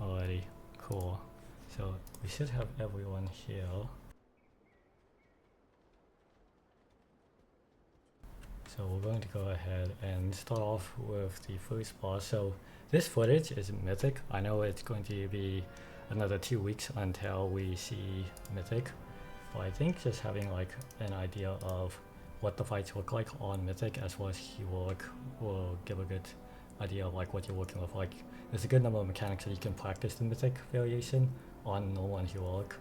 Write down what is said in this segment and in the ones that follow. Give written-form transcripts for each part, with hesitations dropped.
Alrighty, cool. So we should have everyone here. So we're going to go ahead and start off with the first boss. So this footage is Mythic. I know it's going to be another 2 weeks until we see Mythic, but I think just having like an idea of what the fights look like on Mythic as well as Heroic will give a good idea of like what you're working with. Like there's a good number of mechanics that you can practice the Mythic variation on normal and Heroic,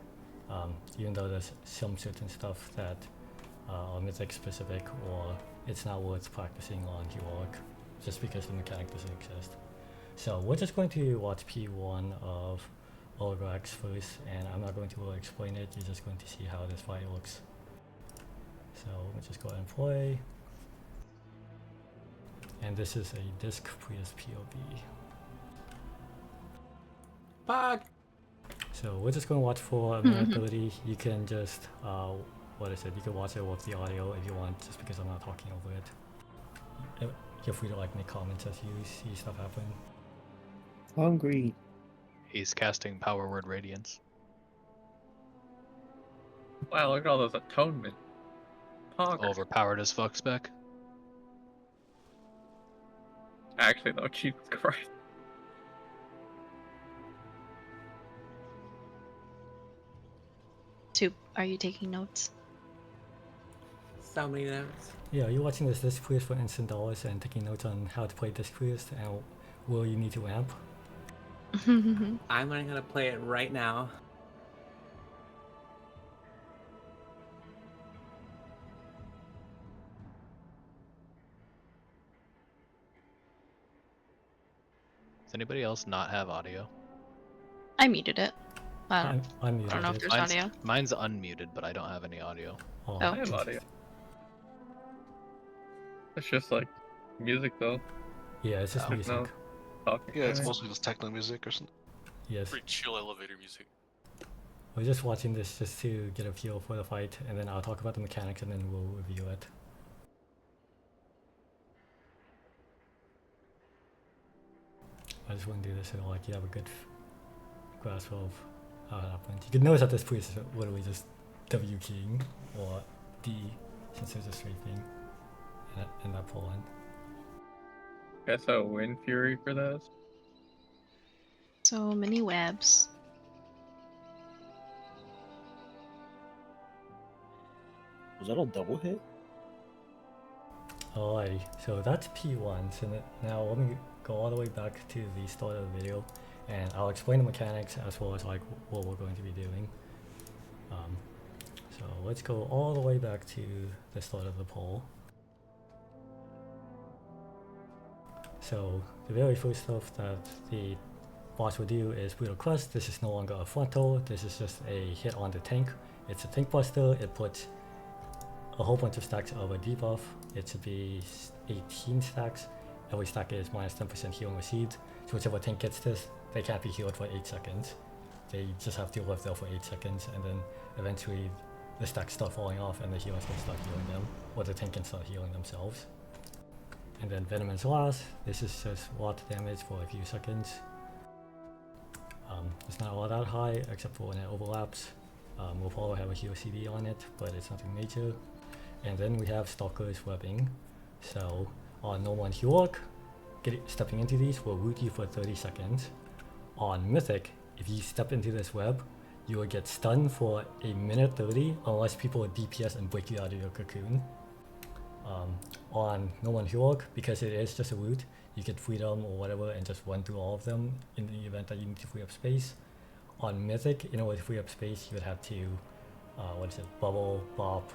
even though there's some certain stuff that are Mythic specific or it's not worth practicing on Heroic just because the mechanic doesn't exist. So we're just going to watch P1 of ulgrax first, and I'm not going to really explain it, you're just going to see how this fight looks. So we'll just go ahead and play. And this is a disc priest POV. Fuck! So we're just going to watch for a minute 30. You can just, you can watch it with the audio if you want, just because I'm not talking over it. Feel free to like make comments as you see stuff happen. Hungry. He's casting Power Word Radiance. Wow, look at all those atonement. Pog. Overpowered as fuck spec. Actually, though, Jesus Christ. Soup, are you taking notes? So many notes. Yeah, you're watching this disc priest for instant dollars and taking notes on how to play disc priest and where you need to ramp. I'm learning how to play it right now. Does anybody else not have audio? I muted it. I I'm muted. don't know if there's audio. Mine's unmuted, but I don't have any audio. Oh, I have audio. It's just like music, though. Yeah, it's just music. No. Talking. Yeah, it's mostly just techno music or something. Yes. Pretty chill elevator music. We're just watching this just to get a feel for the fight, and then I'll talk about the mechanics and then we'll review it. I just want to do this so like you have a good grasp of how it happens. You can notice that this priest is literally just W keying or D since there's a straight thing in that pull in. Guess I'll win Fury for those. So many webs. Was that a double hit? Alrighty, so that's P1. So now let me go all the way back to the start of the video, and I'll explain the mechanics as well as like what we're going to be doing. So let's go all the way back to the start of the poll. So the very first stuff that the boss will do is Brutal Crush. This is no longer a frontal, this is just a hit on the tank. It's a tank buster, it puts a whole bunch of stacks of a debuff. It should be 18 stacks. Every stack is minus 10% healing received. So whichever tank gets this, they can't be healed for 8 seconds. They just have to live there for 8 seconds, and then eventually the stacks start falling off and the healers can start healing them, or the tank can start healing themselves. And then Venomous Last, this is just water damage for a few seconds. It's not all that high, except for when it overlaps. We'll probably have a heal CD on it, but it's nothing major. And then we have Stalker's Webbing. So on normal and Heroic, stepping into these will root you for 30 seconds. On Mythic, if you step into this web, you will get stunned for a minute 30 unless people DPS and break you out of your cocoon. On normal and Heroic, because it is just a root, you get freedom or whatever and just run through all of them in the event that you need to free up space. On Mythic, in order to free up space, you would have to, bubble, bop,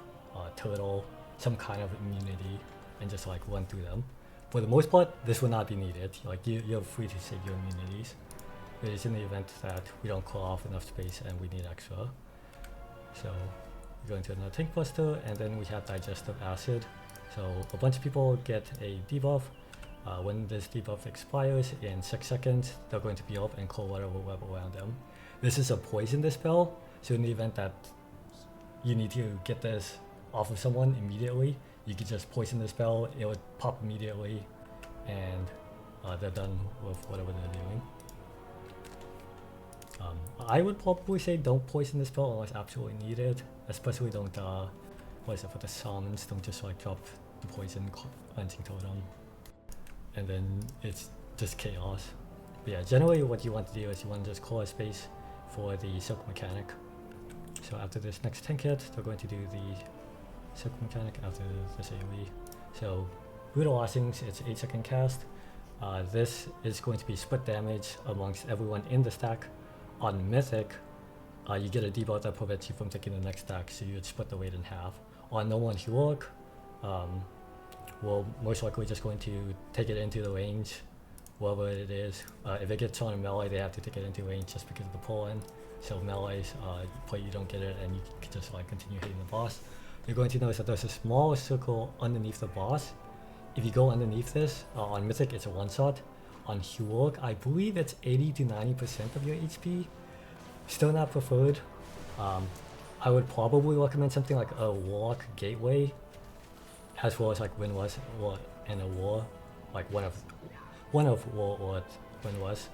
turtle, some kind of immunity, and just like run through them. For the most part, this will not be needed. Like you're free to save your immunities. It is in the event that we don't clear off enough space and we need extra. So we go into another tank buster, and then we have digestive acid. So a bunch of people get a debuff. When this debuff expires in 6 seconds, they're going to be up and clear whatever web around them. This is a poison dispel, so in the event that you need to get this off of someone immediately, you could just poison the spell, it would pop immediately, and they're done with whatever they're doing. I would probably say don't poison the spell unless absolutely needed. Especially don't, what is it, for the summons, don't just like drop the poison cleansing totem. And then it's just chaos. But yeah, generally what you want to do is you want to just clear space for the silk mechanic. So after this next trinket, they're going to do the silk mechanic after this AoE. So brutal lashings, it's 8-second cast. This is going to be split damage amongst everyone in the stack. On Mythic, you get a debuff that prevents you from taking the next stack, so you'd split the weight in half. On normal and heroic, we're most likely just going to take it into the range, wherever it is. If it gets on a melee, they have to take it into range just because of the pull-in. So melees, but you don't get it, and you can just like continue hitting the boss. You're going to notice that there's a small circle underneath the boss. If you go underneath this, on Mythic it's a one-shot. On heroic, I believe it's 80 to 90% of your HP. Still not preferred. I would probably recommend something like a Warlock Gateway, as well as like Wind Was or and a War, like one of War or Wind Was.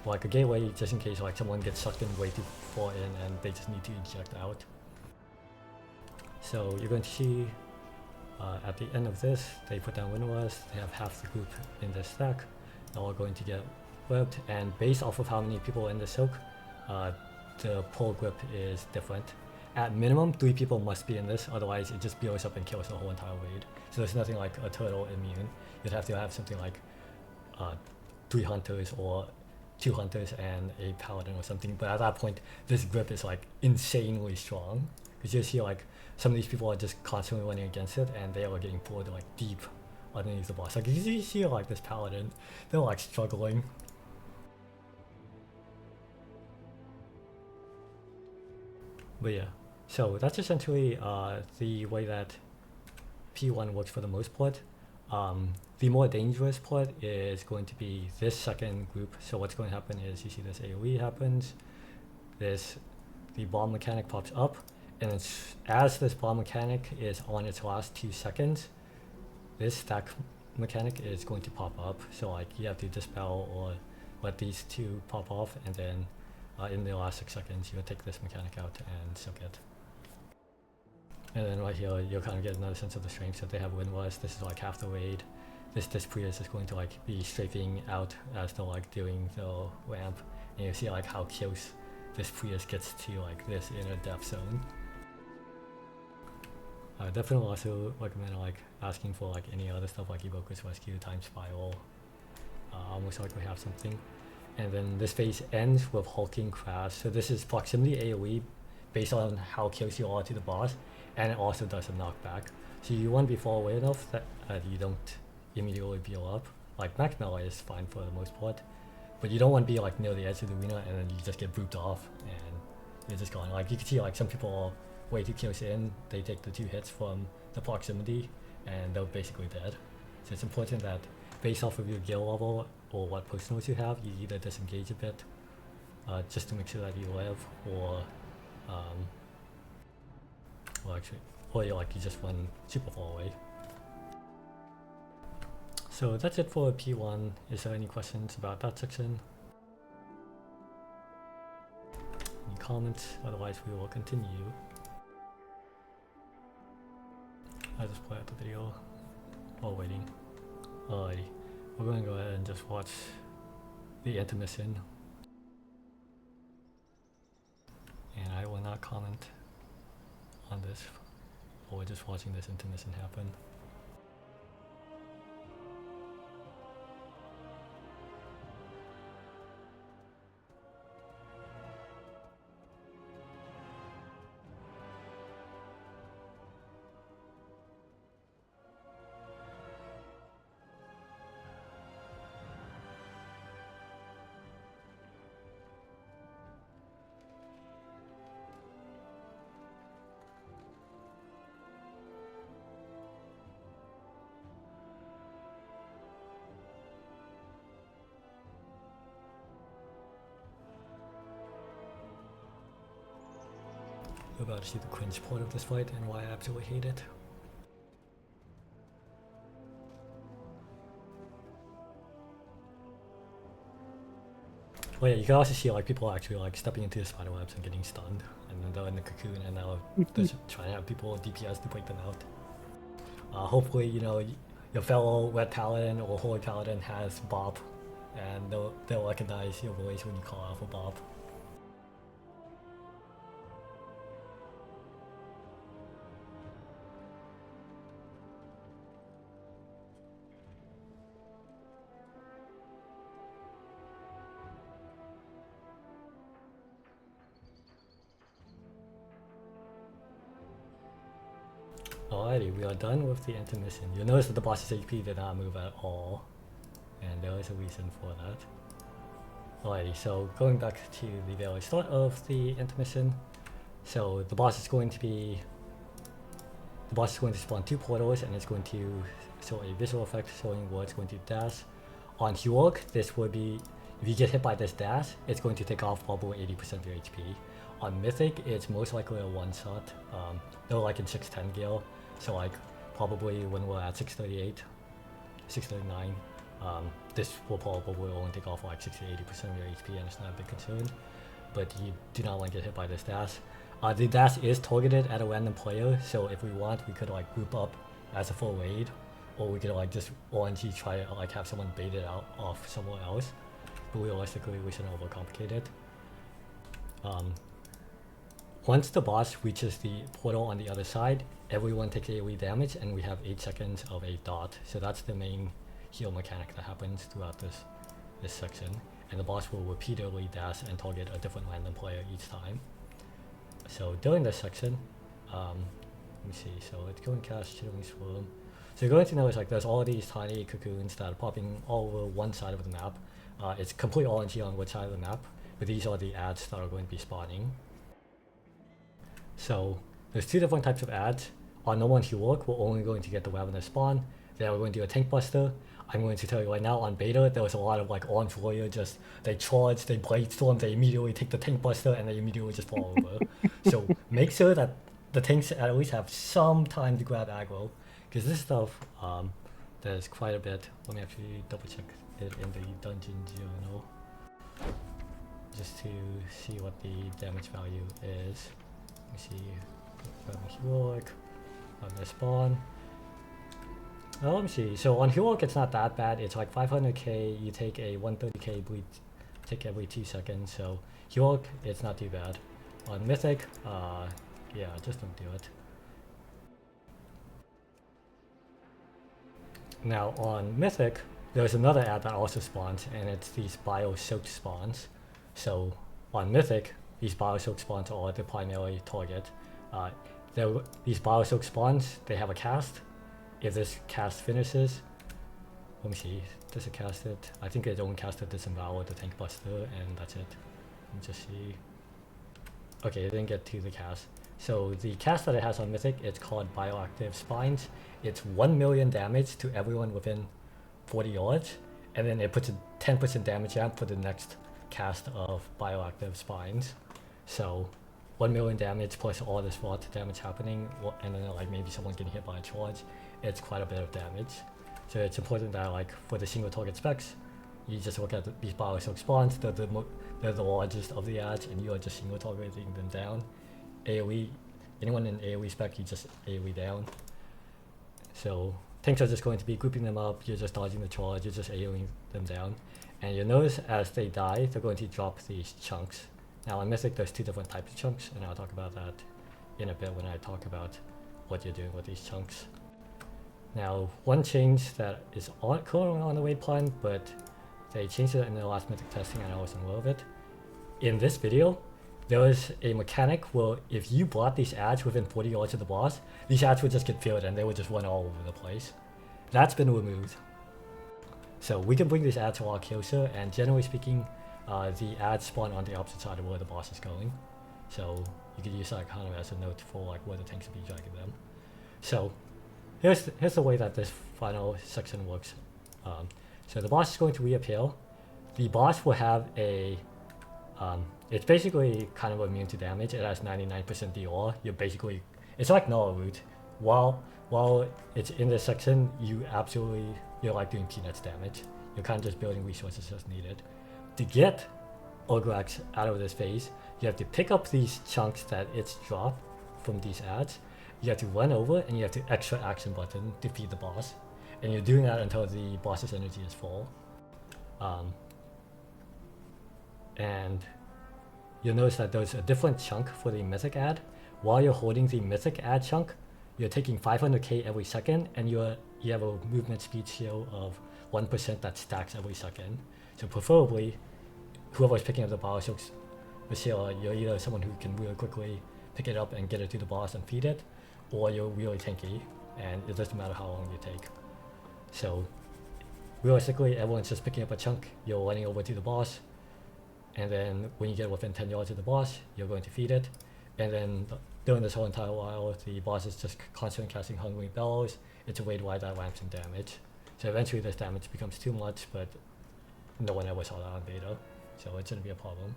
Like a Gateway, just in case like someone gets sucked in way too far in and they just need to eject out. So you're going to see at the end of this, they put down Wind Was. They have half the group in this stack. They're all going to get whipped, and based off of how many people in the silk, the pull grip is different. At minimum, 3 people must be in this, otherwise it just blows up and kills the whole entire raid. So there's nothing like a turtle immune. You'd have to have something like 3 hunters or 2 hunters and a paladin or something. But at that point, this grip is like insanely strong, because you see like some of these people are just constantly running against it, and they are getting pulled like deep underneath the boss. Like you see like this paladin, they're like struggling. But yeah, so that's essentially the way that P1 works for the most part. The more dangerous part is going to be this second group. So what's going to happen is you see this AoE happens, the bomb mechanic pops up, and as this bomb mechanic is on its last 2 seconds, this stack mechanic is going to pop up. So like you have to dispel or let these 2 pop off, and then in the last 6 seconds you will take this mechanic out and soak it. And then right here you'll kind of get another sense of the strength that they have Wind Was. This is like half the raid. This Prius is going to like be strafing out as they're like doing the ramp, and you see like how close this Prius gets to like this inner death zone. I definitely also recommend like asking for like any other stuff like Evoker's Rescue, Time Spiral. I'll most likely have something. And then this phase ends with Hulking Crash. So this is proximity AoE based on how close you are to the boss, and it also does a knockback. So you want to be far away enough that you don't immediately peel up. Like max melee is fine for the most part, but you don't want to be like near the edge of the arena and then you just get booped off and you're just gone. Like you can see like some people are way too close in, they take the 2 hits from the proximity and they're basically dead. So it's important that based off of your gear level or what personals you have, you either disengage a bit just to make sure that you live, or you just run super far away. So that's it for P1. Is there any questions about that section? Any comments? Otherwise we will continue. I just play out the video while waiting. Alrighty, we're going to go ahead and just watch the intermission. And I will not comment on this, but we're just watching this intermission happen. You're about to see the cringe part of this fight and why I absolutely hate it. Well, yeah, you can also see like people actually like stepping into the spider webs and getting stunned, and then they're in the cocoon, and now they're trying to have people DPS to break them out. Hopefully, you know, your fellow red paladin or holy paladin has Bob, and they'll recognize your voice when you call out for Bob. Alrighty, we are done with the intermission. You'll notice that the boss's HP did not move at all, and there is a reason for that. Alrighty, so going back to the very start of the intermission, so the boss is going to spawn 2 portals, and it's going to show a visual effect showing where it's going to dash. On Heroic, this would be, if you get hit by this dash, it's going to take off probably 80% of your HP. On Mythic, it's most likely a one-shot. They're like in 610 gear, so like probably when we're at 638, 639, this will probably only take off like 60-80% of your HP, and it's not a big concern. But you do not want to get hit by this dash. The dash is targeted at a random player, so if we want, we could like group up as a full raid, or we could like just RNG try to like have someone bait it out off somewhere else. But realistically, we shouldn't overcomplicate it. Once the boss reaches the portal on the other side, everyone takes AoE damage, and we have 8 seconds of a dot. So that's the main heal mechanic that happens throughout this section. And the boss will repeatedly dash and target a different random player each time. So during this section, let me see, so let's go and cast Chilling Swarm. So you're going to notice like there's all these tiny cocoons that are popping all over one side of the map. It's complete RNG on which side of the map, but these are the ads that are going to be spawning. So there's 2 different types of ads. On No One Heroic, we're only going to get the Ravenous spawn. Then we're going to do a Tank Buster. I'm going to tell you right now, on beta, there was a lot of like armed warrior, just they charge, they bladestorm, they immediately take the Tank Buster, and they immediately just fall over. So make sure that the tanks at least have some time to grab aggro, because this stuff, there's quite a bit. Let me actually double check it in the dungeon journal, just to see what the damage value is. Let me see, Heroic, on the spawn. Let me see, so on Heroic it's not that bad, it's like 500k, you take a 130k bleed tick every 2 seconds, so Heroic, it's not too bad. On Mythic, yeah, just don't do it. Now on Mythic, there's another ad that also spawns, and it's these bio-soaked spawns. So on Mythic, these bio-soaked spawns are the primary target. These bio-soaked spawns, they have a cast. If this cast finishes, let me see, does it cast it? I think it only casted Disembowel, the Tank Buster, and that's it. Let me just see. Okay, it didn't get to the cast. So the cast that it has on Mythic, it's called Bioactive Spines. It's 1 million damage to everyone within 40 yards, and then it puts a 10% damage amp for the next cast of Bioactive Spines. So 1 million damage plus all this raw damage happening, and then like maybe someone getting hit by a charge, it's quite a bit of damage. So it's important that like for the single target specs, you just look at these bio-soaked spawns, they're the largest of the ads, and you are just single targeting them down. AoE, anyone in AoE spec, you just AoE down. So tanks are just going to be grouping them up, you're just dodging the charge, you're just AoEing them down. And you'll notice as they die, they're going to drop these chunks. Now in Mythic, there's 2 different types of chunks, and I'll talk about that in a bit when I talk about what you're doing with these chunks. Now, one change that is currently on the raid plan, but they changed it in the last Mythic testing and I wasn't aware of it. In this video, there was a mechanic where if you brought these ads within 40 yards of the boss, these ads would just get filled and they would just run all over the place. That's been removed. So we can bring these ads a lot closer, and generally speaking, the ads spawn on the opposite side of where the boss is going. So you could use that kind of as a note for like where the tanks will be dragging them. So here's the way that this final section works. So the boss is going to reappear. The boss will have a, it's basically kind of immune to damage. It has 99% DR. You're basically, it's like Null Root. While it's in this section, you're like doing peanuts damage. You're kind of just building resources as needed. To get ulgrax out of this phase, you have to pick up these chunks that it's dropped from these ads. You have to run over and you have to extra action button to feed the boss. And you're doing that until the boss's energy is full. And you'll notice that there's a different chunk for the mythic ad. While you're holding the mythic ad chunk, you're taking 500k every second, and you have a movement speed scale of 1% that stacks every second. So preferably, whoever's picking up the Bioshock's Basila, you're either someone who can really quickly pick it up and get it to the boss and feed it, or you're really tanky, and it doesn't matter how long you take. So realistically, everyone's just picking up a chunk, you're running over to the boss, and then when you get within 10 yards of the boss, you're going to feed it. And then during this whole entire while, the boss is just constantly casting Hungry Bellows. It's a raid wide that ramps in damage. So eventually this damage becomes too much, but no one ever saw that on beta, so it shouldn't be a problem.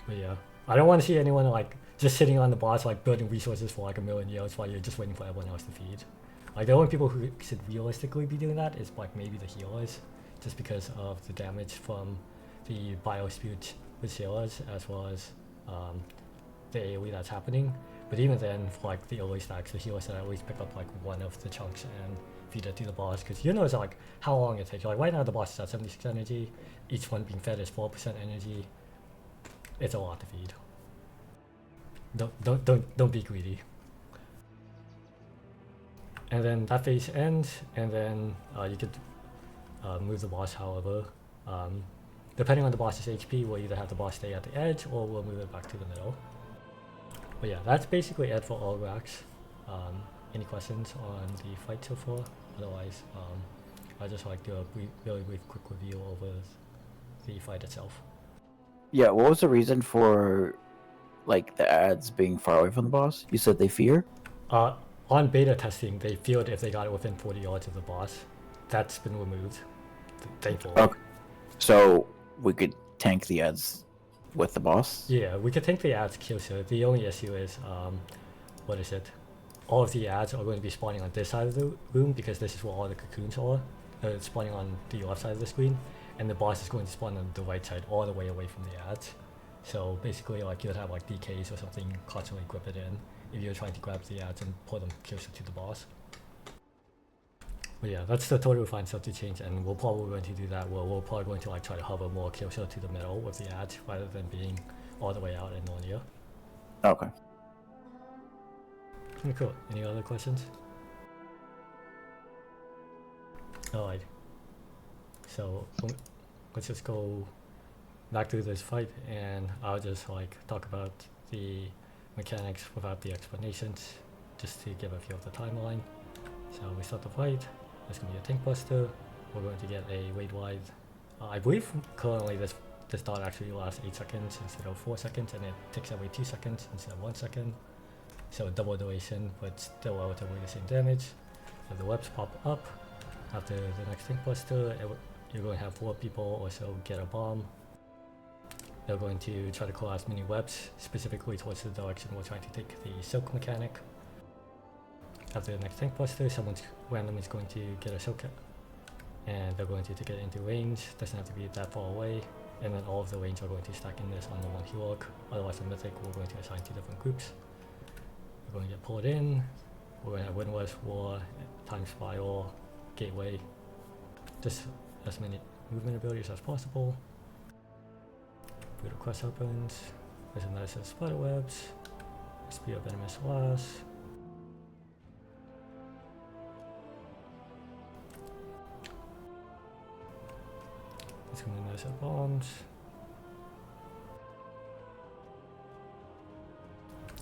But yeah, I don't want to see anyone like just sitting on the boss like building resources for like a million years while you're just waiting for everyone else to feed. Like the only people who should realistically be doing that is like maybe the healers, just because of the damage from the Biospeed with healers as well as the AoE that's happening. But even then, for like the early stacks, the healers should at least pick up like one of the chunks and feed it to the boss, because you notice like how long it takes. Like right now the boss is at 76 energy, each one being fed is 4% energy. It's a lot to feed. Don't be greedy. And then that phase ends, and then you could move the boss however. Depending on the boss's HP, we'll either have the boss stay at the edge or we'll move it back to the middle. But yeah, that's basically it for ulgrax. Any questions on the fight so far? Otherwise, I'll just like do a really brief quick review over the fight itself. Yeah, what was the reason for like the ads being far away from the boss? You said they fear? On beta testing, they feared if they got it within 40 yards of the boss. That's been removed, thankfully. Okay. So we could tank the ads with the boss? Yeah, we could tank the ads closer. The only issue is, what is it? All of the ads are going to be spawning on this side of the room because this is where all the cocoons are. They're spawning on the left side of the screen, and the boss is going to spawn on the right side all the way away from the ads. So basically, like you'd have like DKs or something constantly grip it in if you're trying to grab the ads and pull them closer to the boss. But yeah, that's the totally fine stuff to change, and we're probably going to do that. We're probably going to like try to hover more closer to the middle with the ads rather than being all the way out in one ear. Okay. Okay, cool. Any other questions? Alright. So let's just go back to this fight, and I'll just like talk about the mechanics without the explanations, just to give a feel of the timeline. So we start the fight. There's going to be a tank buster. We're going to get a raid wide. I believe currently this dot actually lasts 8 seconds instead of 4 seconds, and it ticks every 2 seconds instead of 1 second. So double duration, but still relatively the same damage. So the webs pop up. After the next tank buster, you're going to have 4 people or so get a bomb. They're going to try to call as many webs, specifically towards the direction we're trying to take the silk mechanic. After the next tank buster, someone randomly is going to get a silken, and they're going to take it into range. Doesn't have to be that far away, and then all of the range are going to stack in this on the one heroic. Otherwise, the mythic we're going to assign to different groups. We're going to get pulled in. We're going to have windlass, war, time spiral, gateway, just as many movement abilities as possible. Brutal quest opens. There's a nice spider webs. Speed of venomous lash. It's going to be nice bombs.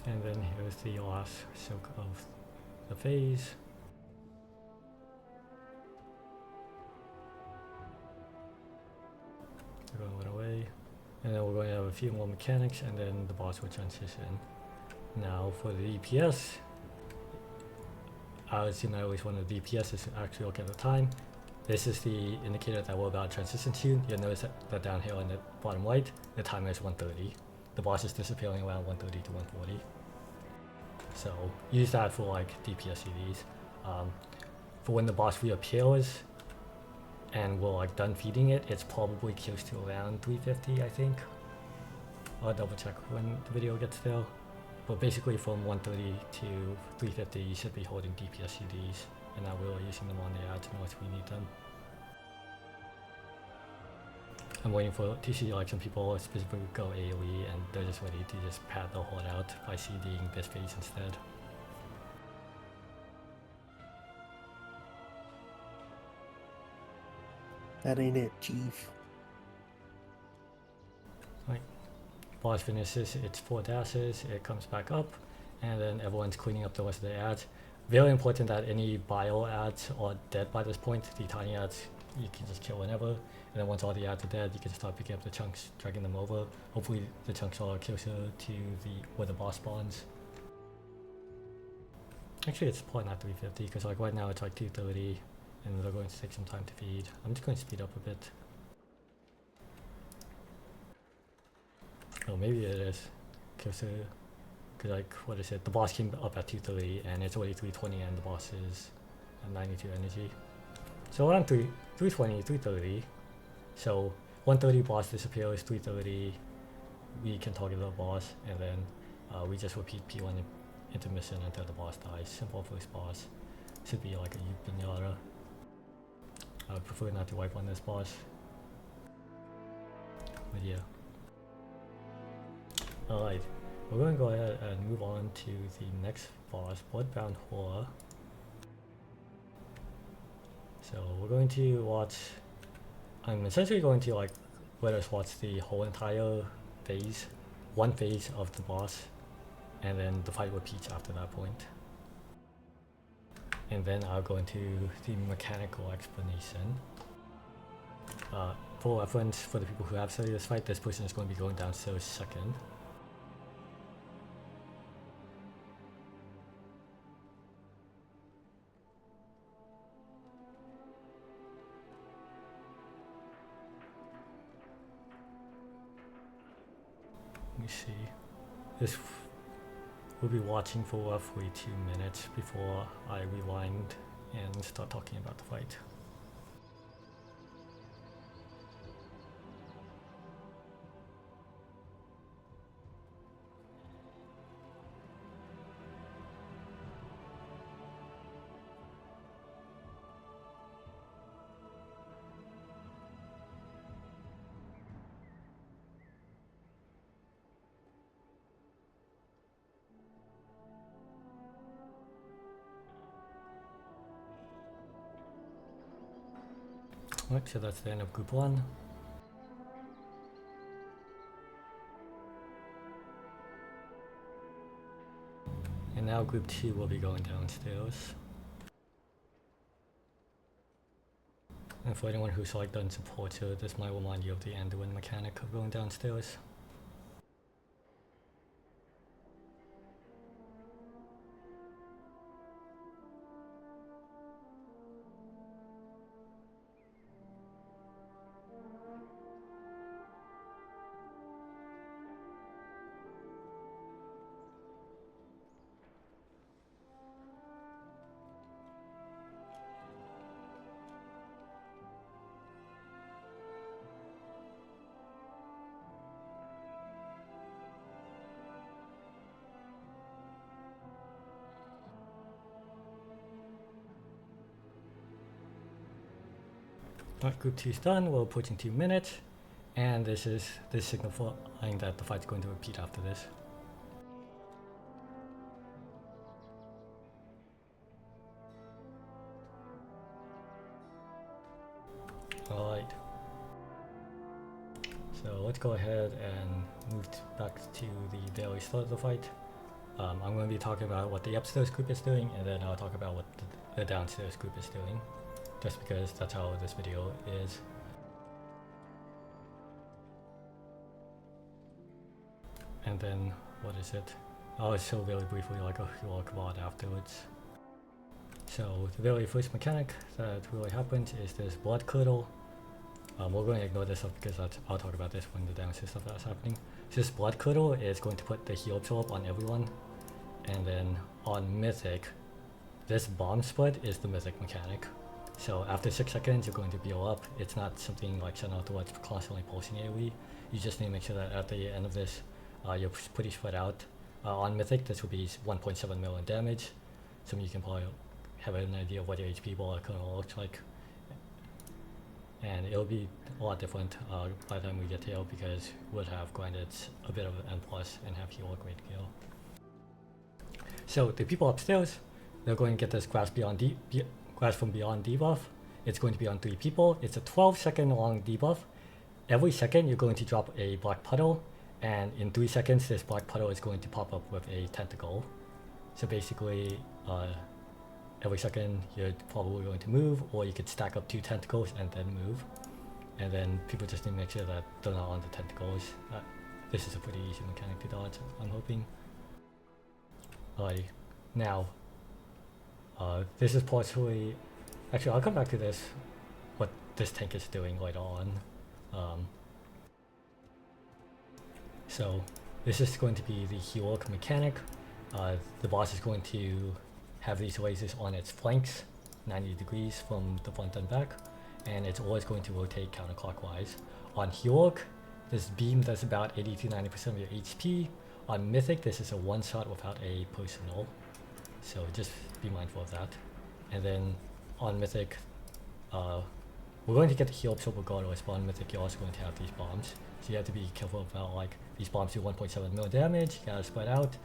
And then here's the last silk of the phase. We're going to run away. And then we're going to have a few more mechanics, and then the boss will transition. Now for the DPS, I would assume at least one of the DPS is actually look at the time. This is the indicator that we're about to transition to. You'll notice that down here on the bottom right, the timer is 1:30. The boss is disappearing around 1:30 to 1:40. So use that for like DPS CVs. For when the boss reappears, and we're like done feeding it, it's probably close to around 350, I think. I'll double check when the video gets there. But basically from 130 to 350 you should be holding DPS CDs, and now we're using them on the ads unless we need them. I'm waiting to see like some people specifically go AoE and they're just ready to just pad the whole out by CDing this phase instead. That ain't it, Chief. Right. Boss finishes its 4 dashes, it comes back up, and then everyone's cleaning up the rest of the ads. Very important that any bio ads are dead by this point. The tiny ads you can just kill whenever, and then once all the ads are dead, you can start picking up the chunks, dragging them over. Hopefully the chunks are closer to where the boss spawns. Actually it's probably not 350, because like right now it's like 230, and they're going to take some time to feed. I'm just going to speed up a bit. Oh, maybe it is closer, because like, what is it? The boss came up at 230 and it's already 320 and the boss is at 92 energy. So around 320, 330. So 130 boss disappears, 330 we can target the boss, and then we just repeat P1 intermission until the boss dies. Simple first boss. Should be like a Pinata. I would prefer not to wipe on this boss. But yeah. Alright, we're going to go ahead and move on to the next boss, Bloodbound Horror. So we're going to watch, I'm essentially going to like let us watch the whole entire phase, one phase of the boss, and then the fight repeats after that point. And then I'll go into the mechanical explanation. For reference, for the people who have studied this fight, this person is going to be going downstairs second. Let me see. This we'll be watching for roughly 2 minutes before I rewind and start talking about the fight. Right, so that's the end of group 1. And now group 2 will be going downstairs. And for anyone who's like done support, so this might remind you of the Anduin mechanic of going downstairs. Alright, group 2 is done, we're approaching 2 minutes, and this is the signifying that the fight's going to repeat after this. Alright. So let's go ahead and move back to the very start of the fight. I'm going to be talking about what the upstairs group is doing, and then I'll talk about what the downstairs group is doing. Just because that's how this video is. And then, what is it? I'll show really briefly like a heroic mod afterwards. So the very first mechanic that really happens is this blood curdle. We're going to ignore this stuff because I'll talk about this when the downstairs stuff is happening. So this blood curdle is going to put the heal absorb on everyone. And then on mythic, this bomb spread is the mythic mechanic. So after 6 seconds, you're going to heal up. It's not something like sent out to what's constantly pulsing AoE. You just need to make sure that at the end of this, you're pretty spread out. On Mythic, this will be 1.7 million damage. So you can probably have an idea of what your HP bar currently looks like. And it'll be a lot different by the time we get to heal, because we'll have grinded a bit of an N plus and have heal great heal. So the people upstairs, they're going to get this Grasp from Beyond debuff. It's going to be on 3 people. It's a 12-second long debuff. Every second you're going to drop a black puddle, and in 3 seconds this black puddle is going to pop up with a tentacle. So basically, every second you're probably going to move, or you could stack up 2 tentacles and then move. And then people just need to make sure that they're not on the tentacles. This is a pretty easy mechanic to dodge, I'm hoping. Alrighty, now, this is partially, actually I'll come back to this, what this tank is doing later on. So this is going to be the heroic mechanic. The boss is going to have these lasers on its flanks, 90 degrees from the front and back, and it's always going to rotate counterclockwise. On heroic, this beam does about 80 to 90% of your HP. On Mythic, this is a one-shot without a personal, so just be mindful of that. And then on Mythic, we're going to get the heal up regardless, but on Mythic you're also going to have these bombs. So you have to be careful about, like, these bombs do 1.7 mil damage, you gotta spread out.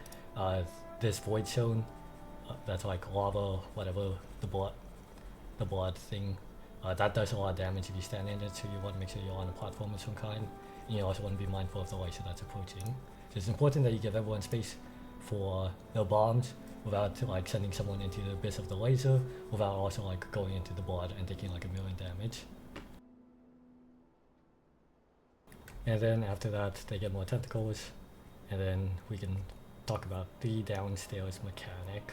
This void zone, that's like lava, whatever, the blood thing, that does a lot of damage if you stand in it, so you want to make sure you're on a platform of some kind. And you also want to be mindful of the laser that's approaching. So it's important that you give everyone space for their bombs without like sending someone into the abyss of the laser, without also like going into the blood and taking like 1 million damage. And then after that they get more tentacles, and then we can talk about the downstairs mechanic.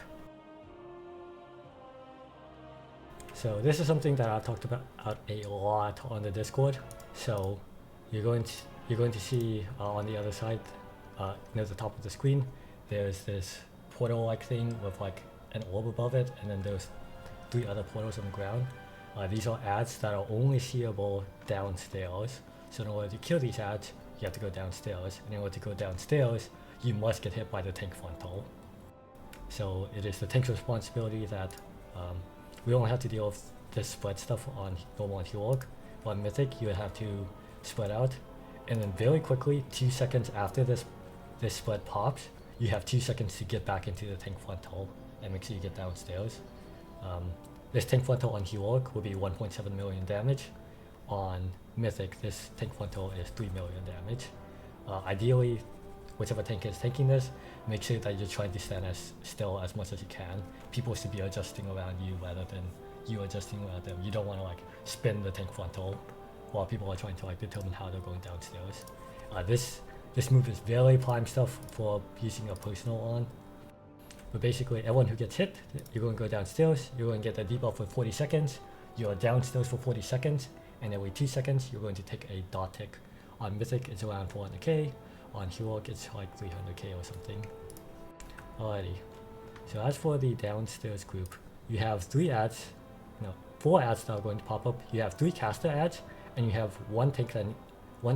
So this is something that I've talked about a lot on the Discord. So you're going to see on the other side, near the top of the screen, there's this portal-like thing with like an orb above it, and then there's 3 other portals on the ground. These are ads that are only seeable downstairs. So in order to kill these ads, you have to go downstairs, and in order to go downstairs, you must get hit by the tank frontal. So it is the tank's responsibility that we don't have to deal with this spread stuff on normal and heroic. On Mythic, you have to spread out, and then very quickly, 2 seconds after this spread pops, you have 2 seconds to get back into the tank frontal and make sure you get downstairs. This tank frontal on heroic will be 1.7 million damage. On Mythic, this tank frontal is 3 million damage. Ideally, whichever tank is taking this, make sure that you're trying to stand as still as much as you can. People should be adjusting around you rather than you adjusting around them. You don't want to like spin the tank frontal while people are trying to like determine how they're going downstairs. This move is very prime stuff for using a personal on. But basically, everyone who gets hit, you're going to go downstairs, you're going to get the debuff for 40 seconds, you're downstairs for 40 seconds, and every 2 seconds, you're going to take a dot tick. On Mythic, it's around 400k. On heroic, it's like 300k or something. Alrighty. So as for the downstairs group, you have 4 ads that are going to pop up. You have 3 caster ads, and you have one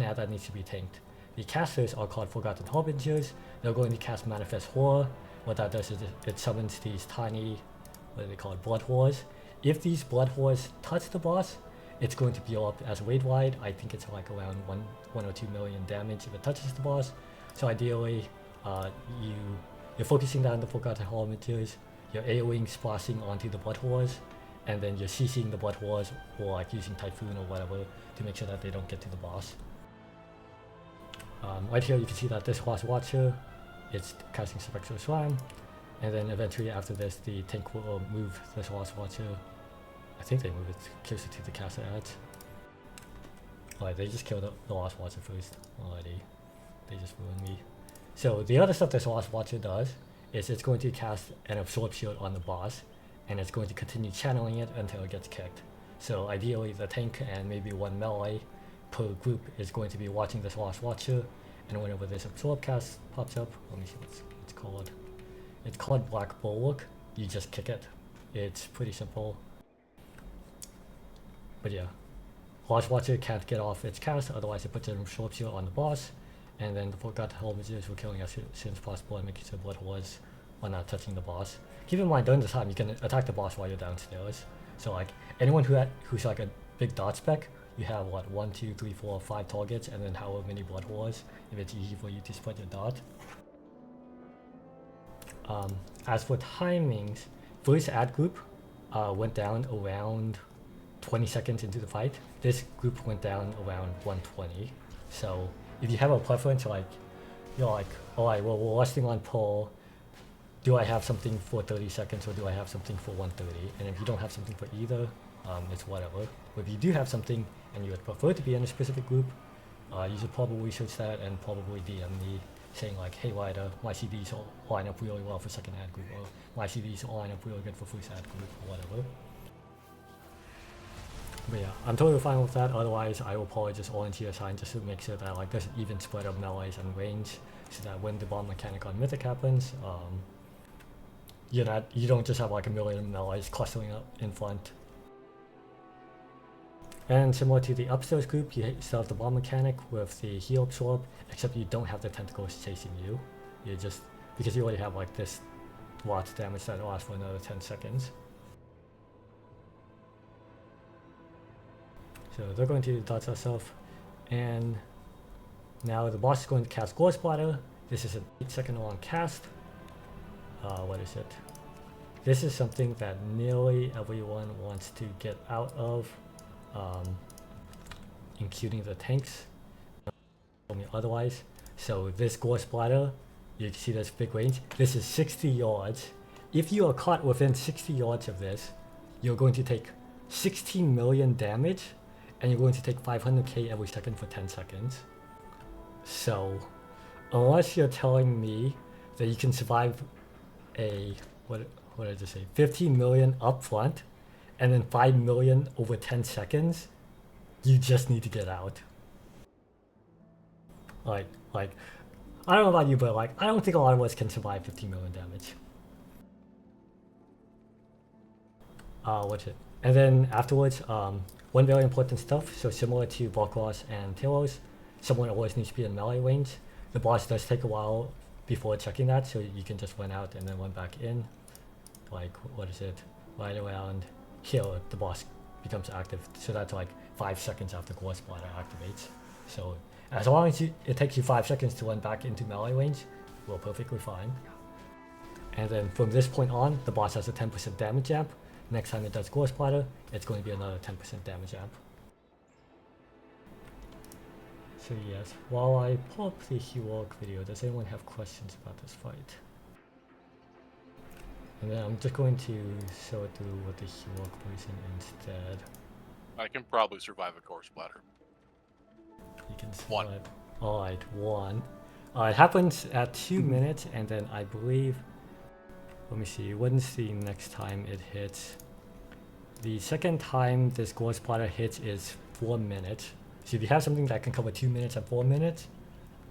ad that needs to be tanked. The casters are called Forgotten Harbingers. They're going to cast Manifest Horror. What that does is it summons these tiny, what are they called, blood whores. If these blood whores touch the boss, it's going to heal up as raid wide. I think it's like around 1 or 2 million damage if it touches the boss. So ideally, you're focusing down the Forgotten Harbingers, you're AoEing splashing onto the blood whores, and then you're CCing the blood whores or like using Typhoon or whatever to make sure that they don't get to the boss. Right here you can see that this last watcher, it's casting Spectral Slime, and then eventually after this the tank will move this last watcher. I think they move it closer to the caster ads. Alright, they just killed the last watcher first already. They just ruined me. So the other stuff this last watcher does is it's going to cast an absorb shield on the boss, and it's going to continue channeling it until it gets kicked. So ideally the tank and maybe 1 melee per group is going to be watching this last watcher, and whenever this absorb cast pops up, let me see what it's called. It's called Black Bulwark. You just kick it. It's pretty simple. But yeah, Lost Watcher can't get off its cast, otherwise it puts a short shield on the boss, and then the Forgotten Helmets were killing as soon as possible and making sure blood wars are not touching the boss. Keep in mind, during this time, you can attack the boss while you're downstairs. So like, anyone who's like a big dot spec, you have what, 1, 2, 3, 4, 5 targets, and then however many blood wars, if it's easy for you to spread your dot. As for timings, first ad group went down around 20 seconds into the fight. This group went down around 120. So if you have a preference, like you're like, alright, well, we're resting on pull. Do I have something for 30 seconds or do I have something for 130? And if you don't have something for either, it's whatever. But if you do have something and you would prefer to be in a specific group, you should probably research that and probably DM me saying like, hey Ryder, my CVs all line up really well for second ad group, or my CVs all line up really good for first ad group, or whatever. But yeah, I'm totally fine with that. Otherwise, I will probably just volunteer assign just to make sure that like there's an even spread of melees and range, so that when the bomb mechanic on Mythic happens, you don't just have like a million melees clustering up in front. And similar to the upstairs group, you still have the bomb mechanic with the heal absorb, except you don't have the tentacles chasing you. You just, because you already have like this lots of damage that lasts for another 10 seconds. So they're going to dodge ourselves, and now the boss is going to cast Gore Splatter. This is an 8-second long cast. What is it? This is something that nearly everyone wants to get out of, including the tanks. Told me otherwise. So this Gore Splatter, you can see this big range. This is 60 yards. If you are caught within 60 yards of this, you're going to take 16 million damage, and you're going to take 500k every second for 10 seconds. So, unless you're telling me that you can survive a, what did I just say, 15 million up front, and then 5 million over 10 seconds, you just need to get out. Like, I don't know about you, but like, I don't think a lot of us can survive 15 million damage. What's it? And then afterwards, one very important stuff, so similar to Volkros and Talos, someone always needs to be in melee range. The boss does take a while before checking that, so you can just run out and then run back in. Like, what is it? Right around here, the boss becomes active, so that's like 5 seconds after Gore Splatter activates. So as long as it takes you 5 seconds to run back into melee range, we're perfectly fine. And then from this point on, the boss has a 10% damage amp. Next time it does Gore Splatter, it's going to be another 10% damage amp. So yes, while I pull up the Hewok video, does anyone have questions about this fight? And then I'm just going to show it through with the Hewok version instead. I can probably survive a Gore Splatter. You can survive. One. Alright, 1. It happens at 2 minutes, and then I believe, let me see, when's the next time it hits? The second time this Gore Splatter hits is 4 minutes. So if you have something that can cover 2 minutes and 4 minutes,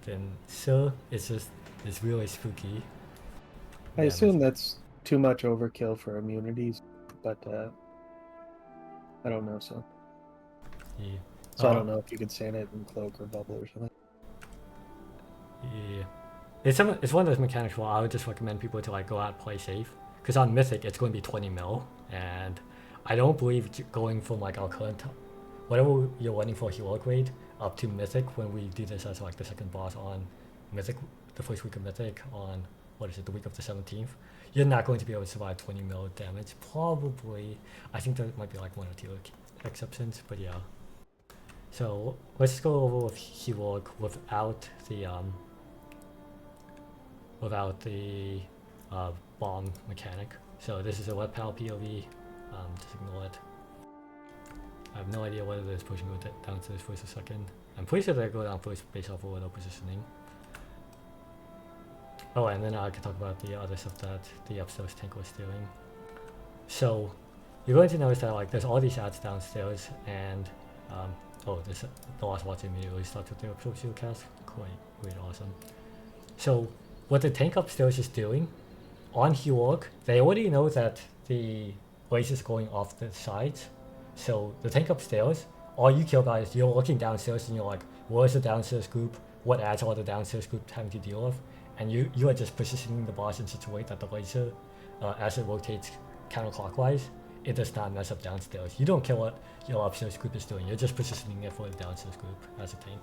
then sir, it's really spooky. I assume that's too much overkill for immunities, but I don't know, so. Yeah. So I don't know if you could stand it in cloak or bubble or something. Yeah. It's one of those mechanics where I would just recommend people to like go out and play safe. Because on Mythic, it's going to be 20 mil, and I don't believe going from like our current, whatever you're running for heroic raid, up to Mythic, when we do this as like the second boss on Mythic, the first week of Mythic on, what is it, the week of the 17th, you're not going to be able to survive 20 mil damage. Probably, I think there might be like 1 or 2 exceptions, but yeah. So let's go over with heroic without the bomb mechanic. So this is a web pal POV, just ignore it. I have no idea whether this pushing go down to this first or second. I'm pretty sure they go down first based off of window positioning. Oh, and then I can talk about the other stuff that the upstairs tank was doing. So you're going to notice that like there's all these ads downstairs, and the last watch immediately starts with the absorb shield cast. Quite awesome. So what the tank upstairs is doing on Hewok, they already know that the blaze is going off the sides, So the tank upstairs, all you care about is you're looking downstairs and you're like, where's the downstairs group? What ads are the downstairs group having to deal with? And you are just positioning the boss in such a way that the laser, as it rotates counterclockwise, it does not mess up downstairs. You don't care what your upstairs group is doing. You're just positioning it for the downstairs group as a tank.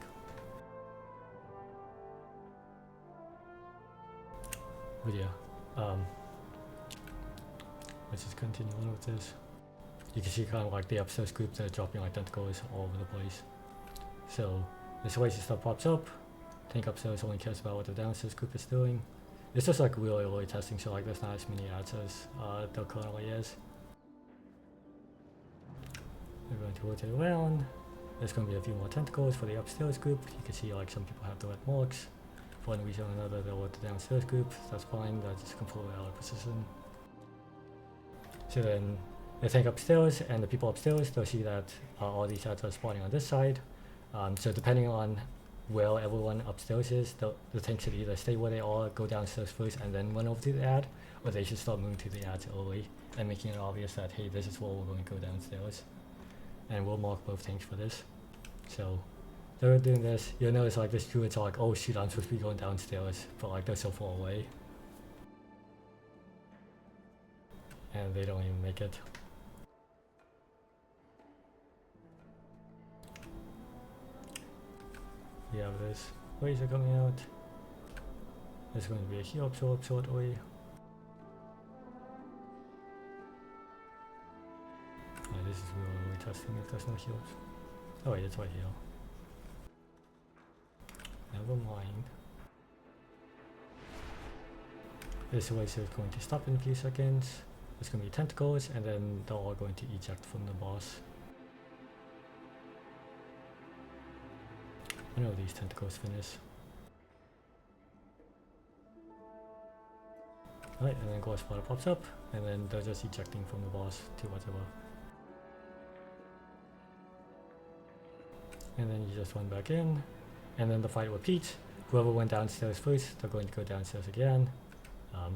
But yeah, let's just continue on with this. You can see kind of like the upstairs group that are dropping like tentacles all over the place. So this laser stuff pops up. Tank upstairs only cares about what the downstairs group is doing. This is like really early testing, so like there's not as many ads as there currently is. We're going to rotate around. There's going to be a few more tentacles for the upstairs group. You can see like some people have the red marks. For one reason or another, they'll let the downstairs group. That's fine. That's just completely out of position. So then the tank upstairs and the people upstairs, they'll see that all these ads are spawning on this side. So depending on where everyone upstairs is, the tank should either stay where they are, go downstairs first, and then run over to the ad, or they should start moving to the ads early and making it obvious that, hey, this is where we're going to go downstairs. And we'll mark both tanks for this. So they're doing this. You'll notice like this druids are like, oh shoot, I'm supposed to be going downstairs, but like they're so far away. And they don't even make it. We have this laser coming out. There's going to be a heal absorb shortly. This is really testing if there's no heals. Oh wait, it's right here. Never mind. This laser is going to stop in a few seconds. There's going to be tentacles, and then they're all going to eject from the boss. I know these tentacles finish. Alright, and then glass water pops up, and then they're just ejecting from the boss to whatever. And then you just run back in, and then the fight repeats. Whoever went downstairs first, they're going to go downstairs again.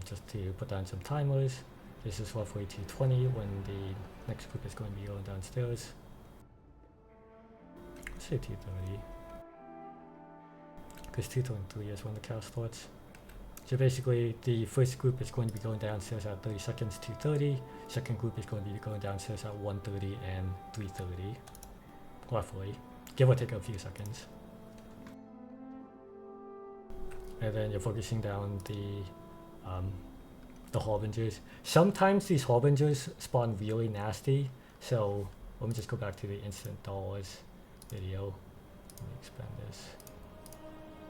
Just to put down some timers. This is roughly 2:20 when the next group is going to be going downstairs. Let's say 2:30. Because 2:23 is when the chaos starts. So basically, the first group is going to be going downstairs at 30 seconds, 2:30. Second group is going to be going downstairs at 1:30 and 3:30. Roughly. Give or take a few seconds. And then you're focusing down the harbingers. Sometimes these harbingers spawn really nasty. So let me just go back to the instant dollars video. Let me expand this.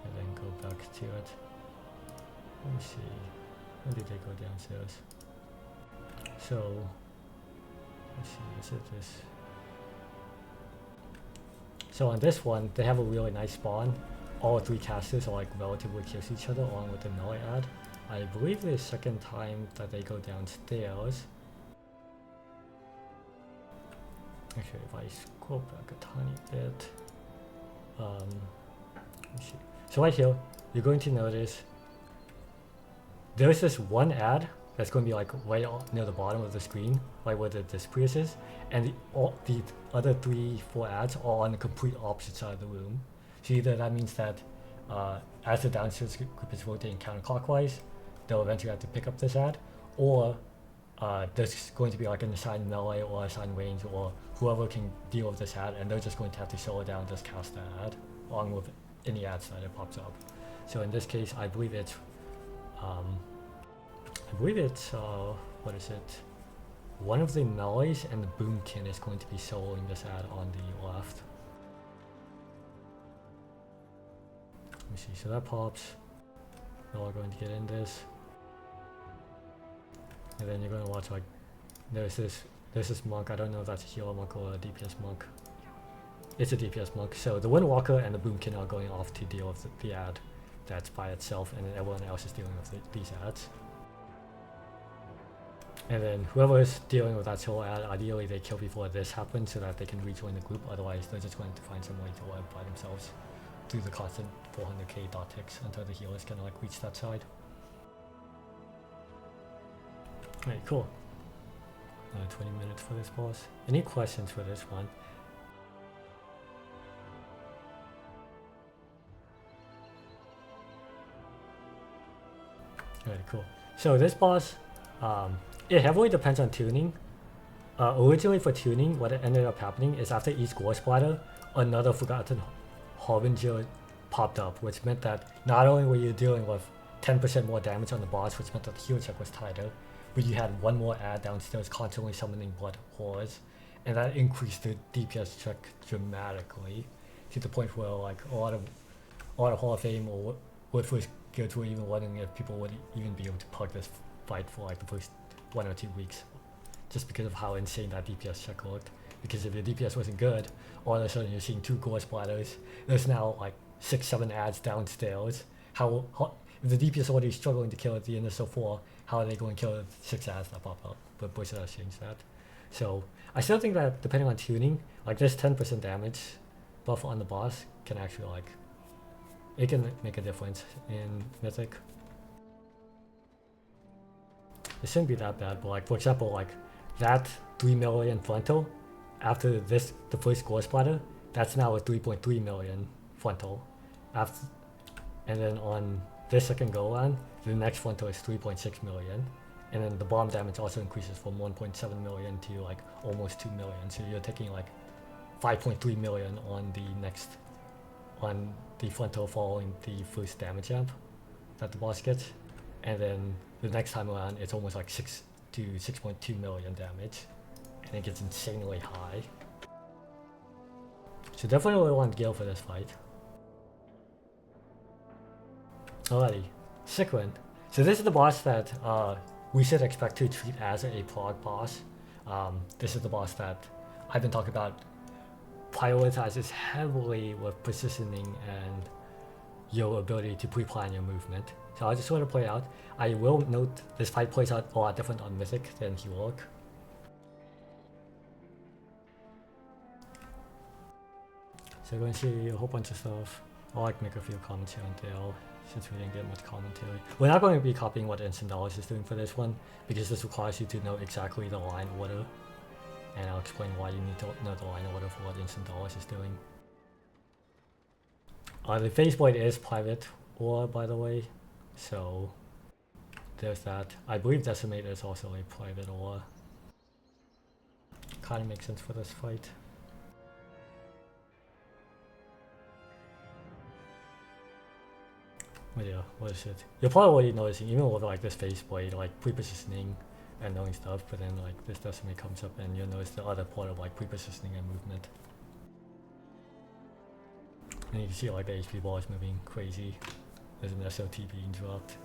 And then go back to it. Let me see. When did they go downstairs? So let's see, is it this? So on this one, they have a really nice spawn. All three casters are like relatively close to each other along with the melee ad. I believe the second time that they go downstairs. Actually, if I scroll back a tiny bit. Let me see. So right here, you're going to notice there's this one ad that's going to be like right near the bottom of the screen, right where the display is, and the other 3-4 ads are on the complete opposite side of the room. So either that means that as the downstairs group is rotating counterclockwise, they'll eventually have to pick up this ad, or there's going to be like an assigned melee or assigned range, or whoever can deal with this ad, and they're just going to have to slow it down, just cast that ad, along with any ads that it pops up. So in this case, I believe it's what is it? One of the melees and the boomkin is going to be soloing this ad on the left. Let me see, so that pops. They're all going to get in this. And then you're going to watch like, there's this monk, I don't know if that's a healer monk or a DPS monk. It's a DPS monk. So the Windwalker and the boomkin are going off to deal with the ad that's by itself, and then everyone else is dealing with these ads. And then whoever is dealing with that solo ad, ideally they kill before this happens so that they can rejoin the group, otherwise they're just going to find some way to live by themselves through the constant 400k dot ticks until the healers can like reach that side. Alright, cool. 20 minutes for this boss. Any questions for this one? Alright, cool. So this boss, it heavily depends on tuning. Originally for tuning, what ended up happening is after each gore splatter, another Forgotten Harbinger popped up, which meant that not only were you dealing with 10% more damage on the boss, which meant that the heal check was tighter, but you had one more ad downstairs constantly summoning blood horrors, and that increased the DPS check dramatically to the point where like a lot of Hall of Fame or Woodford's guilds were even wondering if people would even be able to pug this fight for like the first 1 or 2 weeks, just because of how insane that DPS check looked. Because if your DPS wasn't good, all of a sudden you're seeing 2 gore splatters. There's now like 6-7 ads downstairs. How if the DPS already struggling to kill at the initial 4, how are they going to kill the 6 ads that pop up? But Blizzard has changed that. So I still think that depending on tuning, like this 10% damage buff on the boss can actually like, it can make a difference in Mythic. It shouldn't be that bad, but like for example, like that 3 million frontal, after this, the first gore splatter, that's now a 3.3 million frontal. After, and then on this second go around, the next frontal is 3.6 million. And then the bomb damage also increases from 1.7 million to like almost 2 million. So you're taking like 5.3 million on the next, on the frontal following the first damage amp that the boss gets. And then the next time around, it's almost like 6 to 6.2 million damage. And it gets insanely high. So definitely want Gil for this fight. Alrighty, Sikran. So this is the boss that we should expect to treat as a prog boss. This is the boss that I've been talking about prioritizes heavily with positioning and your ability to pre-plan your movement. So I'll just sort of play out. I will note this fight plays out a lot different on Mythic than Heroic. So we're going to see a whole bunch of stuff. I'll like make a few comments here and there since we didn't get much commentary. We're not going to be copying what Instant Dollars is doing for this one because this requires you to know exactly the line order. And I'll explain why you need to know the line order for what Instant Dollars is doing. The face blade is private ore, by the way, so there's that. I believe Decimate is also a private ore. Kind of makes sense for this fight. But yeah, what is it? You're probably already noticing, even with like this face blade, like pre-positioning and knowing stuff, but then like this Decimate comes up and you'll notice the other part of like pre-positioning and movement. And you can see like the HP bar is moving crazy. There's an SOT being dropped.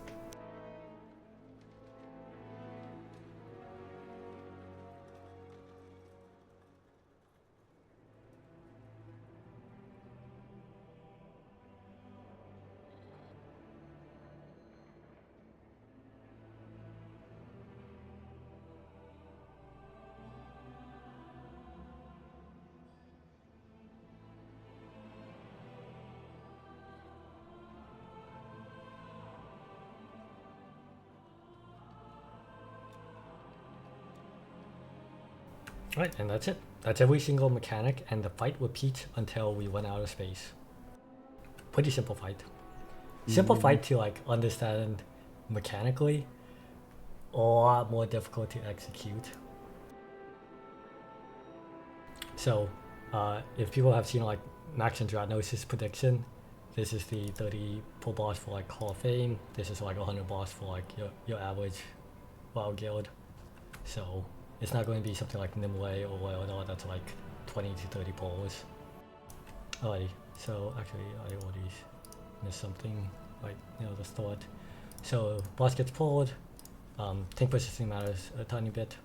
Right, and that's it. That's every single mechanic, and the fight repeats until we run out of space. Pretty simple fight. Simple fight to like understand mechanically, a lot more difficult to execute. So, if people have seen like Max and Dratnos' prediction, this is the 30 pro boss for like Hall of Fame. This is like 100 boss for like your average WoW guild. So it's not going to be something like Nimue or whatever that's like 20 to 30 pulls. Alrighty, so actually I already missed something, like, you know, the thought. So boss gets pulled, tank positioning matters a tiny bit.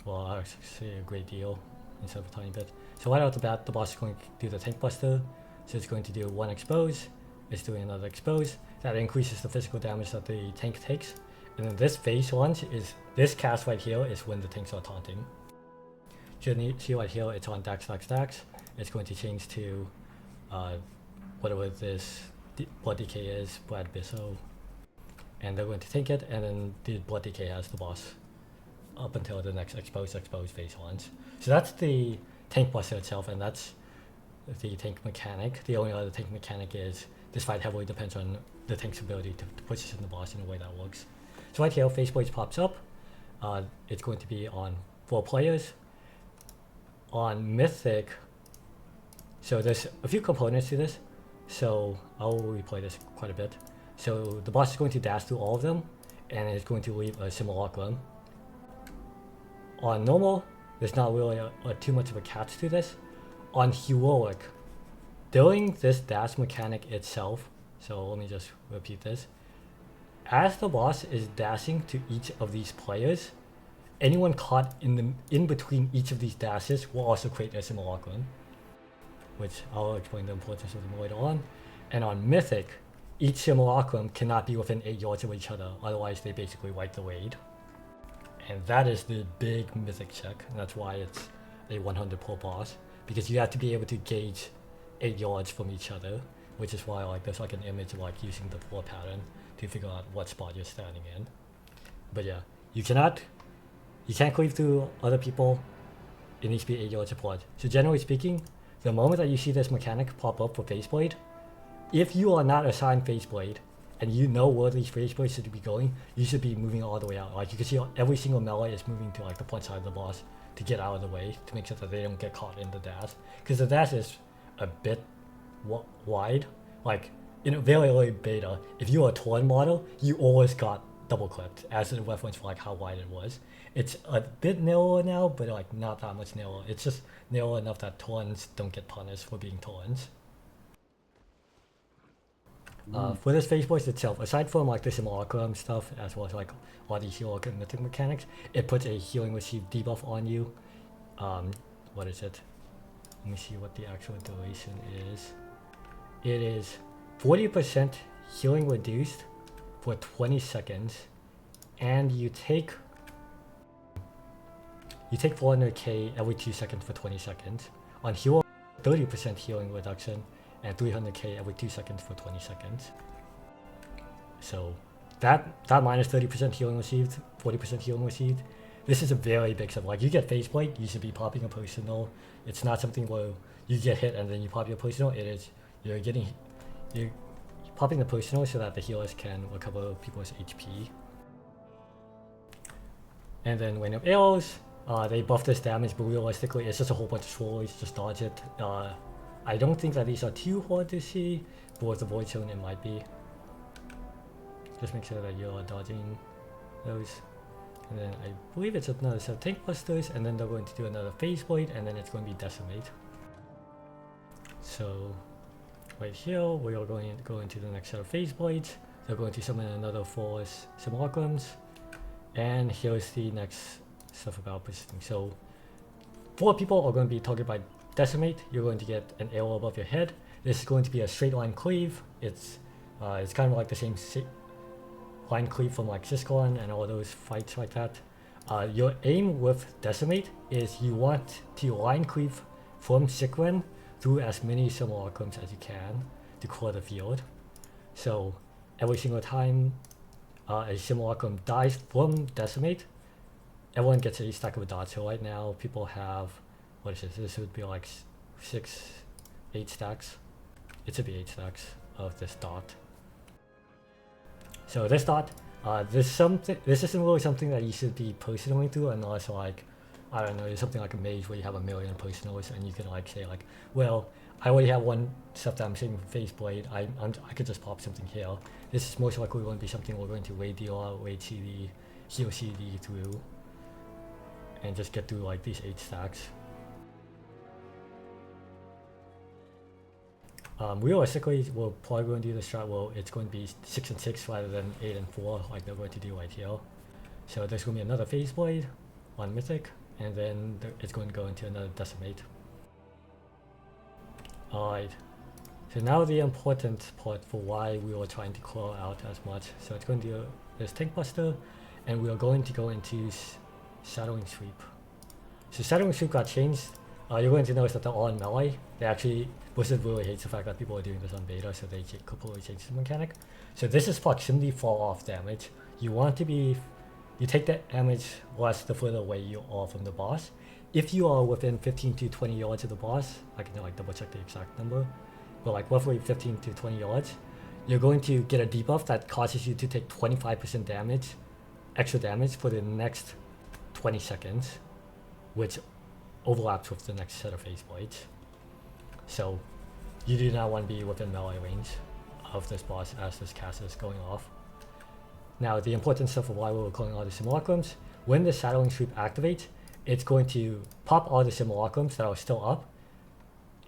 Well, actually a great deal instead of a tiny bit. So right out the bat, the boss is going to do the tank buster. So it's going to do one expose, it's doing another expose. That increases the physical damage that the tank takes. And then this phase launch is, this cast right here is when the tanks are taunting. So you see right here, it's on Dax. It's going to change to whatever this blood decay is, Brad Bisso. And they're going to take it, and then the blood decay has the boss up until the next expose phase launch. So that's the tank buster itself, and that's the tank mechanic. The only other tank mechanic is this fight heavily depends on the tank's ability to position the boss in a way that works. So right here, Face Blades pops up. It's going to be on 4 players. On Mythic, so there's a few components to this, so I'll replay this quite a bit. So the boss is going to dash through all of them, and it's going to leave a simulacrum. On normal, there's not really too much of a catch to this. On heroic, during this dash mechanic itself, so let me just repeat this. As the boss is dashing to each of these players, anyone caught in between each of these dashes will also create a simulacrum, which I'll explain the importance of them later on. And on Mythic, each simulacrum cannot be within 8 yards of each other, otherwise they basically wipe the raid. And that is the big Mythic check, and that's why it's a 100 per boss, because you have to be able to gauge 8 yards from each other, which is why like there's like an image of like using the floor pattern to figure out what spot you're standing in. But yeah, you can't cleave through other people. It needs to be 8 yards apart. So generally speaking, the moment that you see this mechanic pop up for Faceblade, if you are not assigned Faceblade and you know where these Faceblades should be going, you should be moving all the way out. Like you can see every single melee is moving to like the front side of the boss to get out of the way, to make sure that they don't get caught in the dash. Because the dash is a bit wide. Like in a very early beta, if you were a Torn model, you always got double clipped as a reference for like how wide it was. It's a bit narrower now, but like not that much narrower. It's just narrow enough that Torns don't get punished for being Torns. For this phase voice itself, aside from like the simulacrum stuff, as well as like a lot of these heroic and mythic mechanics, it puts a healing receive debuff on you. What is it? Let me see what the actual duration is. It is 40% healing reduced for 20 seconds, and you take 400k every 2 seconds for 20 seconds. On hero, 30% healing reduction, and 300k every 2 seconds for 20 seconds. So that minus 30% healing received, 40% healing received, this is a very big step. Like you get Faceplate, you should be popping a personal. It's not something where you get hit and then you pop your personal. It is you're popping the personal so that the healers can recover people's HP. And then when you have arrows, they buff this damage, but realistically it's just a whole bunch of swirls, just dodge it. I don't think that these are too hard to see, but with the void zone it might be. Just make sure that you're dodging those. And then I believe it's another set of tank busters, and then they're going to do another phase blade, and then it's going to be decimate. So right here we are going to go into the next set of phase blades. They're going to summon another 4 simulacrums, and here's the next stuff about persisting. So 4 people are going to be targeted by decimate. You're going to get an arrow above your head. This is going to be a straight line cleave. It's kind of like the same line cleave from like sikran and all those fights like that. Your aim with decimate is you want to line cleave from sikran through as many simulacrums as you can to clear the field. So every single time a simulacrum dies from decimate, everyone gets a stack of a dot. So right now people have, what is this? This would be like 8 stacks. It should be 8 stacks of this dot. So this dot, this isn't really something that you should be personaling to unless like, I don't know, there's something like a mage where you have a million personals and you can like say like, well, I already have one stuff that I'm saving for Phase Blade, I could just pop something here. This is most likely going to be something we're going to raid dealer, raid CD, heal CD through, and just get through like these 8 stacks. Realistically, we're probably going to do the strat where it's going to be 6 and 6 rather than 8 and 4 like they're going to do right here. So there's going to be another phase blade on mythic, and then it's going to go into another decimate. Alright, so now the important part for why we were trying to clear out as much. So it's going to do this tank buster, and we are going to go into shadowing sweep. So shadowing sweep got changed. You're going to notice that they're all in melee. They actually, Blizzard really hates the fact that people are doing this on beta, so they completely changed the mechanic. So this is proximity fall off damage. You want to be you take the damage less the further away you are from the boss. If you are within 15 to 20 yards of the boss, I can like double check the exact number, but like roughly 15 to 20 yards, you're going to get a debuff that causes you to take 25% damage, extra damage for the next 20 seconds, which overlaps with the next set of phase blades. So you do not want to be within melee range of this boss as this cast is going off. Now the important stuff of why we're calling all the simulacrums, when the shadowing sweep activates, it's going to pop all the simulacrums that are still up,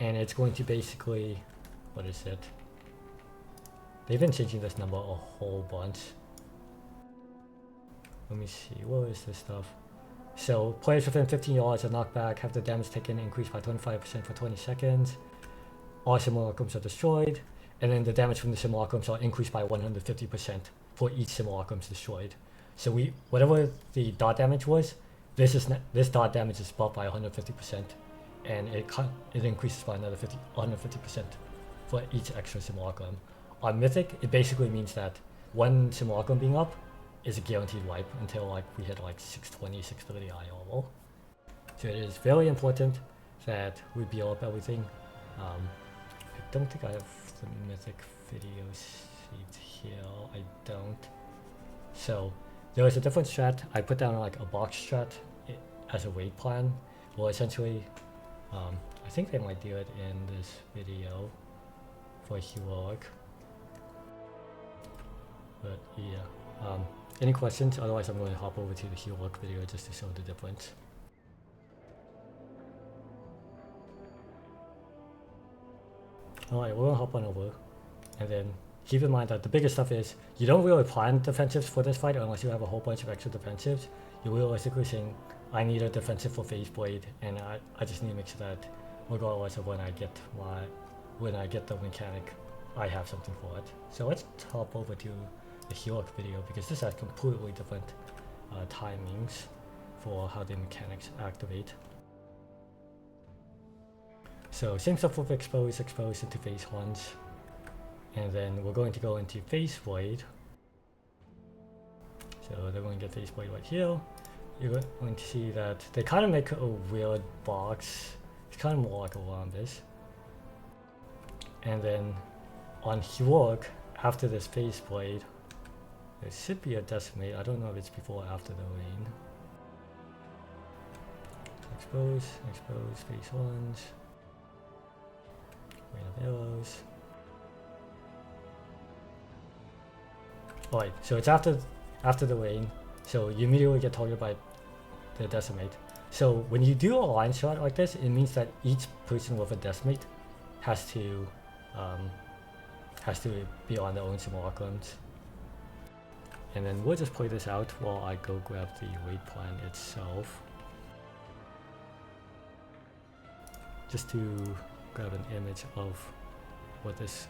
and it's going to basically, what is it? They've been changing this number a whole bunch. Let me see, what is this stuff? So players within 15 yards of knockback have the damage taken increased by 25% for 20 seconds. All simulacrums are destroyed, and then the damage from the simulacrums are increased by 150% for each simulacrums destroyed. So whatever the dot damage was, this dot damage is buffed by 150%, and it increases by another 150% for each extra simulacrum. On Mythic, it basically means that one simulacrum being up is a guaranteed wipe until like we hit like 620, 630 eye level. So it is very important that we build up everything. I don't think I have the Mythic video sheet here. I don't. So there is a different strat. I put down like a box strat as a raid plan. Well, essentially, I think they might do it in this video for heroic. But yeah. Any questions? Otherwise, I'm going to hop over to the heroic video just to show the difference. Alright, we're going to hop on over. And then keep in mind that the biggest stuff is you don't really plan defensives for this fight unless you have a whole bunch of extra defensives. You're realistically saying, I need a defensive for phase blade, and I just need to make sure that regardless of when I get the mechanic, I have something for it. So let's hop over to the heroic video because this has completely different timings for how the mechanics activate. So same stuff with expose into phase ones, and then we're going to go into phase blade. So they're going to get phase blade right here. You're going to see that they kind of make a weird box. It's kind of more like a rhombus. And then on heroic, after this phase blade, there should be a decimate. I don't know if it's before or after the rain. Expose, phase ones. Rain of arrows. Alright, so it's after the rain, so you immediately get targeted by the decimate. So when you do a line shot like this, it means that each person with a decimate has to be on their own simulacrums. And then we'll just play this out while I go grab the raid plan itself. Just to grab an image of what this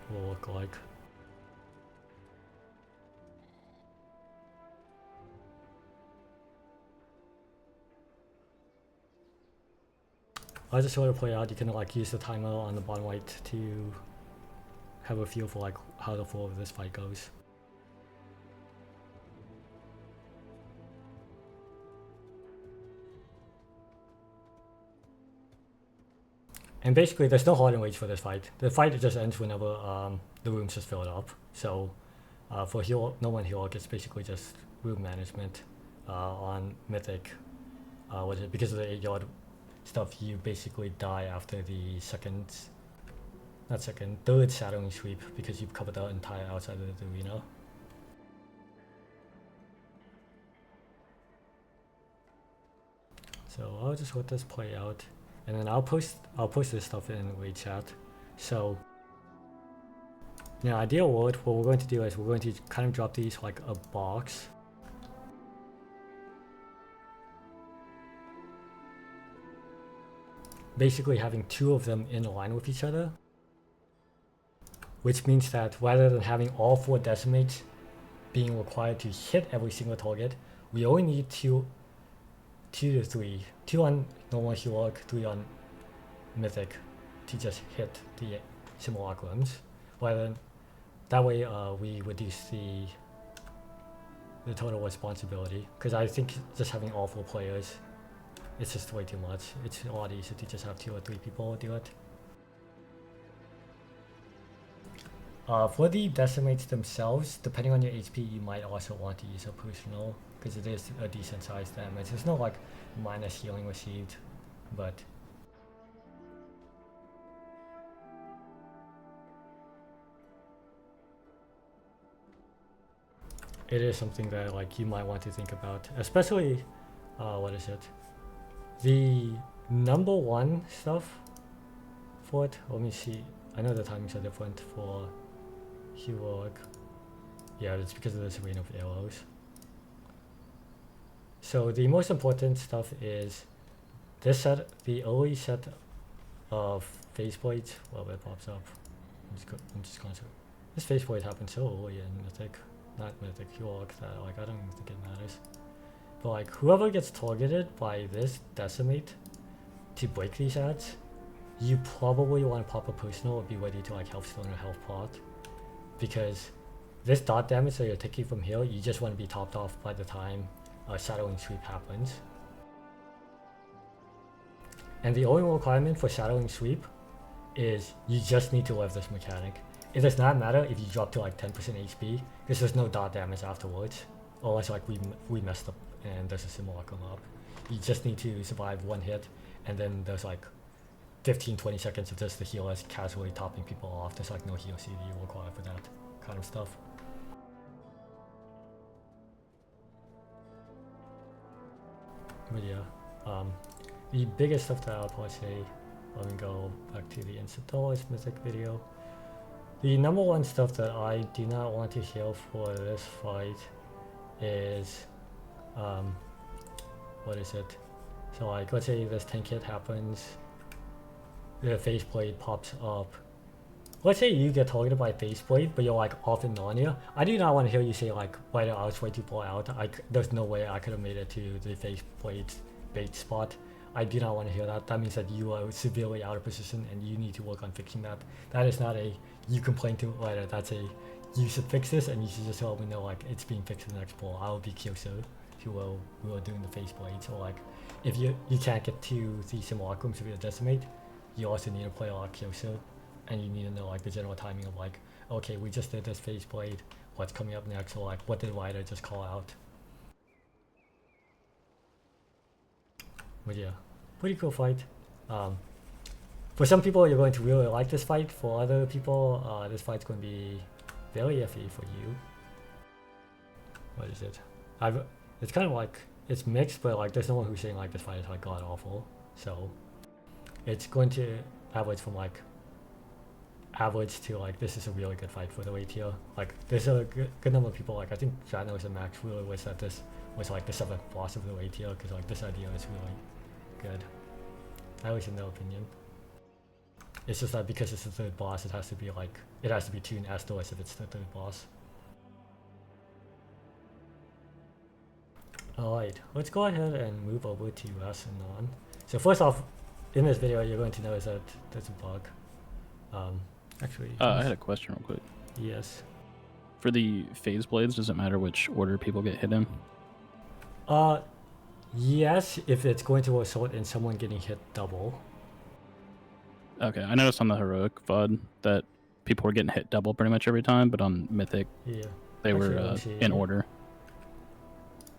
will look like. I'll just sort of play out. You can like use the timer on the bottom right to have a feel for like how the flow of this fight goes. And basically there's no hard and wait for this fight. The fight just ends whenever the rooms just fill it up. So for no one heroic, it's basically just room management. On Mythic, because of the 8-yard stuff, you basically die after the third shadowing sweep because you've covered the entire outside of the arena. So I'll just let this play out, and then I'll post this stuff in raid chat. So in an ideal world, what we're going to do is we're going to kind of drop these like a box. Basically having 2 of them in line with each other, which means that rather than having all 4 decimates being required to hit every single target, we only need 2 to 3, 2 on normal heroic, 3 on Mythic to just hit the simulacrums. That way we reduce the the total responsibility. Because I think just having all 4 players, it's just way too much. It's a lot easier to just have 2 or 3 people do it. For the decimates themselves, depending on your HP, you might also want to use a personal, because it is a decent sized damage. There's no like minus healing received, but it is something that like you might want to think about, especially what is it? The number 1 stuff for it. Let me see. I know the timings are different for heroic. Yeah, it's because of this rain of arrows. So the most important stuff is this set, the early set of face blades. Well, it pops up. I'm just gonna. This face blade happens so early in Mythic, not Mythic, heroic, that like I don't even think it matters. But like whoever gets targeted by this decimate to break these ads, you probably want to pop a personal or be ready to like health stone or health pot, because this dot damage that you're taking from here, you just want to be topped off by the time shadowing sweep happens. And the only requirement for shadowing sweep is you just need to live this mechanic. It does not matter if you drop to like 10% HP, because there's no dot damage afterwards, unless like we messed up and there's a simulacrum up. You just need to survive 1 hit, and then there's like 15-20 seconds of just the healers casually topping people off. There's like no heal CD required for that kind of stuff. But yeah, the biggest stuff that I'll probably say, let me go back to the Incidentals Mythic video. The number 1 stuff that I do not want to heal for this fight is, what is it? So like, let's say this tank hit happens, the faceplate pops up. Let's say you get targeted by faceplate, but you're like off in Narnia. I do not want to hear you say like, right, I was way too far out. There's no way I could have made it to the faceplate bait spot. I do not want to hear that. That means that you are severely out of position and you need to work on fixing that. That is not a you complain to later. That's a you should fix this, and you should just let me know like it's being fixed in the next ball. I will be ky'veza who are doing the faceplate. So like, if you can't get to the simulacrums of your decimate, you also need to play a lot ky'veza, and you need to know like the general timing of like, okay, we just did this faceplate, what's coming up next, or like what did Ryder just call out. But yeah, pretty cool fight. For some people you're going to really like this fight, for other people this fight's going to be very iffy for you. What is it? It's kind of like, it's mixed, but like there's no one who's saying like this fight is like god awful. So it's going to average from like average to like this is a really good fight for the weight tier. Like there's a good number of people, like I think Shatners and Max really wish that this was like the 7th boss of the weight tier, because like this idea is really good, at least in their opinion. It's just that because it's the 3rd boss, it has to be like, it has to be tuned as though as if it's the 3rd boss. Alright, let's go ahead and move over to rasha'nan. So first off, in this video you're going to notice that there's a bug. Actually, I had a question real quick. Yes. For the phase blades, does it matter which order people get hit in? Yes, if it's going to result in someone getting hit double. Okay, I noticed on the heroic VOD that people were getting hit double pretty much every time, but on Mythic, Yeah. they Actually, were let me see. in order.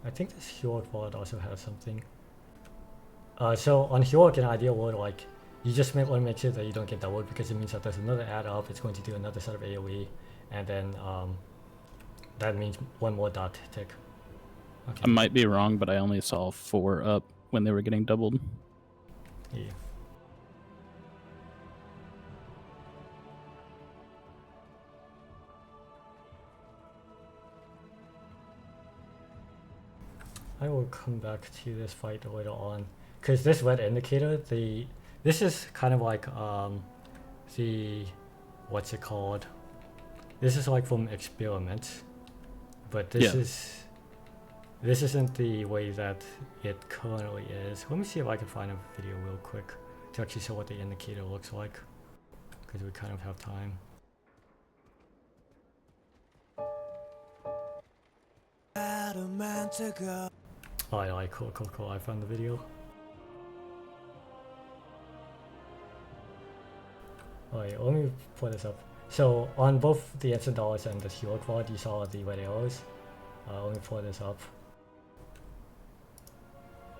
I think this heroic VOD also has something. So on heroic, in ideal world, like you just want to make sure that you don't get doubled, because it means that there's another add up, it's going to do another set of AoE, and then that means 1 more dot tick. Okay. I might be wrong, but I only saw 4 up when they were getting doubled. Yeah. I will come back to this fight later on, because this red indicator, this is kind of like the, what's it called? This is like from experiments, but this isn't the way that it currently is. Let me see if I can find a video real quick to actually show what the indicator looks like, because we kind of have time. Alright, cool. I found the video. Alright, let me pull this up. So on both the instant dollars and the Hero quad, you saw the red arrows. Let me pull this up.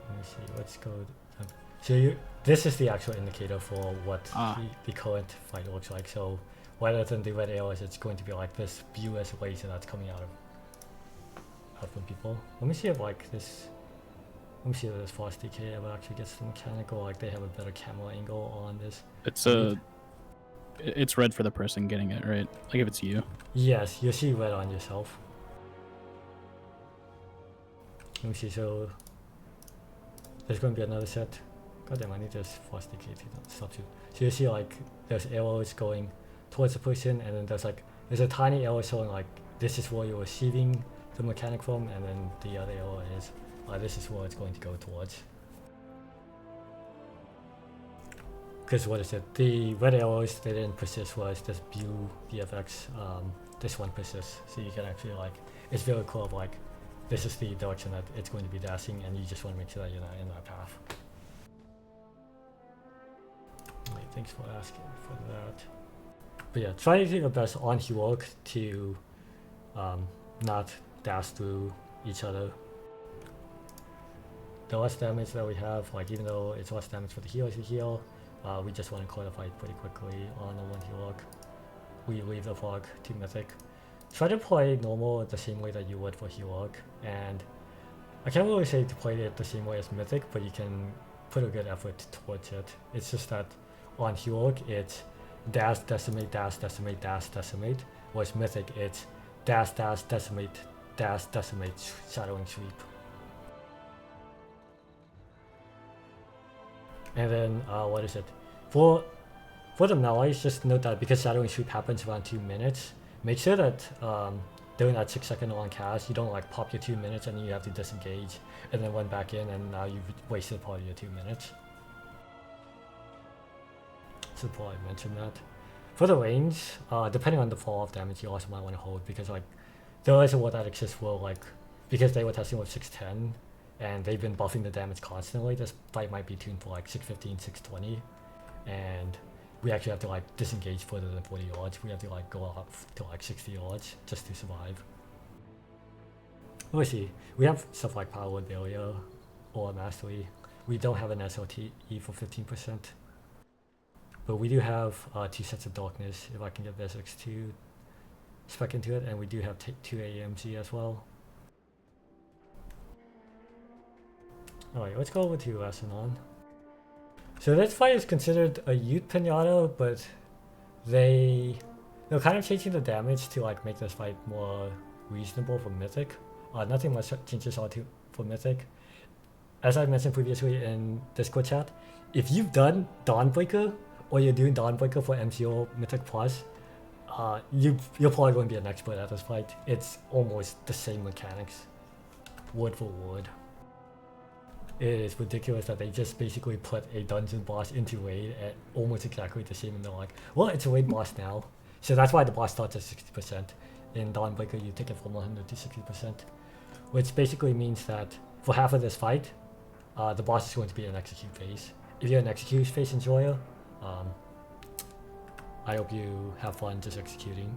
Let me see, let's go. So this is the actual indicator for what the current fight looks like. So rather than the red arrows, it's going to be like this viewless laser that's coming out from people. Let me see if like this. Let me see if this fast decay ever actually gets the mechanical. Like they have a better camera angle on this. It's red for the person getting it, right? Like if it's you. Yes, you see red on yourself. Let me see. So there's going to be another set. God damn, I need this fast decay to stop you. So you see like there's arrows going towards the person, and then there's a tiny arrow showing like this is where you're receiving the mechanic from, and then the other arrow is this is where it's going to go towards. Because what is it? The red arrows, they didn't persist, whereas this blue VFX, this one persists. So you can actually like, it's very cool of like, this is the direction that it's going to be dashing, and you just want to make sure that you're not in that path. Wait, thanks for asking for that. But yeah, try to do your best on Heroic to not dash through each other. The less damage that we have, like even though it's less damage for the healers to heal, we just want to call the fight pretty quickly on the one Heroic. We leave the fog to Mythic. Try to play normal the same way that you would for Heroic, and I can't really say to play it the same way as Mythic, but you can put a good effort towards it. It's just that on Heroic it's dash, decimate, dash, decimate, dash, decimate, whereas Mythic it's dash, dash, decimate, dash, decimate, shadowing sweep. And then what is it? For the melees, just note that because shadowing sweep happens around 2 minutes, make sure that during that 6-second long cast, you don't like pop your 2 minutes and then you have to disengage and then run back in, and now you've wasted part of your 2 minutes. So probably mention that. For the range, depending on the fall off damage, you also might want to hold, because like there is a word that exists for like, because they were testing with 610 and they've been buffing the damage constantly, this fight might be tuned for like 615, 620, and we actually have to like disengage further than 40 yards. We have to like go up to like 60 yards just to survive. Let's see, we have stuff like Power Word Barrier or Mastery. We don't have an SLTE for 15%, but we do have 2 sets of Darkness if I can get Vezix to spec into it, and we do have 2 AMG as well. Alright, let's go over to rasha'nan. So this fight is considered a youth pinata, but they're kind of changing the damage to like make this fight more reasonable for Mythic. Nothing much changes for Mythic. As I mentioned previously in Discord chat, if you've done Dawnbreaker or you're doing Dawnbreaker for MCO Mythic Plus, you're probably going to be an expert at this fight. It's almost the same mechanics, word for word. It is ridiculous that they just basically put a dungeon boss into raid at almost exactly the same, and they're like, well, it's a raid boss now. So that's why the boss starts at 60%. In Dawnbreaker, you take it from 100 to 60%. Which basically means that for half of this fight, the boss is going to be an execute phase. If you're an execute phase enjoyer, I hope you have fun just executing.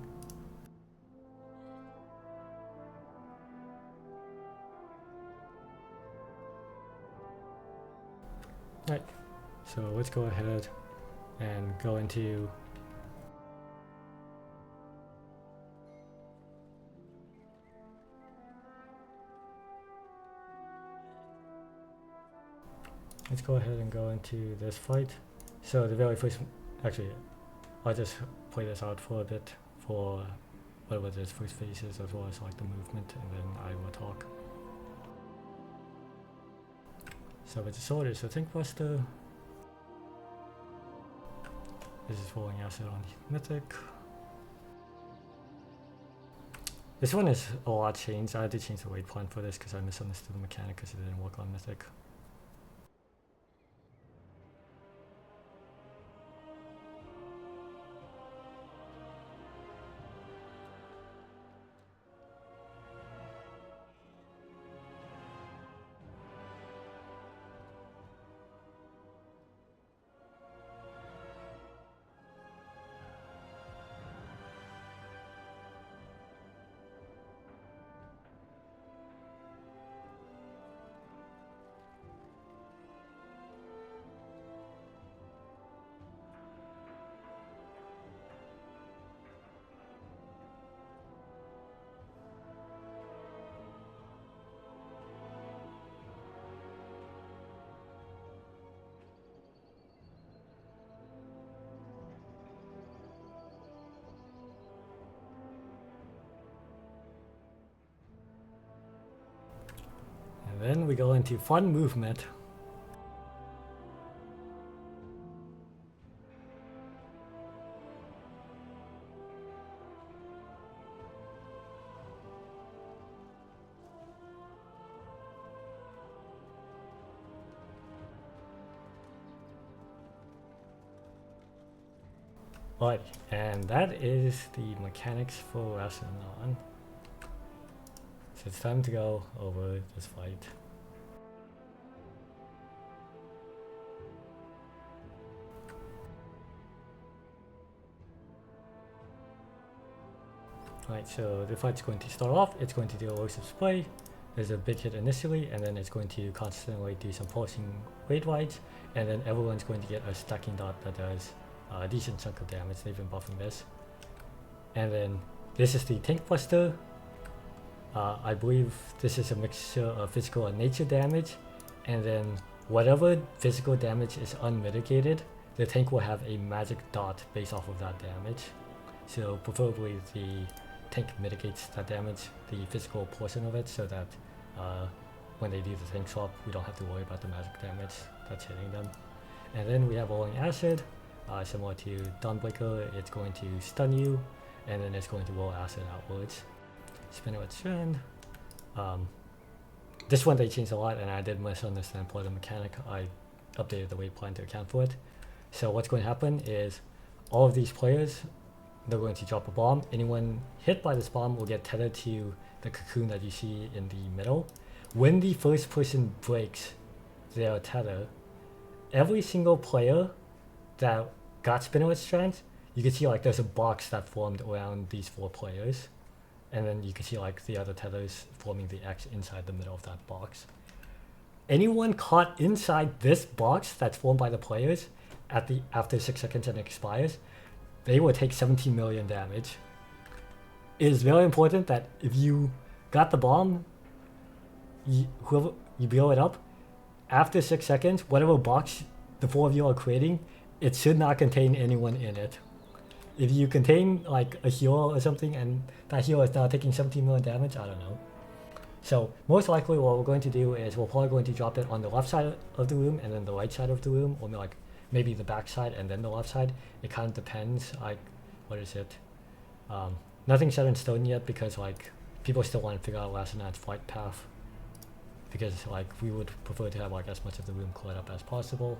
Right, so let's go ahead and go into this fight. So the very first, actually, I'll just play this out for a bit for whatever this first phase is, as well as like the movement, and then I will talk. So with the sword is a Thinkbuster. This is rolling acid on Mythic. This one is a lot changed. I had to change the weight point for this because I misunderstood the mechanic because it didn't work on Mythic. then we go into fun movement. Right, and that is the mechanics for rasha'nan. So it's time to go over this fight. Right, so the fight's going to start off, it's going to do a erosive spray. There's a big hit initially, and then it's going to constantly do some pulsing raid rides, and then everyone's going to get a stacking dot that does a decent chunk of damage. They've been buffing this. And then this is the tank buster. I believe this is a mixture of physical and nature damage, and then whatever physical damage is unmitigated, the tank will have a magic dot based off of that damage. So preferably the tank mitigates that damage, the physical portion of it, so that when they do the tank swap, we don't have to worry about the magic damage that's hitting them. And then we have rolling acid, similar to Dawnbreaker. It's going to stun you, and then it's going to roll acid outwards. Spinner's Strand. This one they changed a lot, and I did misunderstand part of the mechanic. I updated the weight plan to account for it. So what's going to happen is all of these players, they're going to drop a bomb. Anyone hit by this bomb will get tethered to the cocoon that you see in the middle. When the first person breaks their tether, every single player that got Spinner's Strands, you can see like there's a box that formed around these 4 players. And then you can see like the other tethers forming the X inside the middle of that box. Anyone caught inside this box that's formed by the players after 6 seconds and it expires, they will take 17 million damage. It is very important that if you got the bomb, whoever you blow it up, after 6 seconds, whatever box the 4 of you are creating, it should not contain anyone in it. If you contain like a hero or something and that hero is now taking 17 million damage, I don't know. So most likely what we're going to do is we're probably going to drop it on the left side of the room and then the right side of the room, or like maybe the back side and then the left side. It kind of depends. Like, what is it? Nothing's set in stone yet because like people still want to figure out rasha'nan's flight path. Because like we would prefer to have like as much of the room cleared up as possible.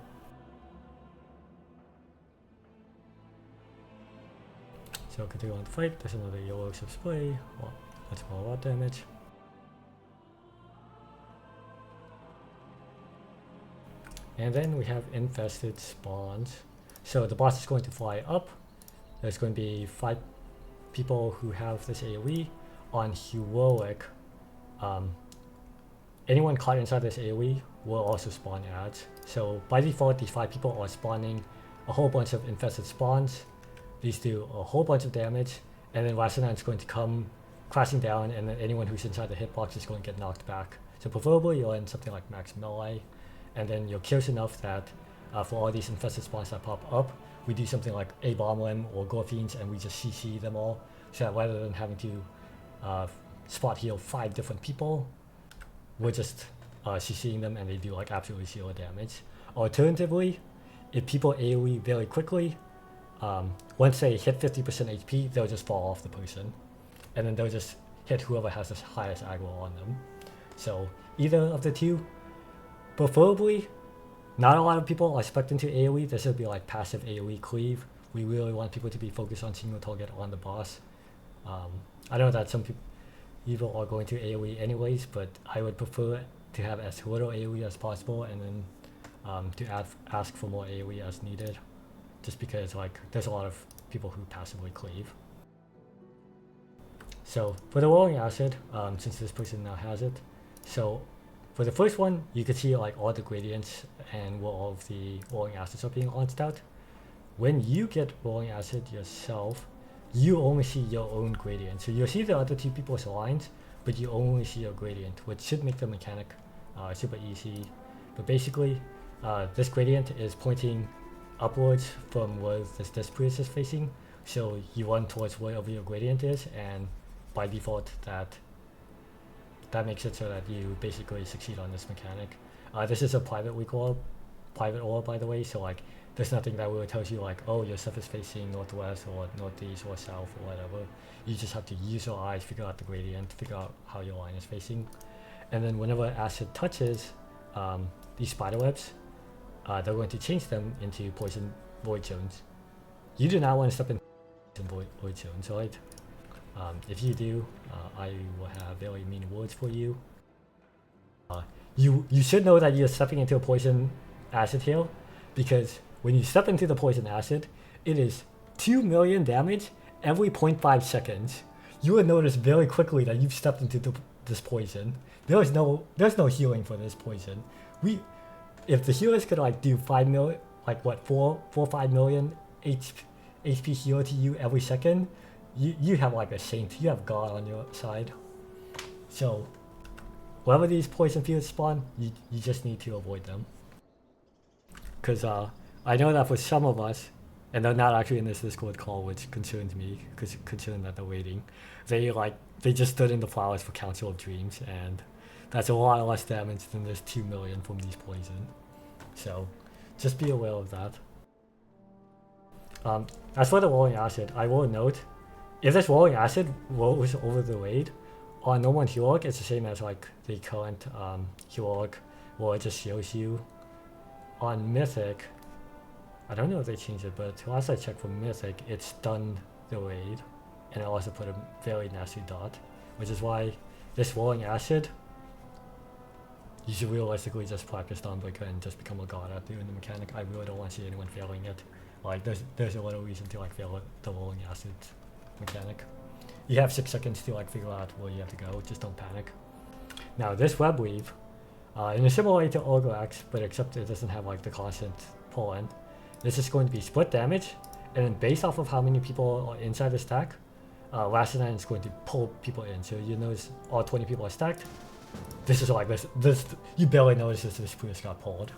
So continue on the fight. There's another yellow spray. Well, that's a lot of damage. And then we have infested spawns. So the boss is going to fly up. There's going to be 5 people who have this AoE. On heroic, anyone caught inside this AoE will also spawn ads. So by default, these 5 people are spawning a whole bunch of infested spawns. These do a whole bunch of damage, and then rasha'nan is going to come crashing down, and then anyone who's inside the hitbox is going to get knocked back. So preferably you're in something like max melee, and then you're close enough that for all these infested spawns that pop up, we do something like a bomb limb or gore fiends, and we just CC them all, so that rather than having to spot heal 5 different people, we're just CCing them and they do like absolutely 0 damage. Alternatively, if people AoE very quickly, once they hit 50% HP, they'll just fall off the person, and then they'll just hit whoever has the highest aggro on them. So either of the two, preferably. Not a lot of people are expecting to AoE. This would be like passive AoE cleave. We really want people to be focused on single target on the boss. I know that some people are going to AoE anyways, but I would prefer to have as little AoE as possible, and then to ask for more AoE as needed, just because like there's a lot of people who passively cleave. So for the rolling acid, since this person now has it, so for the first one, you can see like all the gradients and where all of the rolling acids are being launched out. When you get rolling acid yourself, you only see your own gradient. So you'll see the other 2 people's lines, but you only see your gradient, which should make the mechanic super easy. But basically, this gradient is pointing upwards from where this priest is facing. So you run towards wherever your gradient is, and by default that that makes it so that you basically succeed on this mechanic. This is a private orb, by the way, so like there's nothing that will tell you like, oh, your stuff is facing northwest or northeast or south or whatever. You just have to use your eyes, figure out the gradient, figure out how your line is facing. And then whenever acid touches these spider webs, they're going to change them into poison void zones. You do not want to step in void zones, right? If you do, I will have very mean words for you. You should know that you're stepping into a poison acid here, because when you step into the poison acid, it is 2 million damage every 0.5 seconds. You will notice very quickly that you've stepped into this poison. There's no healing for this poison. If the healers could like do 5 million, like what, 5 million HP heal to you every second, you have like a saint, you have God on your side. So wherever these poison fields spawn, you just need to avoid them. Because I know that for some of us, and they're not actually in this Discord call, which concerns me, because concerned that they're waiting, they just stood in the flowers for Council of Dreams, and that's a lot less damage than this 2 million from these poison. So just be aware of that. As for the rolling acid, I will note, if this rolling acid rolls over the raid, on normal heroic, it's the same as like the current heroic, where it just shows you. On mythic, I don't know if they changed it, but last I checked for mythic, it stunned the raid, and it also put a very nasty dot, which is why this rolling acid, you should realistically just practice Dawnbreaker and just become a god at doing the mechanic. I really don't want to see anyone failing it. Like there's a little reason to like fail the rolling acid mechanic. You have 6 seconds to like figure out where you have to go, just don't panic. Now this web weave, in a similar way to ulgrax, but except it doesn't have like the constant pull in, this is going to be split damage, and then based off of how many people are inside the stack, rasha'nan is going to pull people in. So you notice all 20 people are stacked. This is like this you barely notice this priest got pulled.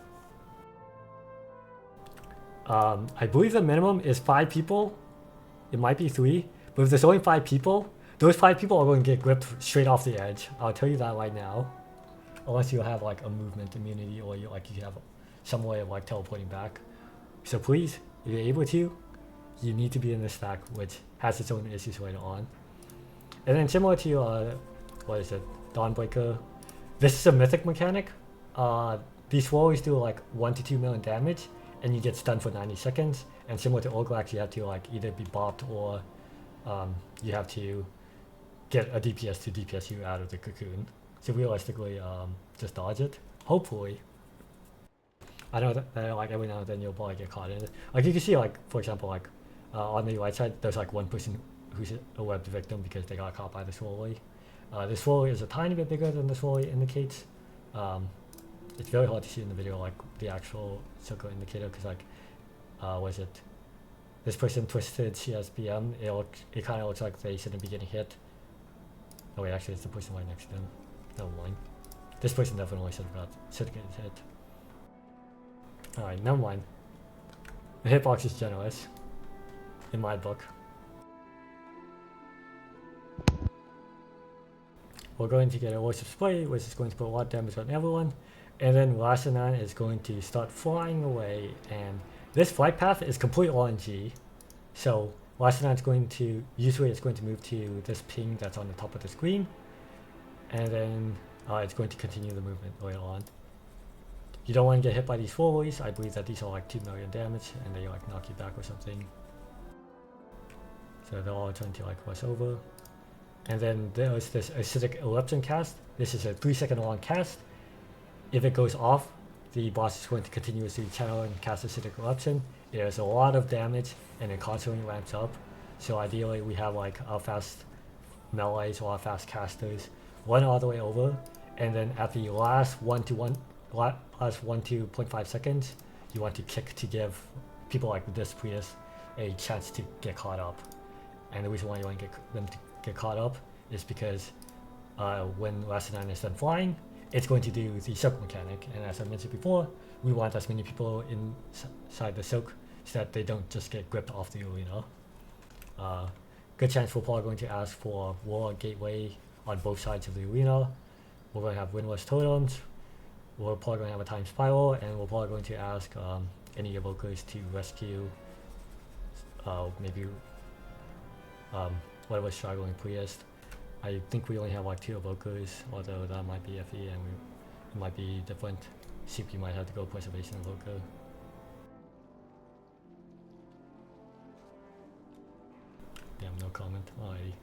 I believe the minimum is 5 people. It might be 3, but if there's only 5 people, those 5 people are going to get gripped straight off the edge. I'll tell you that right now. Unless you have like a movement immunity, or you have some way of like teleporting back. So please, if you're able to, you need to be in this stack, which has its own issues later on. And then similar to what is it, Dawnbreaker, this is a mythic mechanic. These swallows do like 1 to 2 million damage, and you get stunned for 90 seconds. And similar to ulgrax, you have to like either be bopped or you have to get a DPS to DPS you out of the cocoon. So realistically, just dodge it. Hopefully. I know that like every now and then you'll probably get caught in it. Like you can see, like for example, like on the right side, there's like one person who's a webbed victim because they got caught by the swirly. The swirly is a tiny bit bigger than the swirly indicates. It's very hard to see in the video, like the actual circle indicator, because like, was it? This person twisted CSBM. It kind of looks like they shouldn't be getting hit. Oh wait, actually, it's the person right next to them. Never mind. This person definitely should get hit. Alright, never mind. The hitbox is generous, in my book. We're going to get a voice of spray, which is going to put a lot of damage on everyone. And then rasha'nan is going to start flying away, and this flight path is complete RNG. So rasha'nan is going to, usually it's going to move to this ping that's on the top of the screen, and then it's going to continue the movement later on. You don't want to get hit by these swirlies. I believe that these are like 2 million damage, and they like knock you back or something. So they're all trying to like rush over. And then there's this acidic eruption cast. This is a 3-second long cast. If it goes off, the boss is going to continuously channel and cast acidic eruption. It has a lot of damage, and it constantly ramps up. So ideally we have like our fast melees or our fast casters run all the way over, and then at the last 1 to 0.5 seconds, you want to kick to give people like this Prius a chance to get caught up. And the reason why you want to get them to get caught up is because when rasha'nan is done flying, it's going to do the soak mechanic, and as I mentioned before, we want as many people inside the soak so that they don't just get gripped off the arena. Good chance we're probably going to ask for War Gateway on both sides of the arena, we're going to have windless totems, we're probably going to have a time spiral, and we're probably going to ask any evokers to rescue maybe whatever struggling priest. I think we only have like 2 evokers, although that might be FE and it might be different. CP might have to go preservation evoker. Damn, no comment. Alrighty.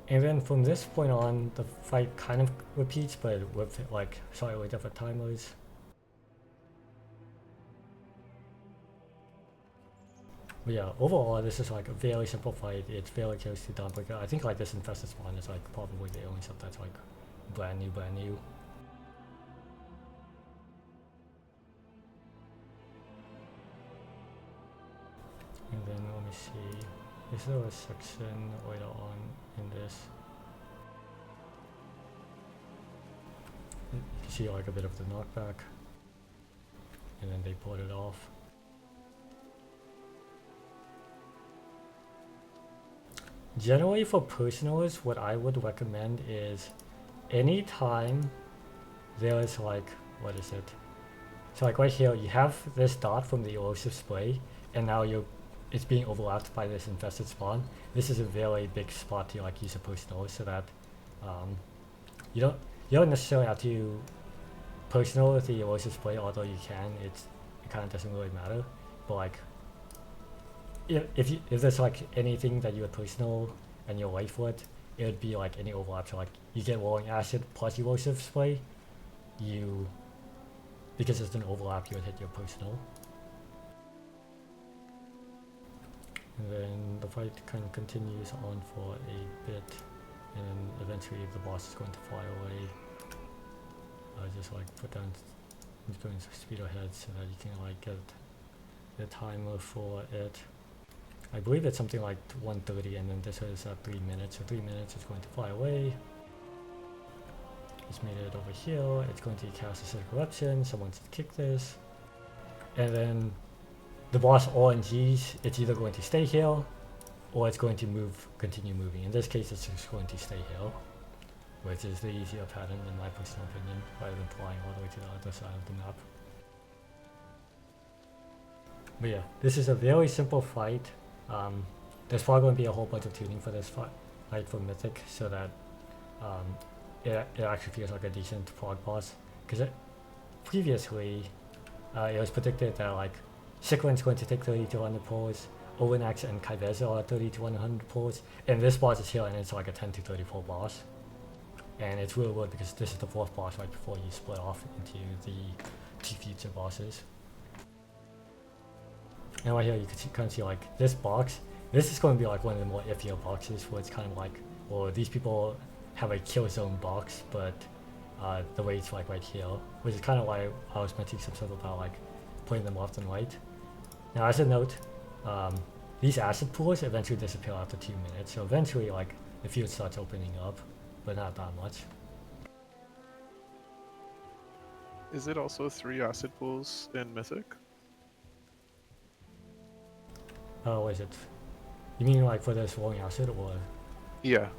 And then from this point on, the fight kind of repeats, but with like slightly different timers. But yeah, overall, this is like a very simple fight. It's fairly close to Dawnbreaker. I think like this infested spawn is like probably the only stuff that's like brand new. And then let me see, is there a section later on in this? You can see like a bit of the knockback, and then they pulled it off. Generally for personals, what I would recommend is anytime there is like, what is it? So like right here, you have this dot from the erosive spray, and now it's being overlapped by this infested spawn. This is a very big spot to like use a personal, so that you don't necessarily have to personal with the erosive spray, although you can. It kind of doesn't really matter, but like if there's like anything that you would personal and you're wait for it, it would be like any overlap. So like you get rolling acid plus erosive spray, because it's an overlap, you would hit your personal. And then the fight kind of continues on for a bit, and then eventually the boss is going to fly away. Just like put down, I'm going to speed ahead so that you can like get the timer for it. I believe it's something like 1:30, and then this is at 3 minutes. So 3 minutes is going to fly away. It's made it over here. It's going to cast a Acidic Eruption. Someone should kick this. And then the boss RNGs, it's either going to stay here or it's going to continue moving. In this case, it's just going to stay here, which is the easier pattern in my personal opinion, rather than flying all the way to the other side of the map. But yeah, this is a very simple fight. There's probably going to be a whole bunch of tuning for this fight for Mythic, so that it actually feels like a decent prog boss. Because previously, it was predicted that like Sikran's going to take 30 to 100 pulls, ovi'nax and ky'veza are 30 to 100 pulls, and this boss is here and it's like a 10 to 30 pull boss. And it's really weird because this is the 4th boss right before you split off into the 2 future bosses. And right here you can kind of see like this box. This is going to be like one of the more iffier boxes where it's kind of like, well, these people have a kill zone box, but the weight's like right here, which is kind of why I was mentioning some stuff about like putting them left and right. Now as a note, these acid pools eventually disappear after 2 minutes, so eventually like the field starts opening up, but not that much. Is it also 3 acid pools in Mythic? What is it? You mean like for this rolling acid, or? Yeah.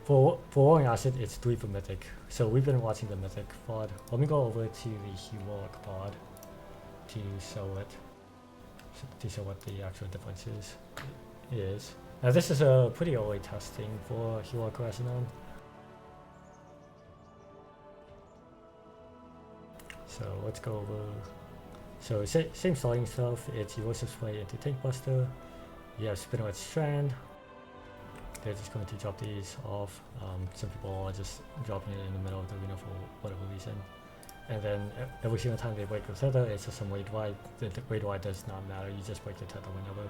For rolling acid, it's 3 for Mythic. So we've been watching the Mythic pod. Let me go over to the heroic pod to show what the actual difference is. Now this is a pretty early testing for heroic rasha'nan. So let's go over. So same starting stuff. It's erosive spray into tank buster. You have Spinner's Strand. They're just going to drop these off. Some people are just dropping it in the middle of the arena for whatever reason. And then every single time they break the tether, it's just some weight wide. The weight wide does not matter. You just break the tether whenever.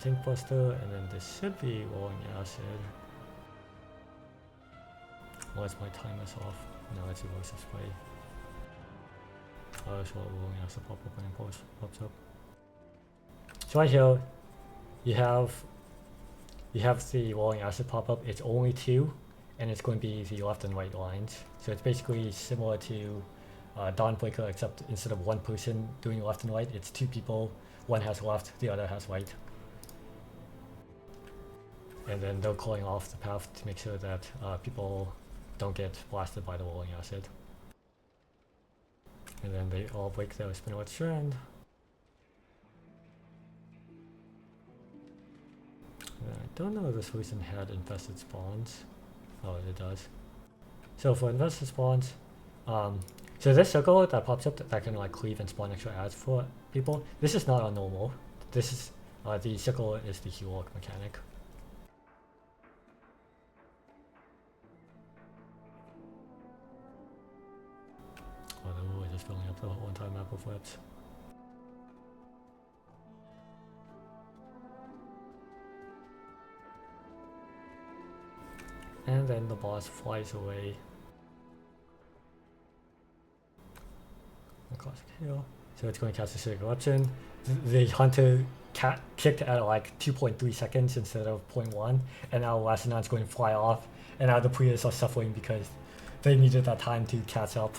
Tank buster, and then this should be rolling acid. Unless my timer's off. No, it's erosive spray. So rolling acid pop up when it pops up. So right here, you have the rolling acid pop up. It's only 2, and it's going to be the left and right lines. So it's basically similar to Dawnbreaker, except instead of 1 person doing left and right, it's 2 people. One has left, the other has right. and then they're calling off the path to make sure that people don't get blasted by the rolling acid. And then they all break their spinner's strand. I don't know if this person had infested spawns. Oh, it does. So for infested spawns, so this circle that pops up that can like cleave and spawn extra ads for people, this is not a normal. This is, the circle is the heroic mechanic. Oh, the rule is just filling up the whole entire map with webs. And then the boss flies away. The classic hill. So it's going to cast a Civic Eruption. The hunter kicked at like 2.3 seconds instead of 0.1, and now rasha'nan's going to fly off, and now the players are suffering because they needed that time to catch up.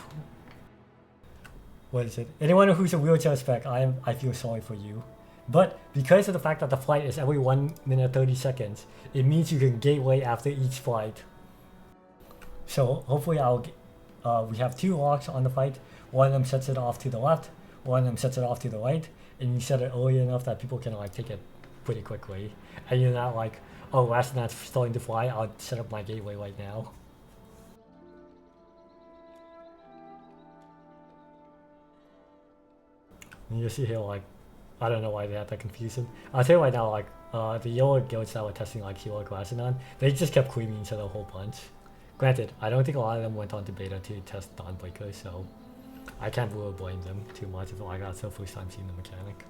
What is it? Anyone who's a wheelchair spec, I feel sorry for you. But because of the fact that the flight is every 1 minute 30 seconds, it means you can gateway after each flight. So hopefully we have 2 locks on the fight. One of them sets it off to the left, one of them sets it off to the right, and you set it early enough that people can like take it pretty quickly. And you're not like, oh, rasha'nan's starting to fly, I'll set up my gateway right now. And you see here like, I don't know why they had that confusion. I'll tell you right now, like, the yellow guilds that were testing like heroic rasha'nan, they just kept creaming each other a whole bunch. Granted, I don't think a lot of them went on to beta to test Dawnbreaker, so I can't really blame them too much if like that's the first time seeing the mechanic.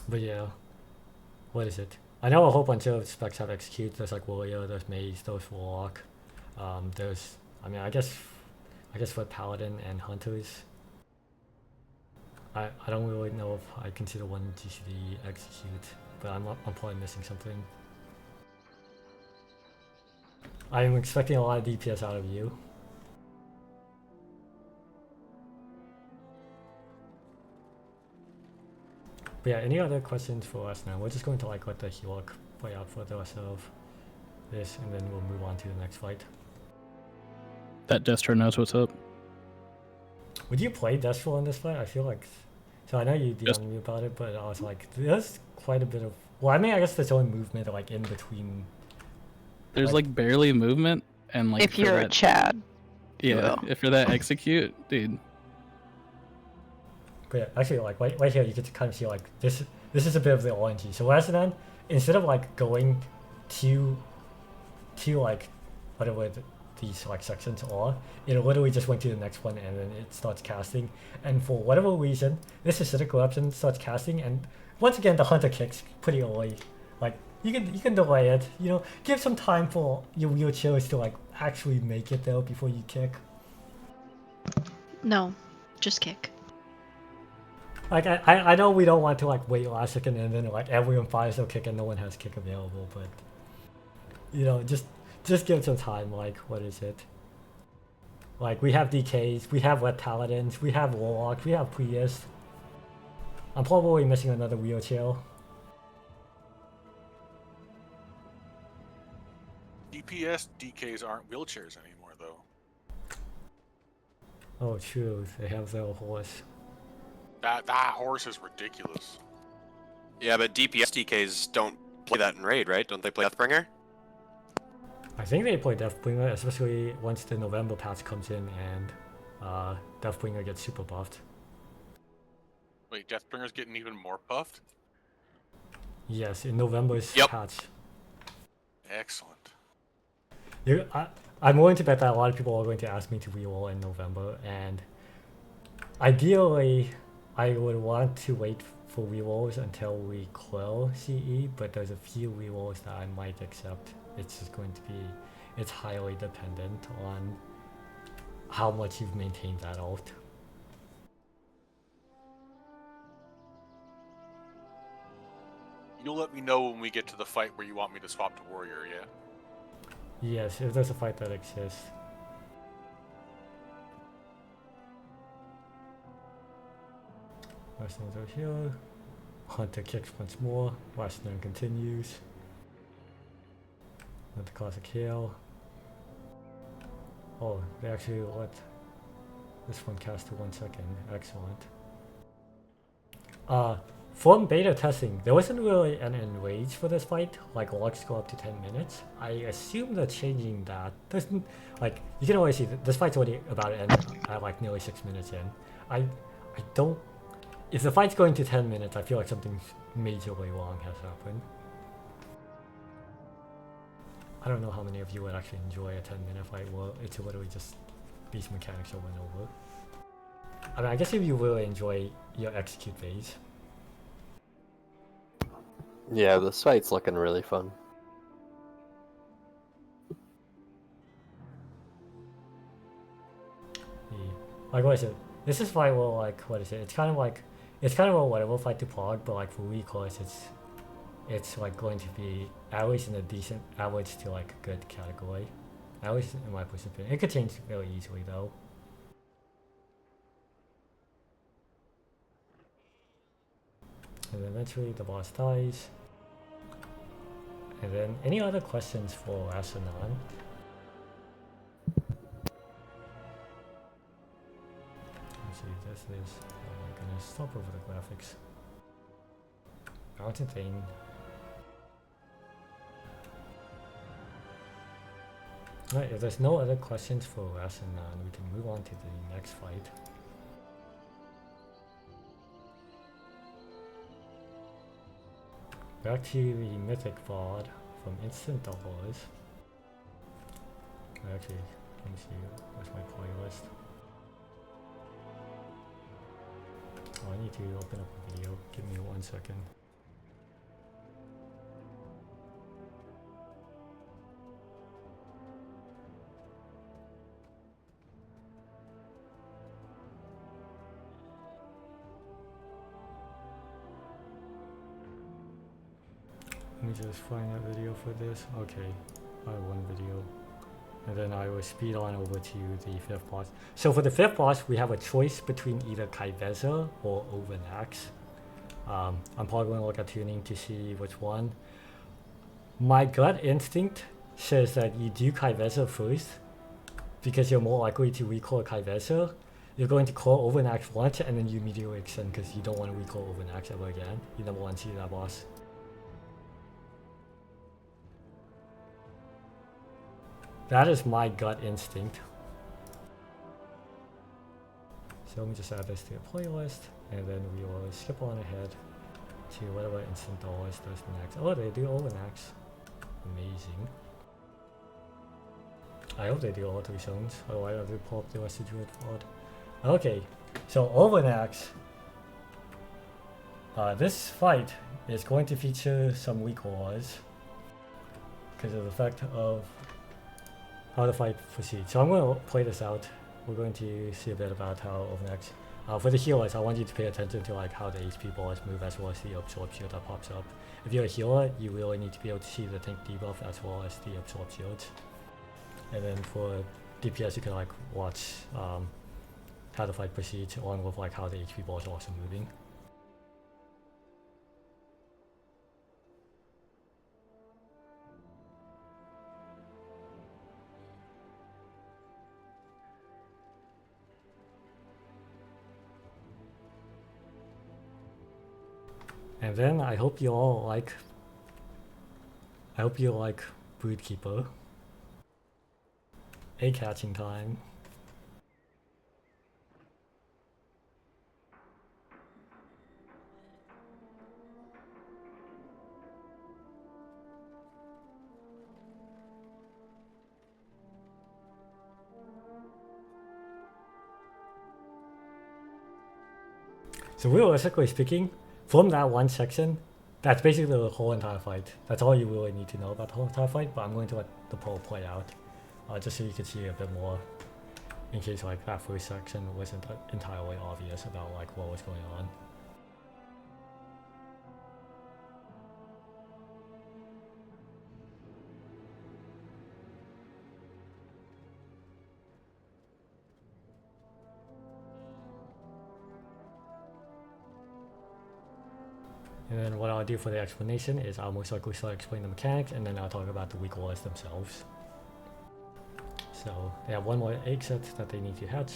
But yeah, what is it? I know a whole bunch of specs have execute. There's like warrior, there's mage, there's warlock. There's, I mean, I guess for paladin and hunters. I don't really know if I consider one GCD execute, but I'm probably missing something. I'm expecting a lot of DPS out of you. But yeah, any other questions for us now? We're just going to like let the heroic play out for the rest of this, and then we'll move on to the next fight. That Destro knows what's up. Would you play Destro in this fight? I feel like, so I know you DM'd me about it, but I was like, there's quite a bit of, well, I mean, I guess there's only movement like in between. There's like barely movement, and like If you're a Chad. Yeah, if you're that execute, dude. But yeah, actually, like right here, you get to kind of see like this is a bit of the RNG. So rasha'nan, instead of like going to like whatever these like sections are, it literally just went to the next one and then it starts casting. And for whatever reason, this acidic eruption starts casting, and once again the hunter kicks pretty early. Like you can delay it, you know, give some time for your wheelchairs to like actually make it there before you kick. No, just kick. Like I know we don't want to like wait last second and then like everyone fires their kick and no one has kick available, but you know, just give some time. Like, what is it? Like we have DKs, we have wet paladins, we have warlocks, we have priests. I'm probably missing another wheelchair. DPS DKs aren't wheelchairs anymore, though. Oh, true. They have their horse. That horse is ridiculous. Yeah, but DPS DKs don't play that in Raid, right? Don't they play Deathbringer? I think they play Deathbringer, especially once the November patch comes in and Deathbringer gets super buffed. Wait, Deathbringer's getting even more buffed? Yes, in November's patch. Excellent. I'm willing to bet that a lot of people are going to ask me to reroll in November, and ideally I would want to wait for rerolls until we clear CE, but there's a few rerolls that I might accept. It's just going to be, it's highly dependent on how much you've maintained that ult. You'll let me know when we get to the fight where you want me to swap to warrior, yeah? Yes, if there's a fight that exists. Those things are here. Hunter kicks once more. rasha'nan continues. Another classic hail. Oh, they actually let this one cast to 1 second. Excellent. From beta testing, there wasn't really an enrage for this fight, like locks go up to 10 minutes. I assume they're changing that. Doesn't, like, you can always see that this fight's already about to end at like nearly 6 minutes in. I don't, if the fight's going to 10 minutes, I feel like something majorly wrong has happened. I don't know how many of you would actually enjoy a 10-minute fight where it's literally just these mechanics over and over. I mean, I guess if you really enjoy your execute phase. Yeah, this fight's looking really fun. Like what I said, this is fight where like, what is it? It's kind of a whatever fight to prog, but like for recourse, it's like going to be at least in a decent average to like good category. At least in my personal opinion. It could change very easily though. And then eventually the boss dies. And then any other questions for rasha'nan? Let's see, this is, oh my goodness, stop over the graphics. Mountain thing. Alright, if there's no other questions for rasha'nan, we can move on to the next fight. Back to the mythic VOD from Instant Doubles. Actually, let me see, where's my playlist? Oh, I need to open up a video. Give me 1 second. Let me just find that video for this. Okay, I have one video. And then I will speed on over to the fifth boss. So for the fifth boss, we have a choice between either ky'veza or ovi'nax. I'm probably going to look at tuning to see which one. My gut instinct says that you do ky'veza first because you're more likely to recall ky'veza. You're going to call ovi'nax once and then you immediately extend because you don't want to recall ovi'nax ever again. You never want to see that boss. That is my gut instinct. So let me just add this to the playlist, and then we will skip on ahead to whatever instant dollars does next. Oh, they do ovi'nax. Amazing. I hope they do all 3 zones, otherwise I will pull up the rest of Druid Pod. Okay, so ovi'nax. This fight is going to feature some recalls because of the fact of how the fight proceeds. So I'm going to play this out. We're going to see a bit about how ovi'nax. For the healers, I want you to pay attention to like how the HP bars move as well as the absorb shield that pops up. If you're a healer, you really need to be able to see the tank debuff as well as the absorb shields. And then for DPS, you can like watch how the fight proceeds along with like how the HP bars are also moving. And then I hope you all like Broodkeeper. Egg hatching time. So realistically speaking, from that one section, that's basically the whole entire fight. That's all you really need to know about the whole entire fight, but I'm going to let the poll play out. Just so you can see a bit more, in case like that first section wasn't entirely obvious about like what was going on. And then what I'll do for the explanation is I'll most likely start explaining the mechanics, and then I'll talk about the weak laws themselves. So they have one more egg set that they need to hatch.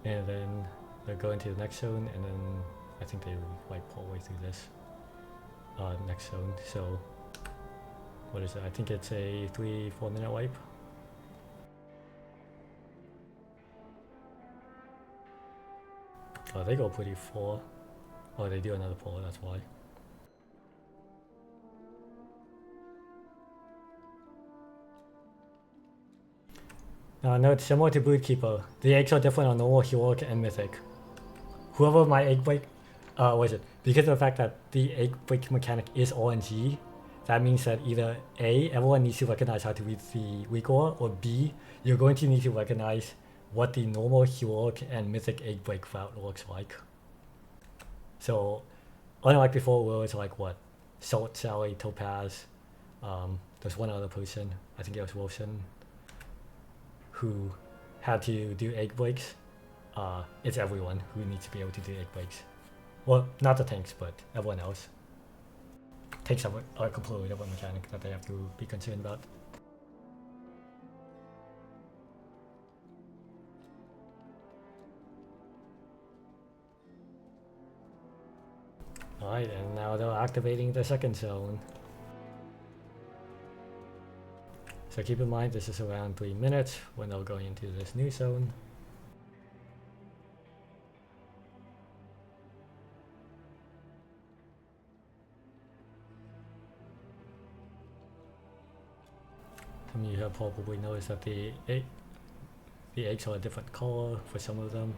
And then they'll go into the next zone, and then I think they like pull away through this next zone. So what is it? I think it's a 3-4 minute wipe. Oh, they go pretty full. Oh, they do another pull, that's why. No, it's similar to Broodkeeper. The eggs are different on normal, heroic, and mythic. Whoever my egg break, was it? Because of the fact that the egg break mechanic is RNG, that means that either A, everyone needs to recognize how to read the weak law, or B, you're going to need to recognize what the normal, heroic, and mythic egg break route looks like. So, unlike before where it's like what? Salt, Sally, Topaz, there's one other person, I think it was Wilson, who had to do egg breaks. It's everyone who needs to be able to do egg breaks. Well, not the tanks, but everyone else. Tanks have a completely different mechanic that they have to be concerned about. Alright, and now they're activating the second zone. So keep in mind this is around 3 minutes when they're going into this new zone. Some of you have probably noticed that the eggs are a different color for some of them.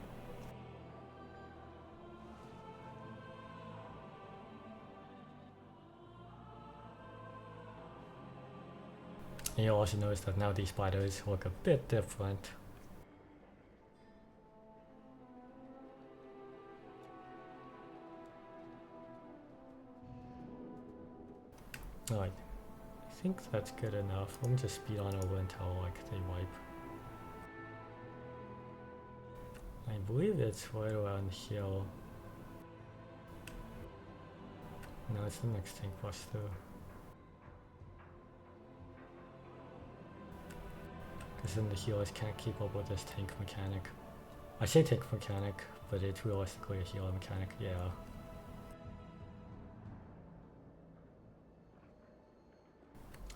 And you'll also notice that now these spiders look a bit different. Alright, I think that's good enough. Let me just speed on over until like they wipe. I believe it's right around here. No, it's the next tank buster. Because then the healers can't keep up with this tank mechanic. I say tank mechanic, but it's realistically a healer mechanic, yeah.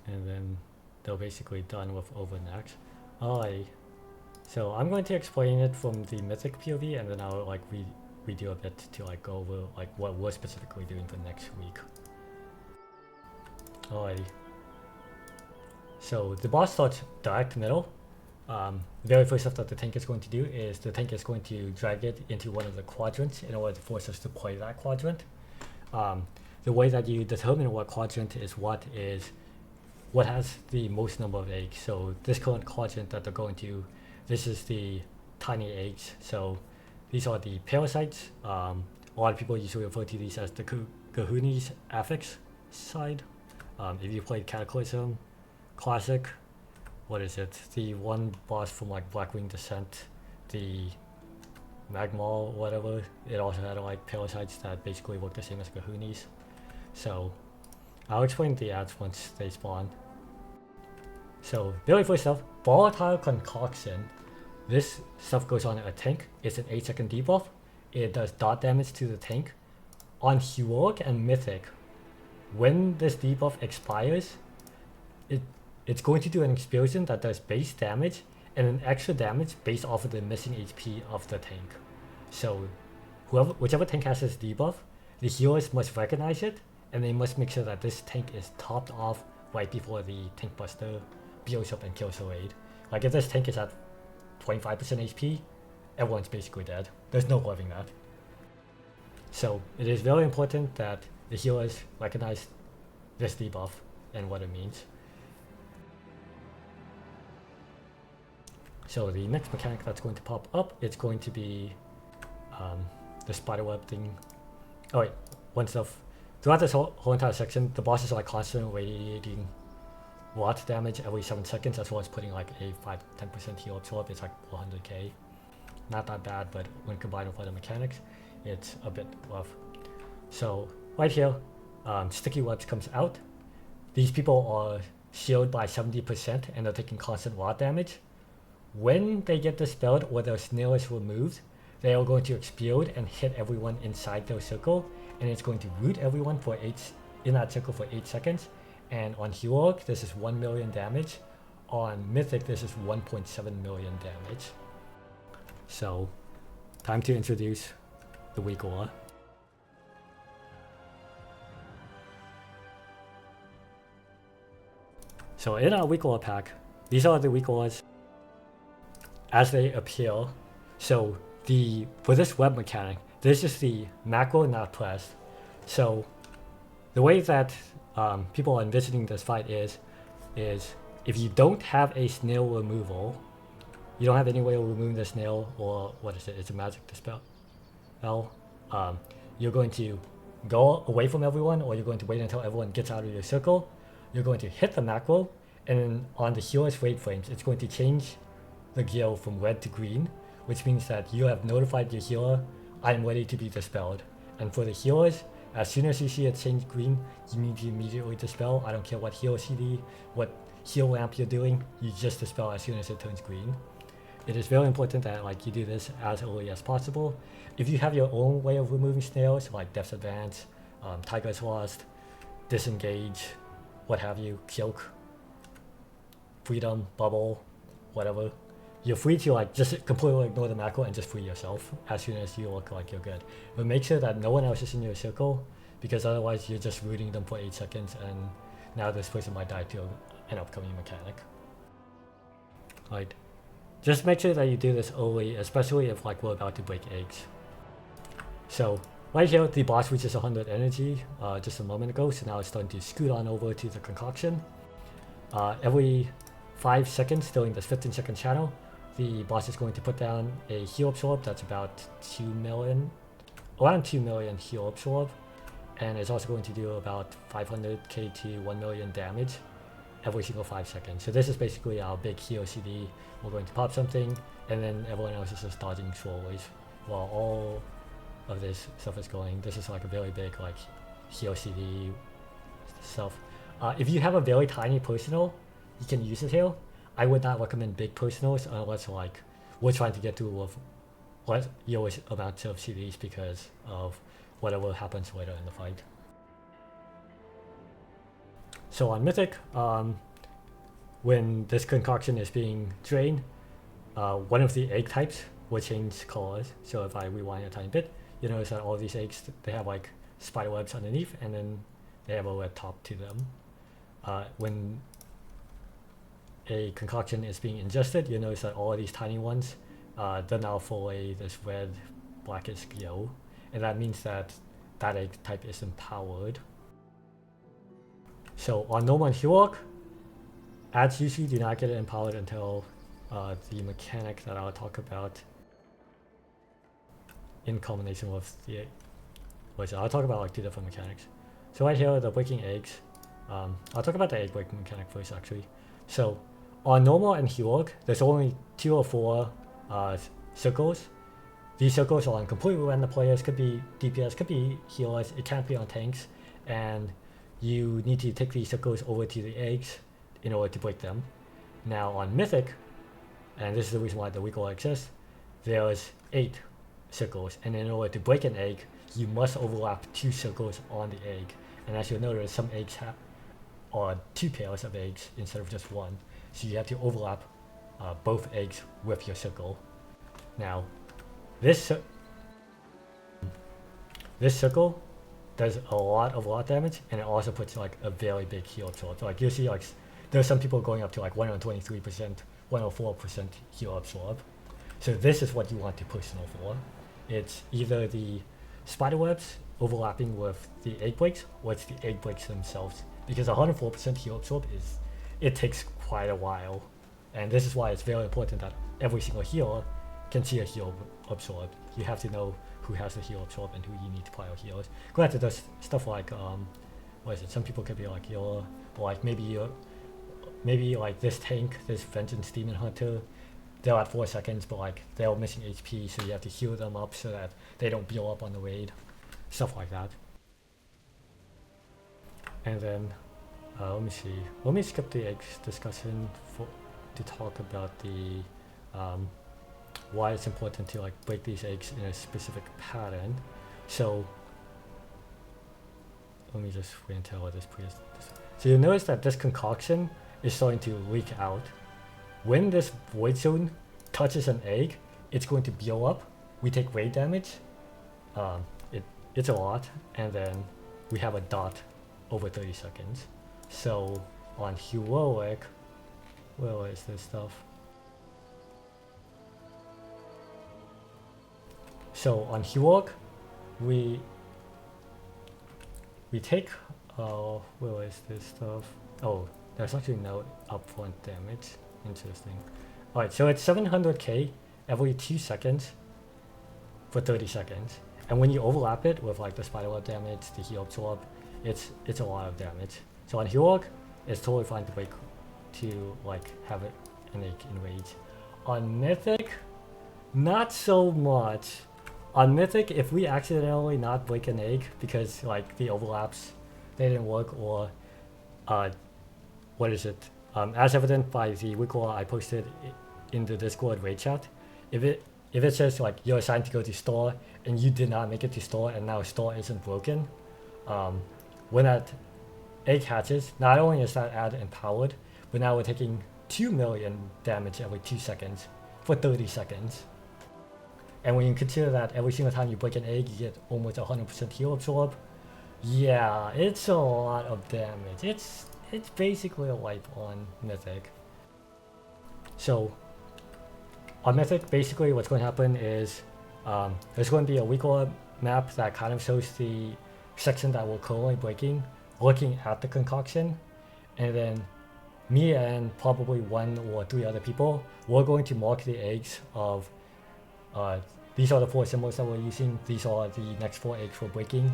And then they're basically done with ovi'nax. So I'm going to explain it from the mythic POV, and then I'll like redo a bit to like go over like what we're specifically doing for next week. Alrighty. So the boss starts direct middle. The very first stuff that the tank is going to do is the tank is going to drag it into one of the quadrants in order to force us to play that quadrant. The way that you determine what quadrant is what has the most number of eggs. So this current quadrant that they're going to, this is the tiny eggs. So these are the parasites. A lot of people usually refer to these as the Kahuni's affix side. If you played Cataclysm Classic, what is it? The one boss from like Blackwing Descent, the Magmal, whatever. It also had like parasites that basically look the same as Kahuni's. So I'll explain the ads once they spawn. So very first stuff, volatile concoction. This stuff goes on a tank. It's an 8-second debuff. It does dot damage to the tank. On heroic and mythic, when this debuff expires, it's going to do an explosion that does base damage and an extra damage based off of the missing HP of the tank. So whichever tank has this debuff, the healers must recognize it, and they must make sure that this tank is topped off right before the tank buster blows up and kills the raid. Like if this tank is at 25% HP, everyone's basically dead. There's no living that. So it is very important that the healers recognize this debuff and what it means. So the next mechanic that's going to pop up, it's going to be the spiderweb thing. Oh wait, one stuff. Throughout this whole entire section, the bosses are like constantly radiating lot damage every 7 seconds, as well as putting like a 5-10% heal absorb. It's like 400k. Not that bad, but when combined with other mechanics, it's a bit rough. So right here, sticky webs comes out. These people are shielded by 70% and they're taking constant rot damage. When they get dispelled or their snail is removed, they are going to explode and hit everyone inside their circle, and it's going to root everyone for in that circle for 8 seconds. And on Heroic, this is 1 million damage. On Mythic, this is 1.7 million damage. So, time to introduce the weak aura. So in our weak aura pack, these are the weak auras as they appear. So for this web mechanic, this is the macro not pressed. So the way that people are envisioning this fight is if you don't have a snail removal, you don't have any way of removing the snail, or what is it? It's a magic dispel. You're going to go away from everyone, or you're going to wait until everyone gets out of your circle. You're going to hit the macro, and then on the healer's rate frames, it's going to change the gear from red to green, which means that you have notified your healer, I'm ready to be dispelled. And for the healers, as soon as you see it change green, you need to immediately dispel. I don't care what healer CD, what heal lamp you're doing, you just dispel as soon as it turns green. It is very important that you do this as early as possible. If you have your own way of removing snails, like Death's Advance, Tiger's Lost, Disengage, what have you, Cloak, Freedom, Bubble, whatever, you're free to just completely ignore the macro and just free yourself as soon as you look like you're good. But make sure that no one else is in your circle, because otherwise you're just rooting them for 8 seconds and now this person might die to an upcoming mechanic. Just make sure that you do this early, especially if we're about to break eggs. So right here, the boss reaches 100 energy just a moment ago, so now it's starting to scoot on over to the concoction. Every 5 seconds during this 15-second channel, the boss is going to put down a heal absorb that's about around 2 million heal absorb, and it's also going to do about 500k to 1 million damage every single 5 seconds. So this is basically our big heal CD. We're going to pop something, and then everyone else is just dodging slowly while all of this stuff is going. This is a very big heal CD stuff. If you have a very tiny personal, you can use it here. I would not recommend big personals unless we're trying to get to what lowest amount of CDs because of whatever happens later in the fight. So on Mythic, when this concoction is being drained, one of the egg types will change colors. So if I rewind a tiny bit, you notice that all these eggs, they have spider webs underneath, and then they have a red top to them. When a concoction is being ingested, you notice that all of these tiny ones, they're now fully this red, blackish glow, and that means that that egg type is empowered. So on normal and heroic, ads usually do not get empowered until the mechanic that I'll talk about in combination with the I'll talk about 2 different mechanics. So right here, the breaking eggs. I'll talk about the egg breaking mechanic first actually. So on normal and heroic, there's only 2 or 4 circles. These circles are on completely random players, could be DPS, could be healers, it can't be on tanks, and you need to take these circles over to the eggs in order to break them. Now on Mythic, and this is the reason why the weak aura exists, there's 8 circles, and in order to break an egg, you must overlap 2 circles on the egg. And as you'll notice, some eggs are 2 pairs of eggs instead of just 1. So you have to overlap both eggs with your circle. Now, this circle does a lot of rot damage, and it also puts a very big heal absorb. So you'll see there's some people going up to 123%, 104% heal absorb. So this is what you want to personal for. It's either the spider webs overlapping with the egg breaks, or it's the egg breaks themselves. Because 104% heal absorb it takes quite a while. And this is why it's very important that every single healer can see a heal absorb. You have to know who has the heal absorb and who you need to pile healers. Granted, there's stuff some people could be healer, or maybe this tank, this Vengeance Demon Hunter, they're at 4 seconds, but like they're missing HP, so you have to heal them up so that they don't blow up on the raid, stuff like that. And then let me see. Let me skip the eggs discussion to talk about the why it's important to like break these eggs in a specific pattern. So let me just wait until this priest. So you notice that this concoction is starting to leak out. When this void zone touches an egg, it's going to blow up. We take raid damage. It's a lot, and then we have a dot over 30 seconds. So on heroic, where is this stuff? So on heroic, we take where is this stuff? Oh, there's actually no upfront damage. Interesting. Alright, so it's 700k every 2 seconds for 30 seconds. And when you overlap it with like the spiderweb damage, the heal absorb, it's a lot of damage. So on heroic, it's totally fine to break to like have it an egg in rage. On mythic, not so much. On mythic, if we accidentally not break an egg because like the overlaps they didn't work, or what is it? As evident by the wiki I posted in the Discord raid chat, if it says like you're assigned to go to store and you did not make it to store and now store isn't broken, when that egg hatches, not only is that ad empowered, but now we're taking 2 million damage every 2 seconds for 30 seconds. And when you consider that every single time you break an egg, you get almost 100% heal absorb. Yeah, it's a lot of damage. It's basically a wipe on mythic. So on mythic, basically what's going to happen is there's going to be a weak map that kind of shows the section that we're currently breaking, looking at the concoction, and then me and probably 1 or 3 other people, we're going to mark the eggs of these are the 4 symbols that we're using. These are the next 4 eggs we're breaking.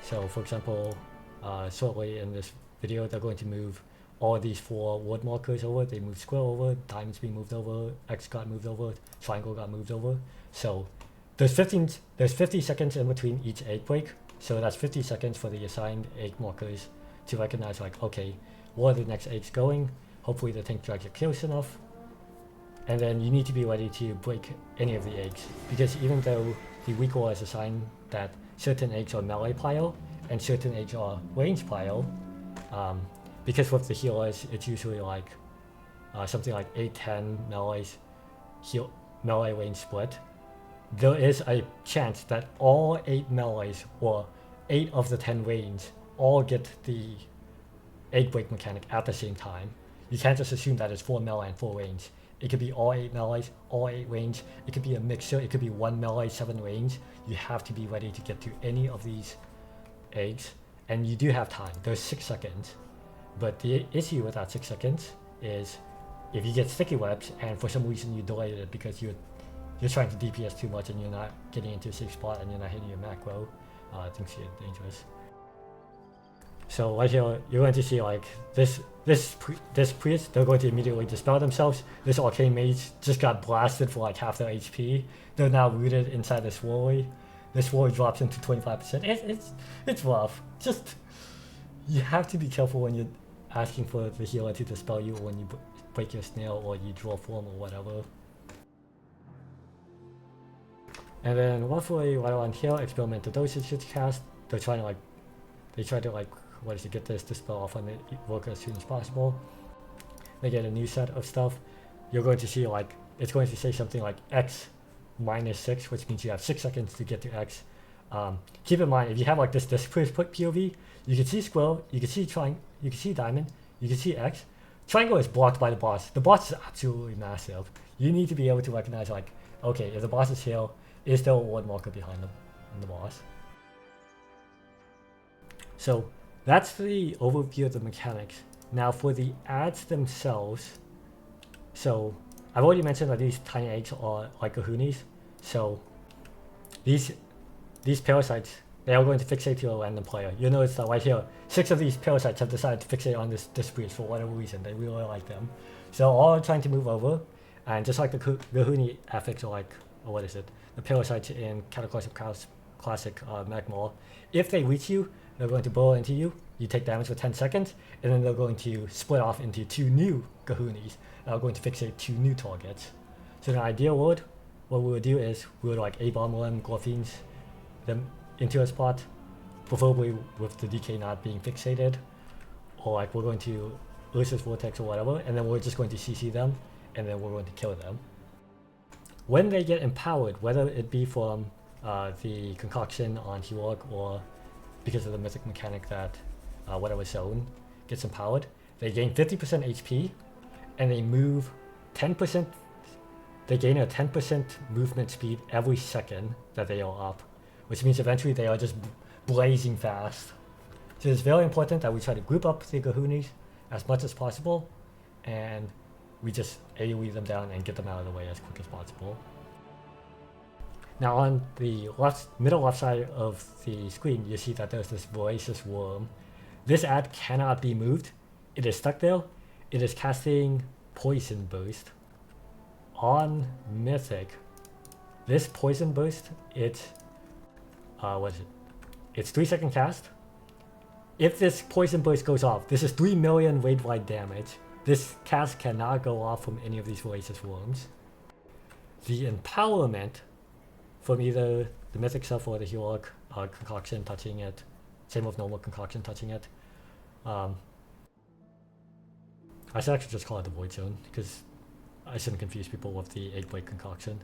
So for example, shortly in this video, they're going to move all of these 4 word markers over. They move square over, diamonds being moved over, X got moved over, triangle got moved over. So there's 50 seconds in between each egg break. So that's 50 seconds for the assigned egg markers to recognize like, okay, where are the next eggs going? Hopefully the tank drags it close enough. And then you need to be ready to break any of the eggs, because even though the weak wall is assigned that certain eggs are melee pile and certain eggs are range pile, because with the healers it's usually like something like 8-10 melee range split, there is a chance that all 8 melees or 8 of the 10 range all get the egg break mechanic at the same time. You can't just assume that it's 4 melee and 4 range. It could be all 8 melees, all 8 range. It could be a mixture. It could be 1 melee, 7 range. You have to be ready to get to any of these eggs. And you do have time. There's 6 seconds. But the issue with that 6 seconds is if you get sticky webs and for some reason you delayed it because you're trying to DPS too much and you're not getting into a safe spot and you're not hitting your macro, things get dangerous. So right here, you're going to see like this priest, they're going to immediately dispel themselves. This arcane mage just got blasted for like half their HP. They're now rooted inside this swirly. This swirly drops into 25%. It's rough. Just, you have to be careful when you're asking for the healer to dispel you, or when you break your snail or you draw form or whatever. And then roughly right around here, experimental dosage is cast. They try to get this dispel off on the worker as soon as possible. They get a new set of stuff. You're going to see like, it's going to say something like X -6, which means you have 6 seconds to get to X. Keep in mind, if you have like this POV, you can see squirrel, you can see triangle, you can see diamond, you can see X. Triangle is blocked by the boss. The boss is absolutely massive. You need to be able to recognize like, okay, if the boss is here, is there a ward marker behind the boss? So that's the overview of the mechanics. Now for the ads themselves, so I've already mentioned that these tiny eggs are like kahunis. So these parasites, they are going to fixate to a random player. You'll notice that right here, 6 of these parasites have decided to fixate on this priest for whatever reason. They really like them. So all are trying to move over, And just like the Gahuni affix, or what is it? The parasites in Cataclysmic Classic Magmar, if they reach you, they're going to burrow into you. You take damage for 10 seconds, and then they're going to split off into 2 new Gahunis that are going to fixate 2 new targets. So in an ideal world, what we would do is we would like A-bomb them, Glorfines them into a spot, preferably with the DK not being fixated, or like we're going to Ursus Vortex or whatever, and then we're just going to CC them, and then we're going to kill them. When they get empowered, whether it be from the concoction on Heroic or because of the mythic mechanic that whatever zone gets empowered, they gain 50% HP, and they move 10%. They gain a 10% movement speed every second that they are up, which means eventually they are just blazing fast. So it's very important that we try to group up the Gahunis as much as possible, and we just AoE them down and get them out of the way as quick as possible. Now on the middle left side of the screen, you see that there's this voracious worm. This ad cannot be moved. It is stuck there. It is casting Poison Burst. On Mythic, this Poison Burst, it's 3-second cast. If this Poison Burst goes off, this is 3 million raid-wide damage. This cast cannot go off from any of these voracious worms. The empowerment from either the Mythic stuff or the Heroic concoction touching it, same with normal concoction touching it. I should actually just call it the Void Zone, because I shouldn't confuse people with the 8-blade concoction.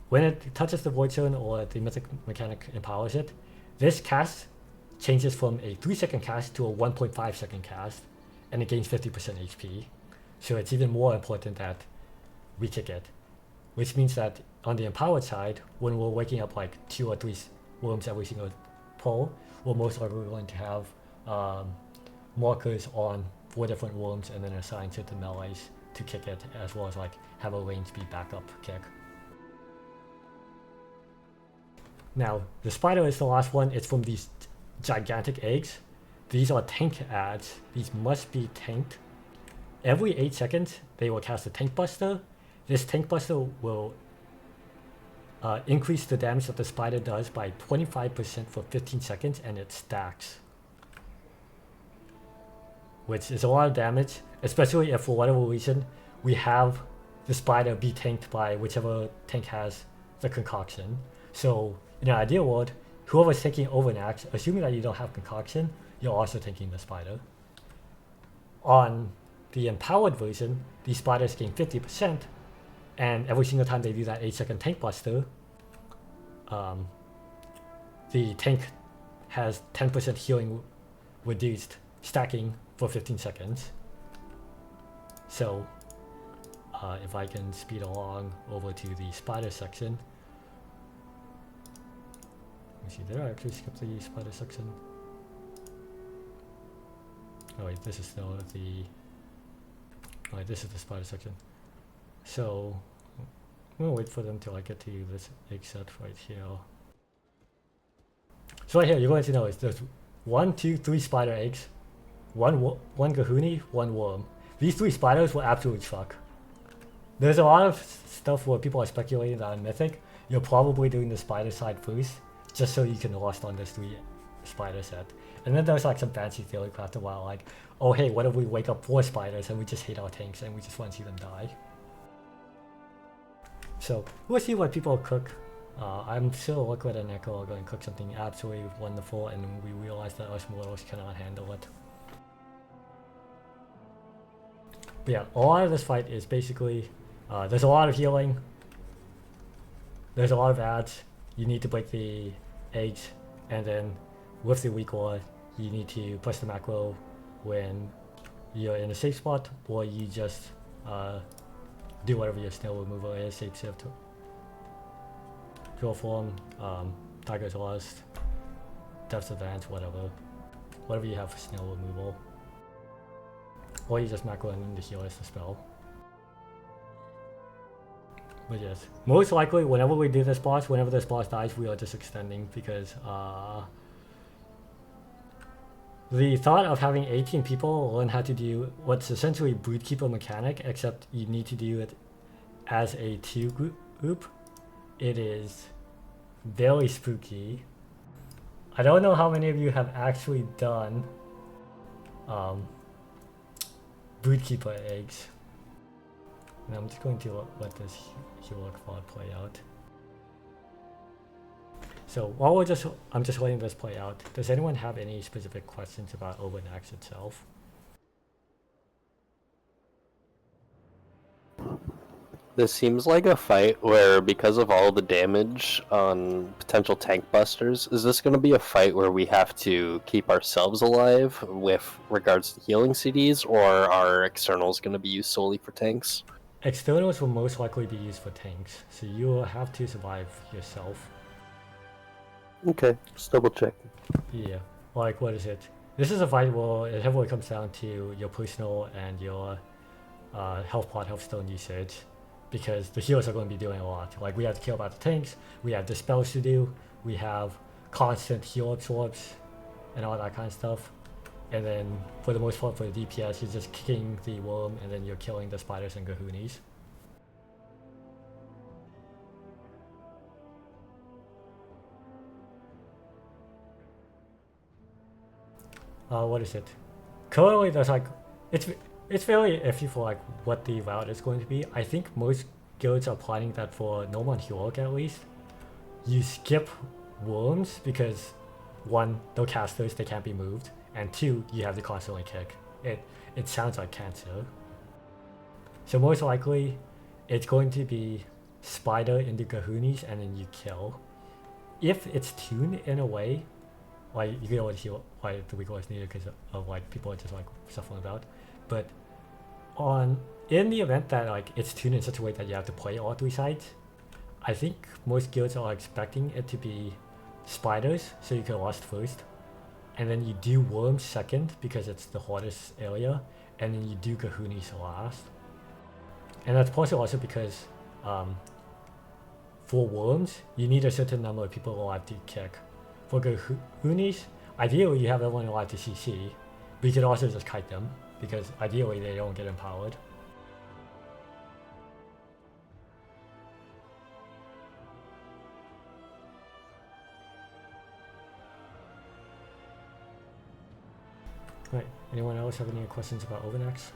When it touches the Void Zone or the Mythic mechanic empowers it, this cast changes from a 3-second cast to a 1.5-second cast, and it gains 50% HP. So it's even more important that we kick it. Which means that on the empowered side, when we're waking up like 2 or 3 worms every single pull, we're most likely going to have markers on 4 different worms and then assign certain melees to kick it, as well as like have a range speed backup kick. Now, the spider is the last one. It's from these gigantic eggs. These are tank ads. These must be tanked. Every 8 seconds, they will cast a tank buster. This tank buster will increase the damage that the spider does by 25% for 15 seconds, and it stacks. Which is a lot of damage, especially if for whatever reason we have the spider be tanked by whichever tank has the concoction. So in an ideal world, whoever's taking ovi'nax, assuming that you don't have concoction, you're also taking the spider. On the empowered version, these spiders gain 50%, and every single time they do that 8-second tank buster, the tank has 10% healing reduced, stacking for 15 seconds. So if I can speed along over to the spider section. Let me see, did I actually skip the spider section? Oh wait, this is still the... Oh wait, this is the spider section. So I'm gonna wait for them till I get to this egg set right here. So right here, you're going to notice there's 1, 2, 3 spider eggs, one Gahuni, 1 worm. These 3 spiders will absolutely fuck. There's a lot of stuff where people are speculating that on Mythic, you're probably doing the spider side first, just so you can lust on this 3 spider set. And then there's like some fancy theory crafted about like, oh hey, what if we wake up 4 spiders and we just hate our tanks and we just want to see them die? So we'll see what people cook. I'm sure Liquid and Echo are going to cook something absolutely wonderful, and we realize that us mortals cannot handle it. But yeah, a lot of this fight is basically, there's a lot of healing, there's a lot of ads, you need to break the eggs, and then with the weak ore, you need to push the macro when you're in a safe spot, or you just do whatever your snail removal is, shape shift, draw form, Tiger's Lost, Depths Advance, whatever you have for snail removal. Or you just macro and then the heal is the spell. But yes, most likely whenever we do this boss, whenever this boss dies, we are just extending, because the thought of having 18 people learn how to do what's essentially Broodkeeper mechanic, except you need to do it as a 2 group, it is very spooky. I don't know how many of you have actually done Broodkeeper eggs. And I'm just going to let this Heroic Fod play out. So while I'm just letting this play out, does anyone have any specific questions about ovi'nax itself? This seems like a fight where, because of all the damage on potential tank busters, is this going to be a fight where we have to keep ourselves alive with regards to healing CDs, or are externals going to be used solely for tanks? Externals will most likely be used for tanks, so you will have to survive yourself. Okay, just double check. Yeah, like what is it? This is a fight where it heavily comes down to your personal and your health pot, health stone usage, because the healers are going to be doing a lot. Like we have to care about the tanks, we have the spells to do, we have constant heal absorbs, and all that kind of stuff. And then for the most part for the DPS, you're just kicking the worm and then you're killing the spiders and gahoonies. What is it? Currently there's like, it's very iffy for like what the route is going to be. I think most guilds are planning that for normal and heroic at least, you skip worms because 1, they're casters, they can't be moved, and 2, you have to constantly kick. It sounds like cancer. So most likely, it's going to be spider into gahoonies and then you kill. If it's tuned in a way, like you can always heal why the weak is needed because of like people are just like shuffling about. But in the event that like it's tuned in such a way that you have to play all 3 sides, I think most guilds are expecting it to be spiders, so you can lust first, and then you do worms second because it's the hardest area, and then you do gahoonies last. And that's possibly also because for worms, you need a certain number of people alive to kick. For gahoonies, ideally you have everyone alive to CC, but you could also just kite them, because ideally they don't get empowered. Right, anyone else have any questions about ovi'nax?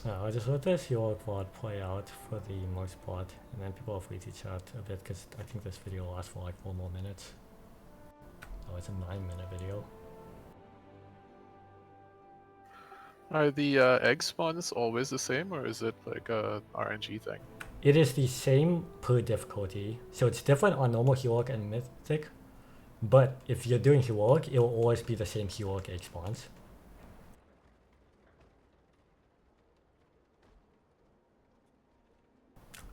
I'll just let this Heroic VOD play out for the most part, and then people are free to chat a bit, because I think this video will last for like 4 more minutes. Oh, it's a 9-minute video. Are the egg spawns always the same, or is it like a RNG thing? It is the same per difficulty, so it's different on normal Heroic and Mythic, but if you're doing Heroic, it will always be the same Heroic egg spawns.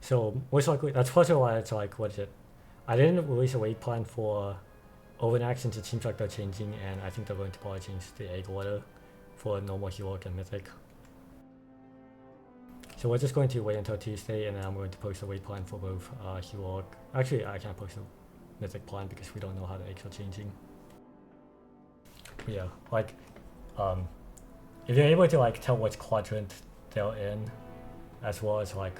So most likely, that's also why it's like, what is it? I didn't release a raid plan for ovi'nax since it seems like they're changing, and I think they're going to probably change the egg order for normal, Heroic, and Mythic. So we're just going to wait until Tuesday, and then I'm going to post a raid plan for both Heroic. Actually, I can't post a Mythic plan because we don't know how the eggs are changing. But yeah, like, if you're able to like tell which quadrant they're in, as well as like,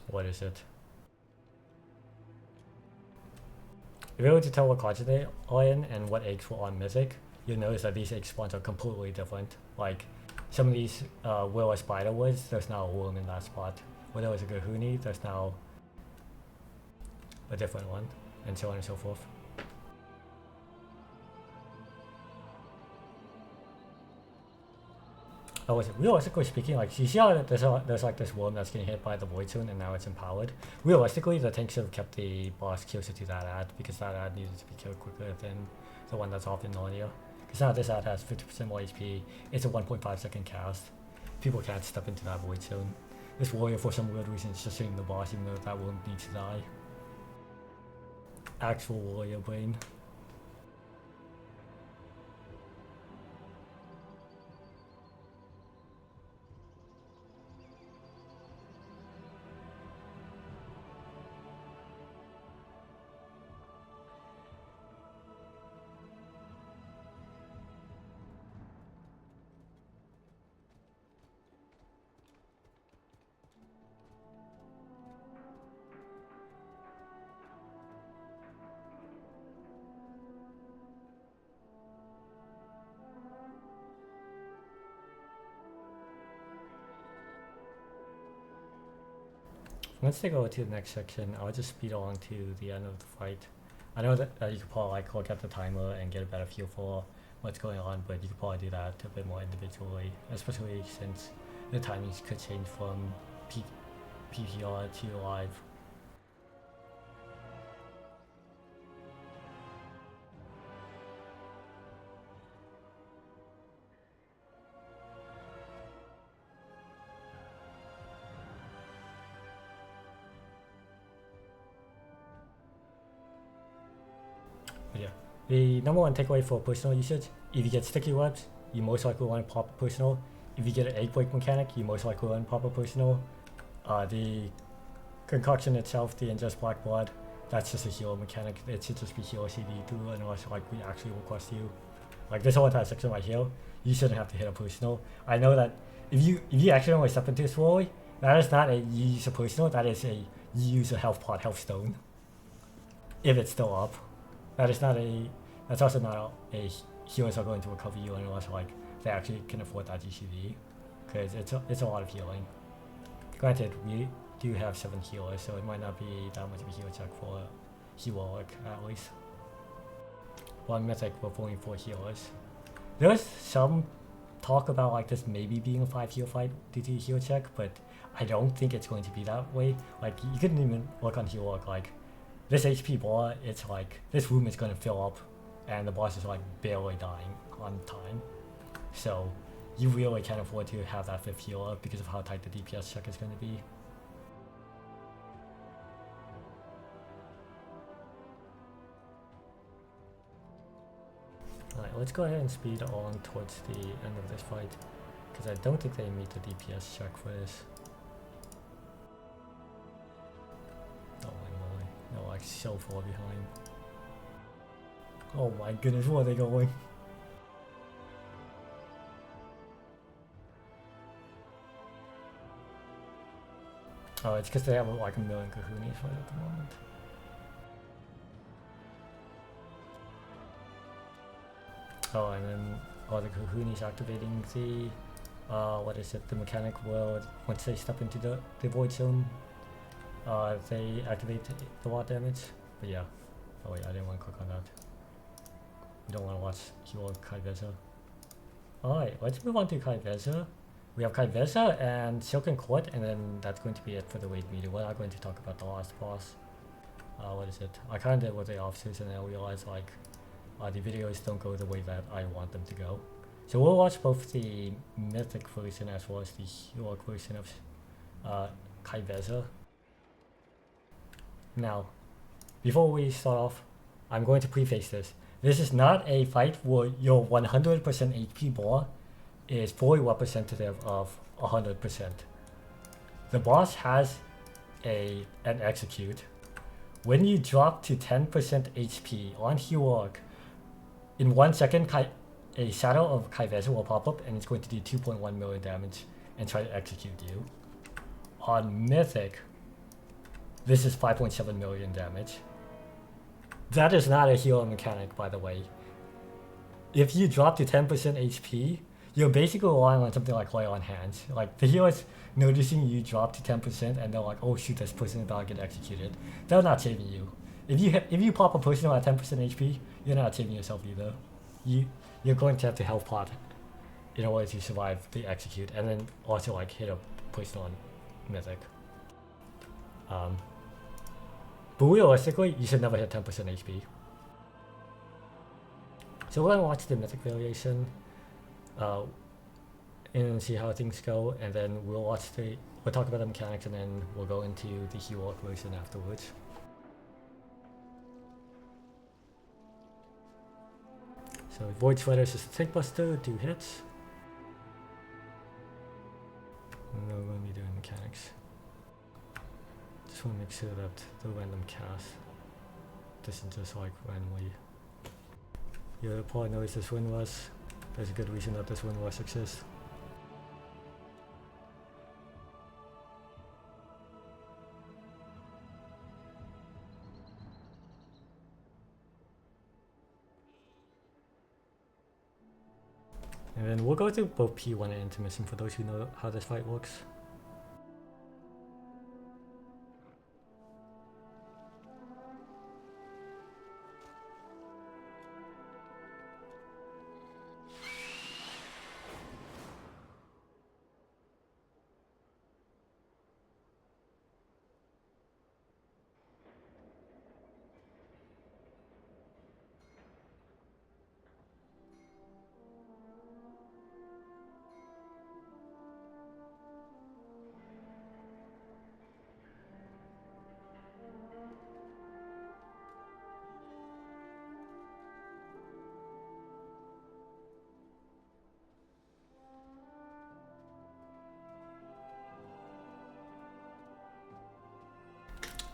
what is it? If you're able to tell what quadrant they are in and what eggs were on Mythic, you'll notice that these egg spawns are completely different. Like, some of these, where a spider was, there's now a worm in that spot. Where there was a gahooni, there's now a different one, and so on and so forth. Oh, realistically speaking, like, you see how there's like this worm that's getting hit by the void zone and now it's empowered? Realistically, the tank should have kept the boss closer to that ad, because that ad needed to be killed quicker than the one that's off in Narnia. Because now this ad has 50% more HP, it's a 1.5 second cast. People can't step into that void zone. This warrior, for some weird reason, is just shooting the boss even though that worm needs to die. Actual warrior brain. once they go to the next section, I'll just speed along to the end of the fight. I know that you could probably like look at the timer and get a better feel for what's going on, but you could probably do that a bit more individually, especially since the timings could change from PTR to live. But yeah, the number one takeaway for personal usage: if you get sticky webs, you most likely want to pop a personal. If you get an egg break mechanic, you most likely want to pop a personal. The concoction itself, the ingest black blood, that's just a healer mechanic. It should just be healer CD through unless like we actually request you. Like this whole entire section right here, you shouldn't have to hit a personal. I know that if you accidentally step into this slowly, that is not a you use a personal, that is a you use a health pot, health stone. If it's still up. That is not a, that's also not a healers are going to recover you unless like they actually can afford that GCD, because it's a lot of healing. Granted, we do have 7 healers, so it might not be that much of a healer check for heroic at least. One mythic with only 4 healers. There's some talk about like this maybe being a 5 heal fight due to a heal check, but I don't think it's going to be that way. Like you couldn't even look on heroic like this HP bar, it's like this room is going to fill up and the boss is like barely dying on time. So you really can't afford to have that 5th healer because of how tight the DPS check is going to be. Alright, let's go ahead and speed on towards the end of this fight, because I don't think they meet the DPS check for this. Oh my moly, they're like so far behind. Oh my goodness, where are they going? Oh, it's because they have like a million kahunis right at the moment. Oh, and then all the kahunis activating the, what is it, the mechanic where once they step into the void zone, they activate the lot damage. But yeah, oh wait, I didn't want to click on that. We don't want to watch your ky'veza. Alright, let's move on to ky'veza. We have ky'veza and silken court, and then that's going to be it for the raid meter. We're not going to talk about the last boss. What is it? I kind of did with the officers and I realized like the videos don't go the way that I want them to go. So we'll watch both the mythic version as well as the heroic version of ky'veza. Now, before we start off, I'm going to preface this. This is not a fight where your 100% HP bar is fully representative of 100%. The boss has an execute. When you drop to 10% HP on heroic, in 1 second, a shadow of ky'veza will pop up and it's going to do 2.1 million damage and try to execute you. On mythic, this is 5.7 million damage. That is not a healer mechanic, by the way. If you drop to 10% HP, you're basically relying on something like Lay on Hands. Like, the healer's noticing you drop to 10% and they're like, oh shoot, this person is about to get executed. They're not saving you. If you pop a person at 10% HP, you're not saving yourself either. You're going to have to health pot in order to survive the execute, and then also like hit a person on mythic. But realistically, you should never hit 10% HP. So we're gonna watch the mythic variation and see how things go, and then we'll talk about the mechanics, and then we'll go into the heroic version afterwards. So Void Sweaters is the Tank Buster, 2 hits. And then we're going to be doing mechanics. Just want to make sure that the random cast doesn't just like randomly. You'll probably notice this win was. There's a good reason that this win was exists. And then we'll go through both P1 and intermission for those who know how this fight works.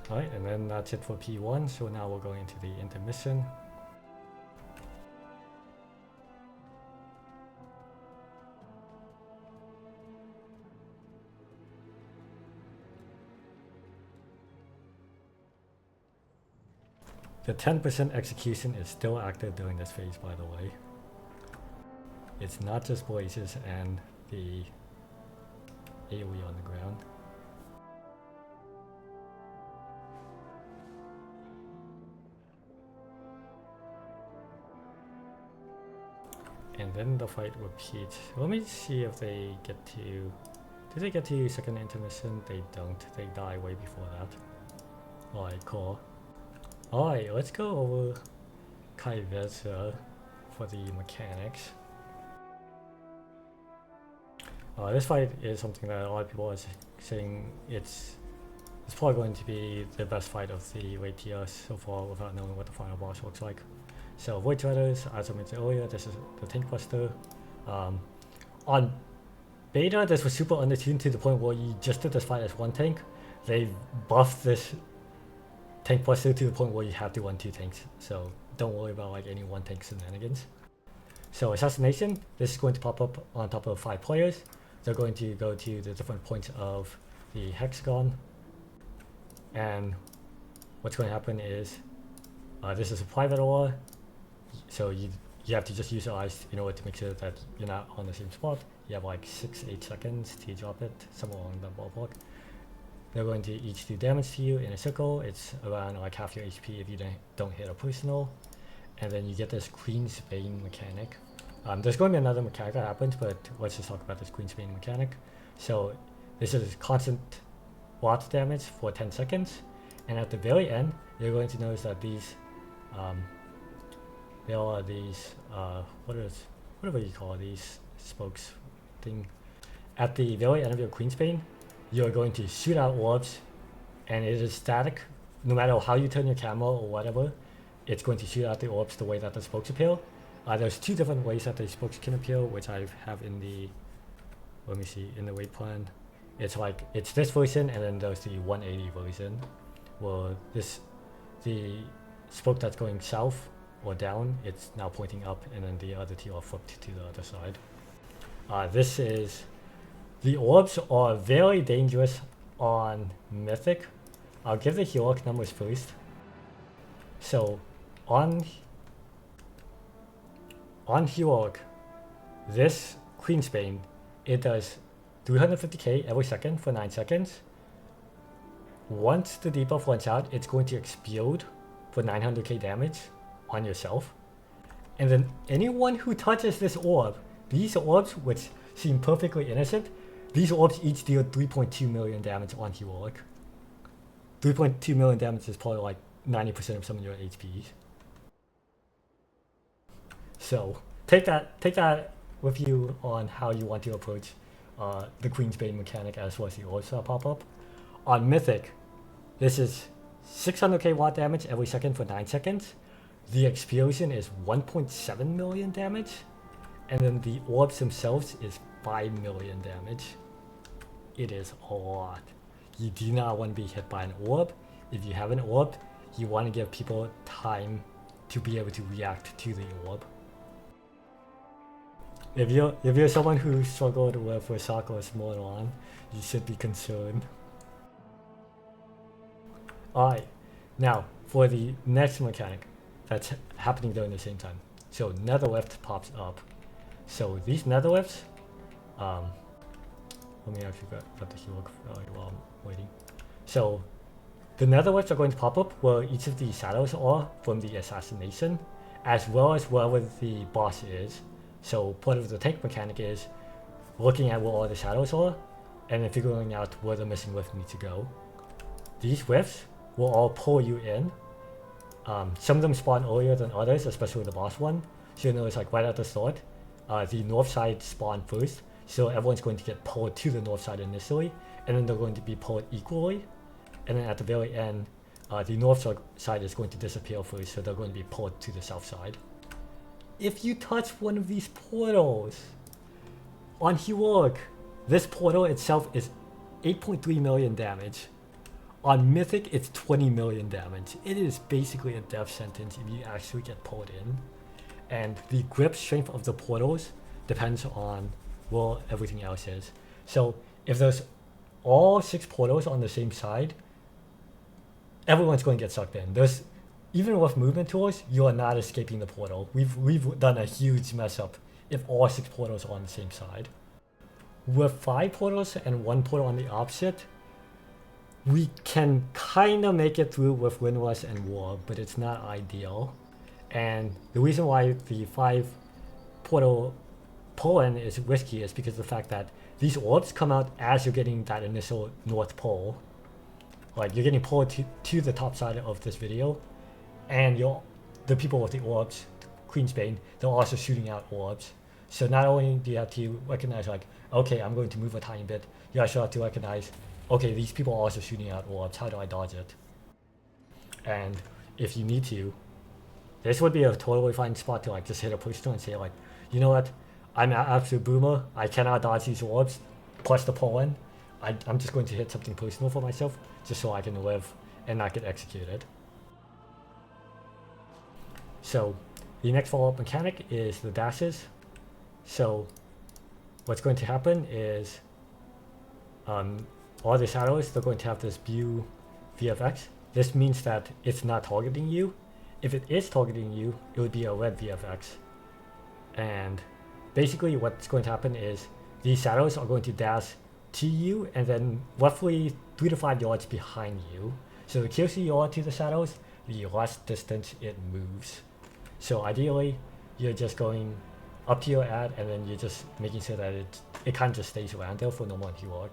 Alright, and then that's it for P1, so now we're going into the intermission. The 10% execution is still active during this phase, by the way. It's not just blazes and the AoE on the ground. And then the fight repeats. Let me see if they get to... Did they get to second intermission? They don't. They die way before that. Alright, cool. Alright, let's go over ky'veza for the mechanics. This fight is something that a lot of people are saying it's probably going to be the best fight of the late tier so far without knowing what the final boss looks like. So Void Riders, as I mentioned earlier, this is the tank buster. On beta, this was super undertuned to the point where you just did this fight as one tank. They buffed this tank buster to the point where you have to run two tanks. So don't worry about like any one tank shenanigans. So Assassination, this is going to pop up on top of 5 players. They're going to go to the different points of the hexagon. And what's going to happen is, this is a private ore. So you have to just use your eyes in order to make sure that you're not on the same spot. You have like 6-8 seconds to drop it, somewhere along that ballpark. They're going to each do damage to you in a circle. It's around like half your HP if you don't hit a personal. And then you get this Queen's Bane mechanic. There's going to be another mechanic that happens, but let's just talk about this Queen's Bane mechanic. So this is constant watt damage for 10 seconds. And at the very end, you're going to notice that these there are these whatever you call these spokes thing. At the very end of your Queen's Bane, you're going to shoot out orbs, and it is static. No matter how you turn your camera or whatever, it's going to shoot out the orbs the way that the spokes appear. There's 2 different ways that the spokes can appear, which I have in the, let me see, in the weight plan. It's like, it's this version, and then there's the 180 version, where the spoke that's going south or down, it's now pointing up, and then the other 2 are flipped to the other side. The orbs are very dangerous on Mythic. I'll give the heroic numbers first. So on heroic, this Queen's Bane, it does 350k every second for 9 seconds. Once the debuff runs out, it's going to explode for 900k damage on yourself. And then anyone who touches this orb, these orbs, which seem perfectly innocent, these orbs each deal 3.2 million damage on heroic. 3.2 million damage is probably like 90% of some of your HPs. So take that with you on how you want to approach the Queen's Bane mechanic as well as the orbs that pop up. On Mythic, this is 600k watt damage every second for 9 seconds. The explosion is 1.7 million damage, and then the orbs themselves is 5 million damage. It is a lot. You do not want to be hit by an orb. If you have an orb, you want to give people time to be able to react to the orb. If you're someone who struggled with Rasha'nan or Smolon, you should be concerned. Alright, now for the next mechanic that's happening during the same time. So Nether Rift pops up. So these Nether Rifts, let me actually get the heal while I'm waiting. So the Nether Rifts are going to pop up where each of the shadows are from the assassination, as well as wherever the boss is. So part of the tank mechanic is looking at where all the shadows are, and then figuring out where the missing rift needs to go. These rifts will all pull you in. Some of them spawn earlier than others, especially the boss one. So you know it's like right at the start. The north side spawn first, so everyone's going to get pulled to the north side initially, and then they're going to be pulled equally. And then at the very end, the north side is going to disappear first, so they're going to be pulled to the south side. If you touch one of these portals on heroic, this portal itself is 8.3 million damage. On Mythic, it's 20 million damage. It is basically a death sentence if you actually get pulled in. And the grip strength of the portals depends on where everything else is. So if there's all 6 portals on the same side, everyone's going to get sucked in. Even with movement tools, you are not escaping the portal. We've done a huge mess up if all 6 portals are on the same side. With 5 portals and 1 portal on the opposite, we can kind of make it through with Windrush and War, but it's not ideal. And the reason why the 5 portal pull-in is risky is because of the fact that these orbs come out as you're getting that initial North Pole. Like, you're getting pulled to the top side of this video, and the people with the orbs, Queensbane, they're also shooting out orbs. So not only do you have to recognize, like, okay, I'm going to move a tiny bit, you also have to recognize, okay, these people are also shooting out orbs, how do I dodge it? And if you need to, this would be a totally fine spot to like just hit a push to and say like, you know what, I'm an absolute boomer, I cannot dodge these orbs, plus the pull-in, I'm just going to hit something personal for myself, just so I can live and not get executed. So the next follow-up mechanic is the dashes. So what's going to happen is all the shadows, they're going to have this blue VFX. This means that it's not targeting you. If it is targeting you, it would be a red VFX. And basically what's going to happen is these shadows are going to dash to you and then roughly 3 to 5 yards behind you. So the closer you are to the shadows, the less distance it moves. So ideally, you're just going up to your ad and then you're just making sure that it kind of just stays around there for normal heal.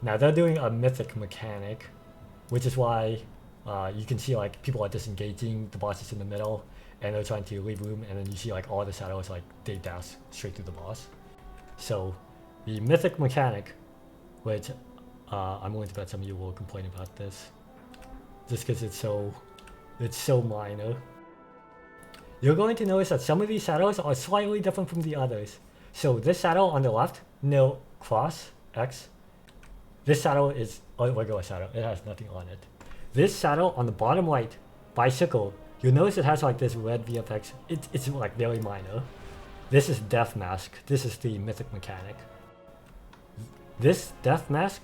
Now they're doing a mythic mechanic, which is why you can see like people are disengaging the bosses in the middle and they're trying to leave room, and then you see like all the shadows like they dash straight through the boss. So the mythic mechanic, which I'm willing to bet some of you will complain about this, just because it's so minor. You're going to notice that some of these shadows are slightly different from the others. So this shadow on the left, no cross X. This shadow is a regular shadow. It has nothing on it. This shadow on the bottom right, bicycle, you'll notice it has like this red VFX. It's like very minor. This is Death Mask. This is the mythic mechanic. This Death Mask,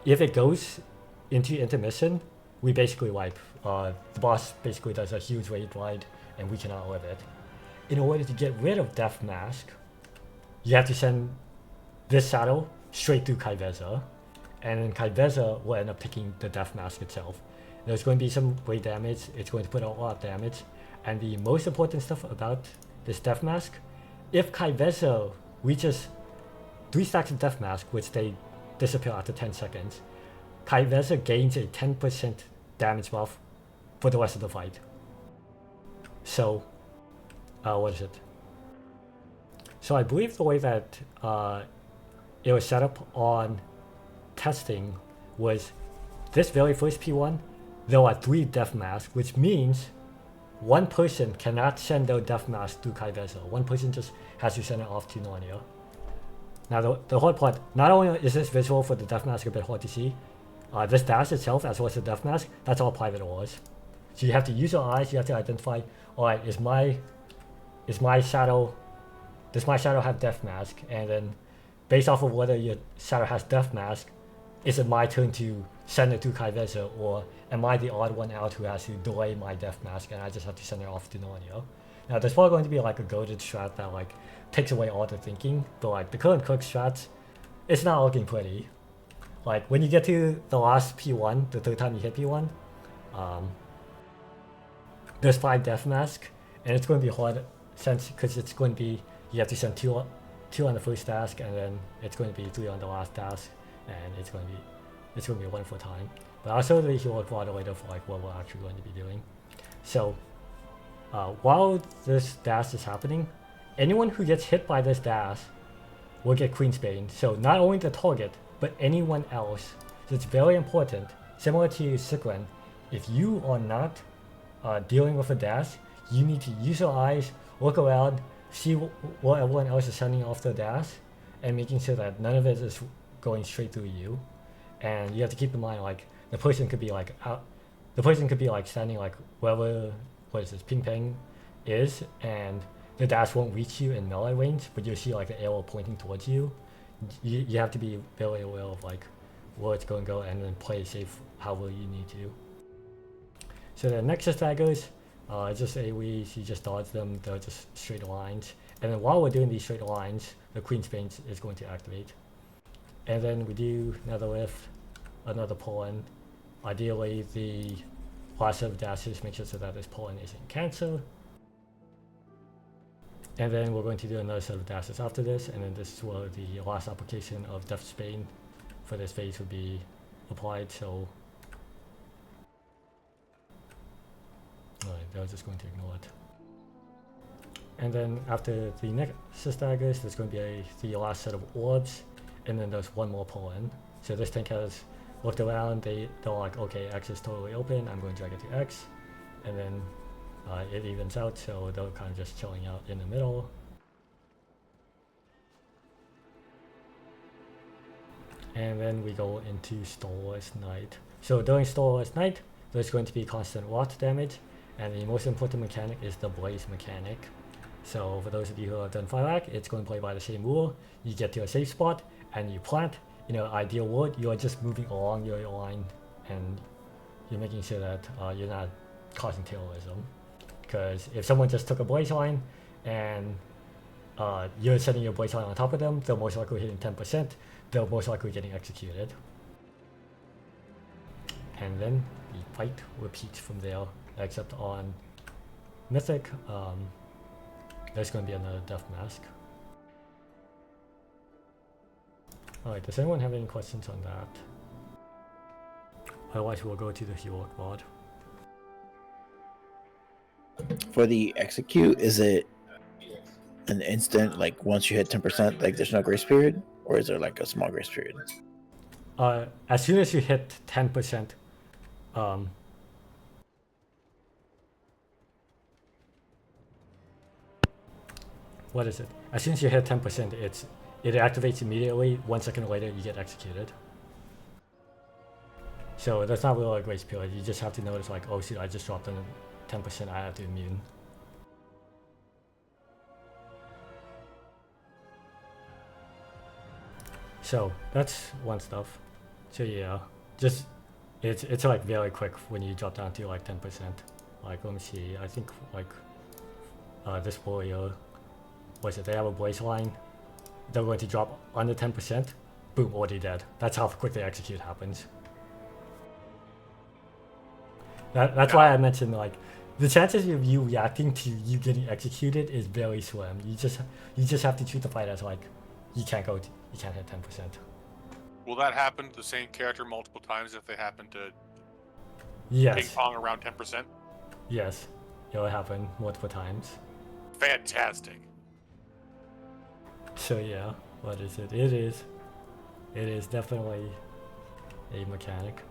if it goes into intermission, we basically wipe. The boss basically does a huge raid ride and we cannot live it. In order to get rid of Death Mask, you have to send this shadow straight through ky'veza, and then ky'veza will end up taking the Death Mask itself. There's going to be some weight damage, it's going to put out a lot of damage, and the most important stuff about this Death Mask, if ky'veza reaches 3 stacks of Death Mask, which they disappear after 10 seconds, ky'veza gains a 10% damage buff for the rest of the fight. So, what is it? So I believe the way that it was set up on testing was this very first P1, there are 3 Death Masks, which means one person cannot send their Death Mask through ky'veza. One person just has to send it off to Narnia. Now the hard part, not only is this visual for the Death Mask a bit hard to see, this dash itself, as well as the Death Mask, that's all private ores. So you have to use your eyes, you have to identify, alright, is my shadow, does my shadow have Death Mask? And then based off of whether your shadow has Death Mask, is it my turn to send it to ky'veza, or am I the odd one out who has to delay my Death Mask and I just have to send it off to Narnia? Now there's probably going to be like a goaded strat that like takes away all the thinking, but like the current cook strats, it's not looking pretty. Like when you get to the last P1, the 3rd time you hit P1, there's 5 Death Mask, and it's going to be hard since because it's going to be, you have to send two on the first task, and then it's going to be 3 on the last task, and it's going to be a wonderful time. But I'll show the heroic water later for like what we're actually going to be doing. So while this dash is happening, anyone who gets hit by this dash will get Queensbane. So not only the target, but anyone else. So it's very important. Similar to Sikran, if you are not dealing with a dash, you need to use your eyes, look around, see what everyone else is sending off the dash, and making sure that none of it is going straight through you. And you have to keep in mind, like, the person could be like the person could be like standing like wherever what is this ping pong is, and the dash won't reach you in melee range, but you'll see like the arrow pointing towards you. You have to be very aware of like where it's going to go, and then play it safe however you need to. So the nexus daggers, it's just AoEs, you just dodge them, they're just straight lines. And then while we're doing these straight lines, the Queen's Bane is going to activate. And then we do another lift, another pull-in. Ideally, the last set of dashes make sure so that this pull-in isn't cancel. And then we're going to do another set of dashes after this, and then this is where the last application of Death's Bane for this phase would be applied. So I was just going to ignore it. And then after the nexus daggers, there's going to be the last set of orbs, and then there's one more pull-in. So this tank has looked around, they're like, okay, X is totally open, I'm going to drag it to X, and then it evens out, so they're kind of just chilling out in the middle. And then we go into Starless Night. So during Starless Night, there's going to be constant rot damage, and the most important mechanic is the Blaze mechanic. So for those of you who have done Fireact, it's going to play by the same rule. You get to a safe spot, and you plant. In an ideal world, you are just moving along your line, and you're making sure that you're not causing terrorism. Because if someone just took a blaze line, and you're setting your blaze line on top of them, they're most likely hitting 10%, they're most likely getting executed. And then the fight repeats from there, except on Mythic, there's going to be another Death Mask. Alright, does anyone have any questions on that? Otherwise we'll go to the heroic mod. For the execute, is it an instant, like once you hit 10%, like there's no grace period? Or is there like a small grace period? As soon as you hit 10%, what is it? As soon as you hit 10%, it activates immediately. 1 second later, you get executed. So that's not really a grace period. You just have to notice like, oh shit, I just dropped in 10%, I have to immune. So that's one stuff. So yeah, just it's like very quick when you drop down to like 10%. Like let me see, I think like this warrior, what's it? They have a blaze line. They're going to drop under 10%. Boom, already dead. That's how quick the execute happens. That's why I mentioned like the chances of you reacting to you getting executed is very slim. You just have to treat the fight as like you can't hit 10%. Will that happen to the same character multiple times if they happen to yes. ping pong around 10%? Yes, it'll happen multiple times. Fantastic. So yeah, what is it? It is definitely a mechanic.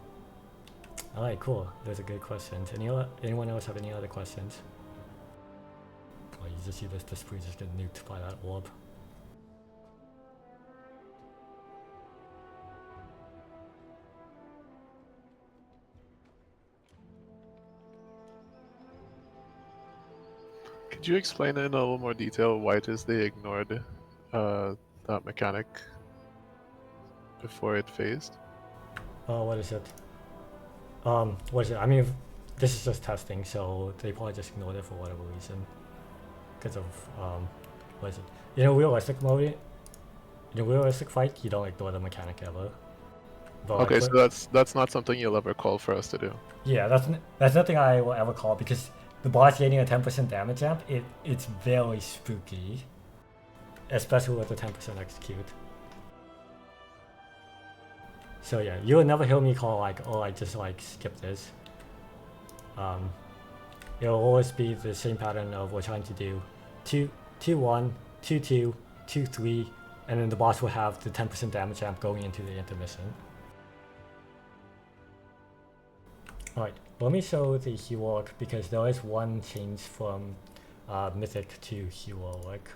Alright, cool. Those are good questions. Anyone else have any other questions? Oh, you just see this spree just get nuked by that orb. Could you explain in a little more detail why it is they ignored that mechanic before it phased? Oh, what is it? What is it? I mean, this is just testing, so they probably just ignored it for whatever reason. Because of, what is it? In a realistic mode, in a realistic fight, you don't ignore the mechanic ever. But Okay, like, so that's not something you'll ever call for us to do. yeah, that's nothing I will ever call, because the boss getting a 10% damage amp, it's very spooky. Especially with the 10% execute. So yeah, you will never hear me call like, oh, I just like skip this. It'll always be the same pattern of we're trying to do 2-1, 2-2, 2-3, and then the boss will have the 10% damage amp going into the intermission. Alright, let me show the heroic because there is one change from Mythic to heroic.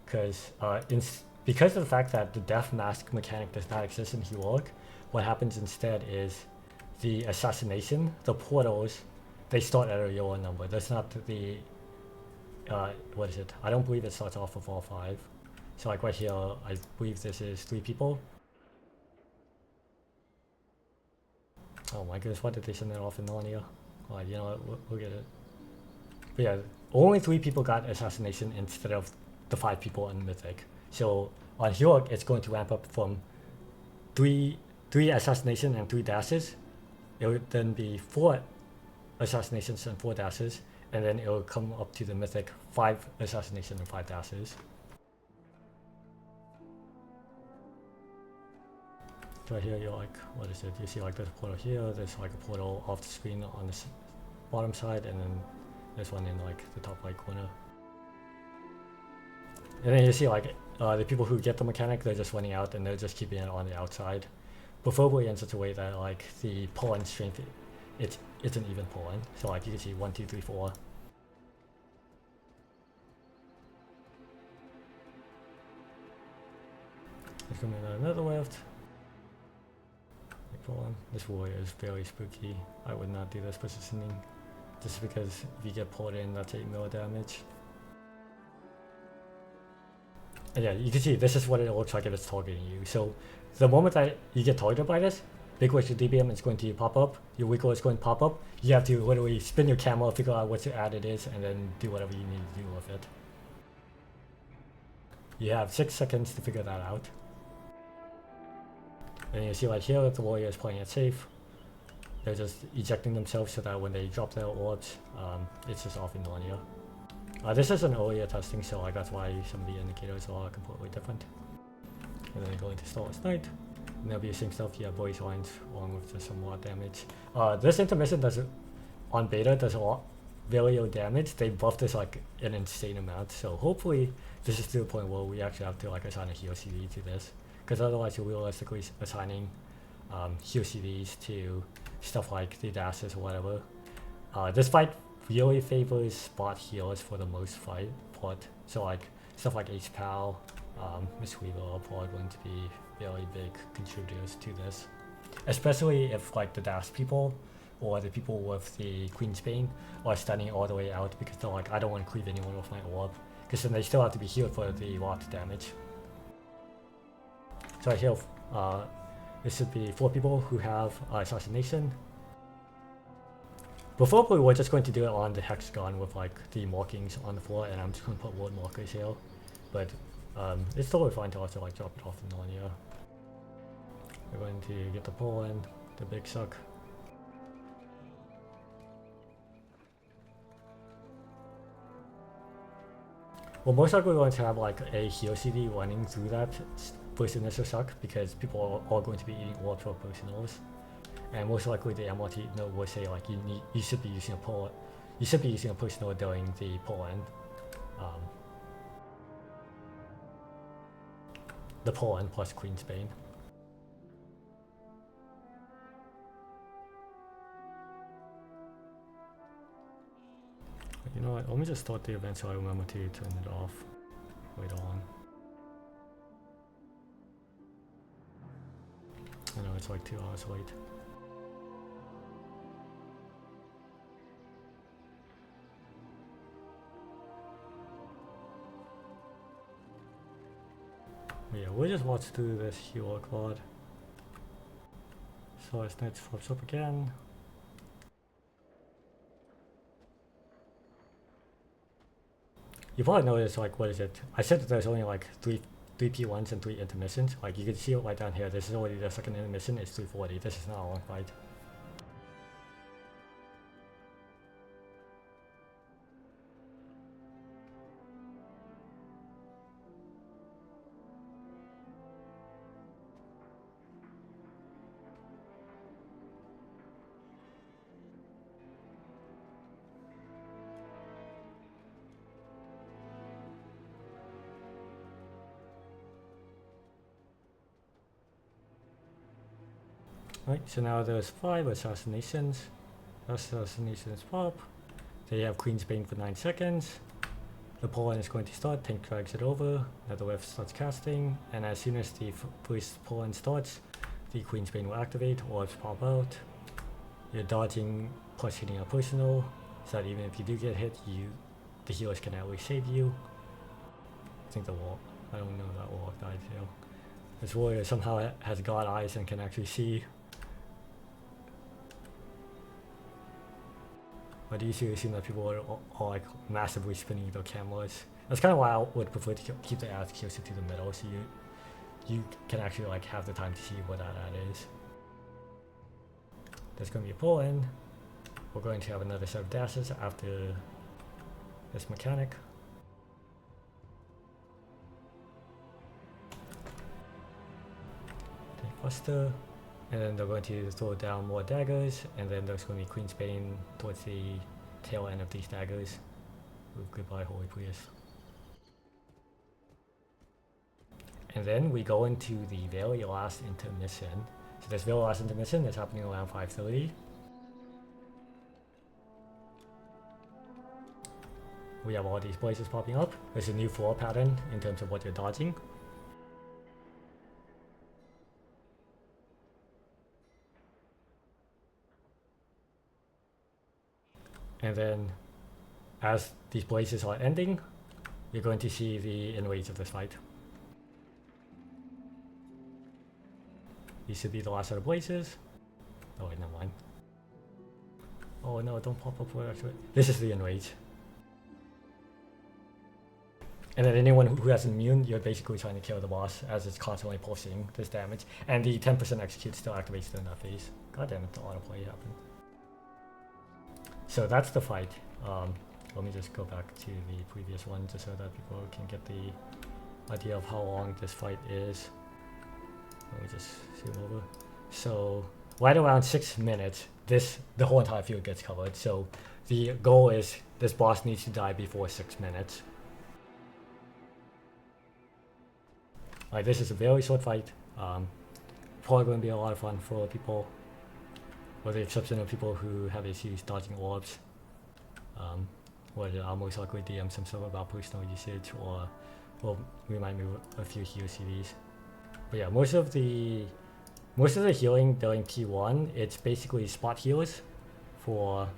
Because of the fact that the death mask mechanic does not exist in heroic, what happens instead is the assassination, the portals, they start at a lower number. That's not the, what is it? I don't believe it starts off with all 5. So like right here, I believe this is 3 people. Oh my goodness, why did they send that off in Narnia? Alright, you know what, we'll get it. But yeah, only 3 people got assassination instead of the 5 people on Mythic. So on Heroic, it's going to ramp up from 3 assassination and 3 dashes. It would then be 4 assassinations and 4 dashes, and then it will come up to the Mythic 5 assassination and 5 dashes. Right here, you're like, what is it? You see like there's a portal here, there's like a portal off the screen on the bottom side, and then there's one in like the top right corner. And then you see like the people who get the mechanic, they're just running out and they're just keeping it on the outside. Preferably in such a way that like the pollen strength, it's an even pollen. So like you can see 1, 2, 3, 4. There's coming another left. This warrior is very spooky. I would not do this positioning, just because if you get pulled in, that's 8 mil damage. And yeah, you can see this is what it looks like if it's targeting you. So the moment that you get targeted by this, big wave of DBM is going to pop up, your wiggle is going to pop up. You have to literally spin your camera, figure out what your ad it is, and then do whatever you need to do with it. You have 6 seconds to figure that out. And you see right here, the warrior is playing it safe. They're just ejecting themselves so that when they drop their orbs, it's just off in Narnia. This is an earlier testing, so like that's why some of the indicators are completely different. And then you go into Starless Night, and there'll be the same stuff. You have voice lines along with just some lot damage. This intermission does, on beta, does a lot, very low damage. They buffed this like an insane amount, so hopefully this is to the point where we actually have to like assign a heal CD to this. Because otherwise you're realistically assigning heal CDs to stuff like the dashes or whatever. This fight really favors spot healers for the most part. So like stuff like H-Pal, Miss Weaver are probably going to be very big contributors to this. Especially if like the dash people or the people with the Queen's Bane are standing all the way out because they're like, I don't want to cleave anyone with my orb. Because then they still have to be healed for the lot damage. So right here, this should be 4 people who have assassination. Preferably we're just going to do it on the hexagon with like the markings on the floor, and I'm just going to put word markers here. But it's totally fine to also like drop it off in Narnia. We're going to get the pollen, the big suck. Well, most likely we're going to have like a heal CD running through that first initial suck because people are all going to be eating orbs for personals. And most likely the MRT note will say like you should be using a pollen, you should be using a personal during the pollen. The pollen plus Queen's Bane. You know what, let me just start the event so I remember to turn it off later on. I know it's like 2 hours late. But yeah, we'll just watch through this heroic VOD. So it's night pops up again. You probably noticed like, what is it? I said that there's only like 3 P1s and 3 intermissions. Like you can see it right down here. This is already the second intermission. It's 3:40. This is not a long fight. Right, so now there's 5 assassinations. Assassinations pop. They have Queen's Bane for 9 seconds. The pollen is going to start, Tank drags it over, another wave starts casting, and as soon as the first pollen starts, the Queen's Bane will activate, orbs pop out. you're dodging plus hitting a personal, so that even if you do get hit, the healers can at least save you. I think the wall, I don't know that warlock died too. This warrior somehow has god eyes and can actually see. But you usually assume that people are like massively spinning their cameras. That's kind of why I would prefer to keep the ads closer to the middle, so you can actually like have the time to see what that ad is. There's going to be a pull-in. We're going to have another set of dashes after this mechanic. Buster, and then they're going to throw down more daggers, and then there's going to be Queen's Bane towards the tail end of these daggers. Ooh, goodbye, Holy Priest. And then we go into the very last intermission. So this very last intermission is happening around 5:30. We have all these blazes popping up. There's a new floor pattern in terms of what you're dodging. And then, as these blazes are ending, you're going to see the enrage of this fight. These should be the last set of blazes. Oh wait, never mind. Oh no, don't pop up where actually. This is the enrage. And then anyone who has immune, you're basically trying to kill the boss as it's constantly pulsing this damage. And the 10% execute still activates in that phase. God damn it, the autoplay happened. So that's the fight. Let me just go back to the previous one just so that people can get the idea of how long this fight is. Let me just zoom over. So right around 6 minutes, the whole entire field gets covered. So the goal is this boss needs to die before 6 minutes. Like, this is a very short fight. Probably going to be a lot of fun for people, with the exception of people who have issues dodging orbs. Or I'll most likely DM some stuff about personal usage, or well, we might move a few heal CDs. But yeah, most of the healing during T1, it's basically spot heals for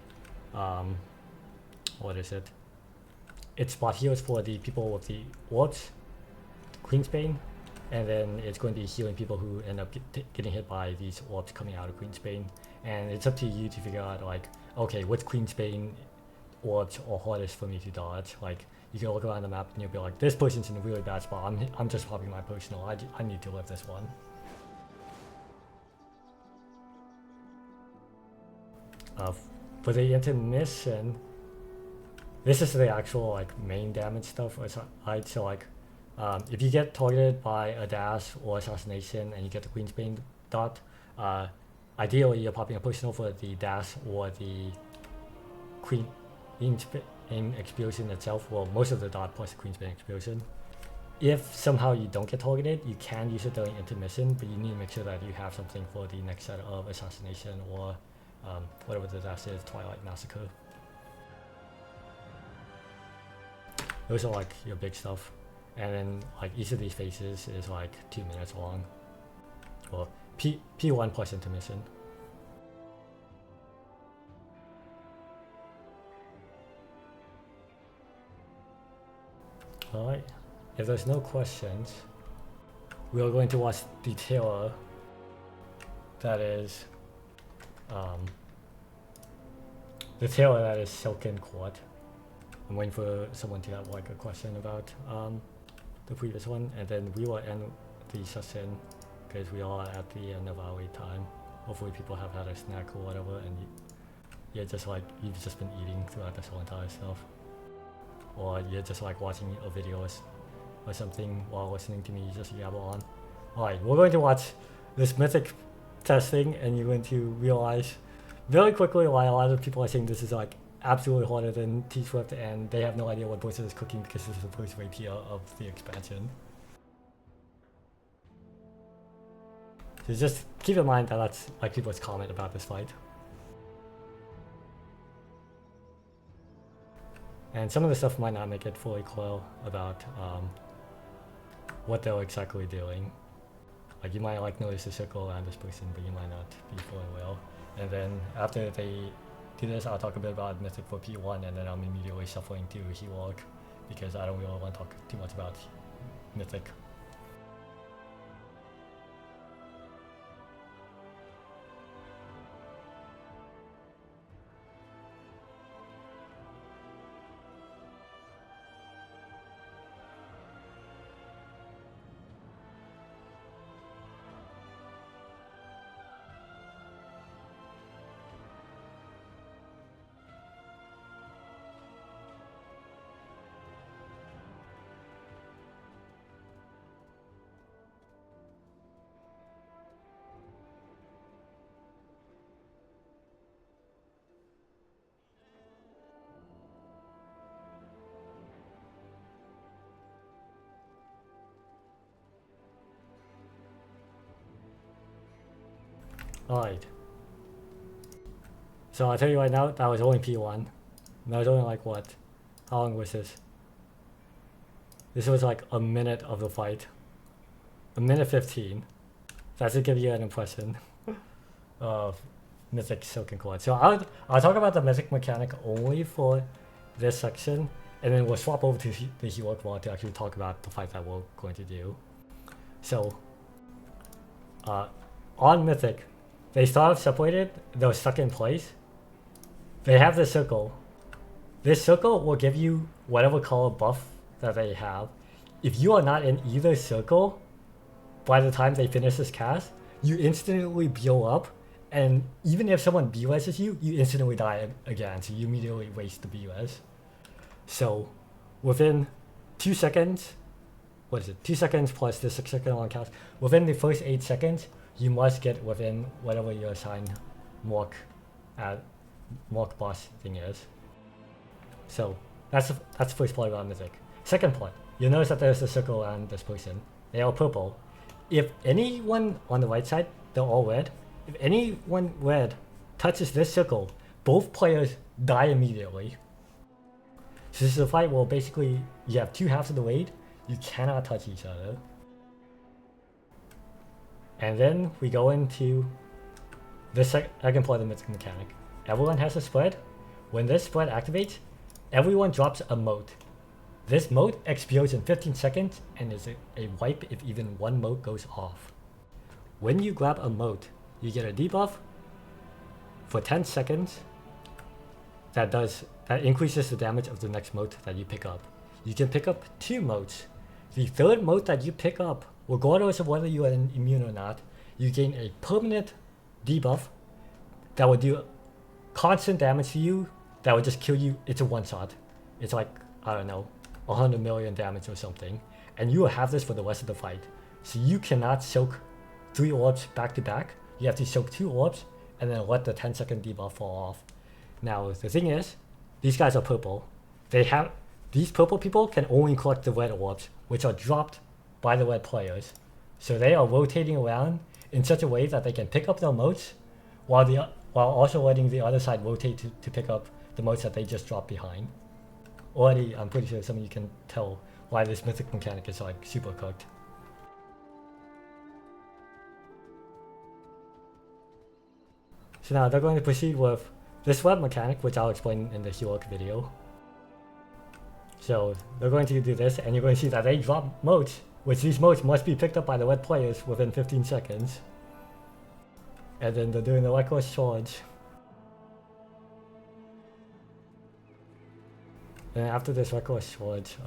what is it? It's spot heals for the people with the orbs, Queen's Bane, and then it's going to be healing people who end up getting hit by these orbs coming out of Queen's Bane. And it's up to you to figure out, like, okay, which Queen's Bane orbs are hardest for me to dodge. Like, you can look around the map and you'll be like, this person's in a really bad spot. I'm just popping my personal. I need to live this one. For the intermission, this is the actual like main damage stuff. Right? So like, if you get targeted by a dash or assassination and you get the Queen's Bane dot, ideally you're popping a personal for the dash or the Queen's Bane explosion itself. Well, most of the dot plus the Queen's Bane explosion. If somehow you don't get targeted, you can use it during intermission, but you need to make sure that you have something for the next set of assassination or whatever the dash is, Twilight Massacre. Those are like your big stuff. And then like each of these phases is like 2 minutes long. Well, P1 plus intermission. Alright, if there's no questions, we are going to watch the trailer that is Silken Court. I'm waiting for someone to have like a question about the previous one, and then we will end the session because we are at the end of our wait time. Hopefully people have had a snack or whatever, and you're just like, you've just been eating throughout this whole entire stuff. Or you're just like watching a video or something while listening to me just yabble on. Alright, we're going to watch this mythic testing, and you're going to realize very quickly why a lot of people are saying this is like absolutely harder than T-Swift, and they have no idea what Blizzard is cooking because this is the first rapier of the expansion. So just keep in mind that that's like people's comment about this fight. And some of the stuff might not make it fully clear about what they're exactly doing. Like, you might like notice a circle around this person, but you might not be fully aware. And then after they do this, I'll talk a bit about Mythic for P1, and then I'm immediately shuffling to Hewok because I don't really want to talk too much about Mythic. Alright. So I'll tell you right now, that was only P1. That was only like what? How long was this? This was like a minute of the fight. A minute 15. That should give you an impression of Mythic Silken Cord. So I'll talk about the Mythic mechanic only for this section, and then we'll swap over to the Hewok mod to actually talk about the fight that we're going to do. So, on Mythic, they start off separated, they're stuck in place. They have this circle. This circle will give you whatever color buff that they have. If you are not in either circle, by the time they finish this cast, you instantly blow up, and even if someone B-reses you, you instantly die again, so you immediately waste the B-res. So, within 2 seconds, what is it, 2 seconds plus the 6 second long cast, within the first 8 seconds, you must get within whatever your assigned mark boss thing is. So that's the first part about Mythic. Second part, you'll notice that there's a circle around this person. They are purple. If anyone on the right side, they're all red. If anyone red touches this circle, both players die immediately. So this is a fight where basically you have two halves of the raid. You cannot touch each other. And then we go into the second part of the Mythic mechanic. Everyone has a spread. When this spread activates, everyone drops a mote. This mote explodes in 15 seconds and is a wipe if even one mote goes off. When you grab a mote, you get a debuff for 10 seconds that increases the damage of the next mote that you pick up. You can pick up 2 motes. The third mote that you pick up, regardless of whether you are immune or not, you gain a permanent debuff that will do constant damage to you, that will just kill you. It's a one-shot. It's like, I don't know, 100 million damage or something. And you will have this for the rest of the fight. So you cannot soak 3 orbs back to back. You have to soak 2 orbs and then let the 10-second debuff fall off. Now, the thing is, these guys are purple. These purple people can only collect the red orbs, which are dropped by the red players. So they are rotating around in such a way that they can pick up their motes while also letting the other side rotate to pick up the motes that they just dropped behind. Already, I'm pretty sure some of you can tell why this Mythic mechanic is like super cooked. So now they're going to proceed with this web mechanic, which I'll explain in the Hewok video. So they're going to do this, and you're going to see that they drop motes, which these motes must be picked up by the red players within 15 seconds. And then they're doing the reckless charge. And after this reckless charge,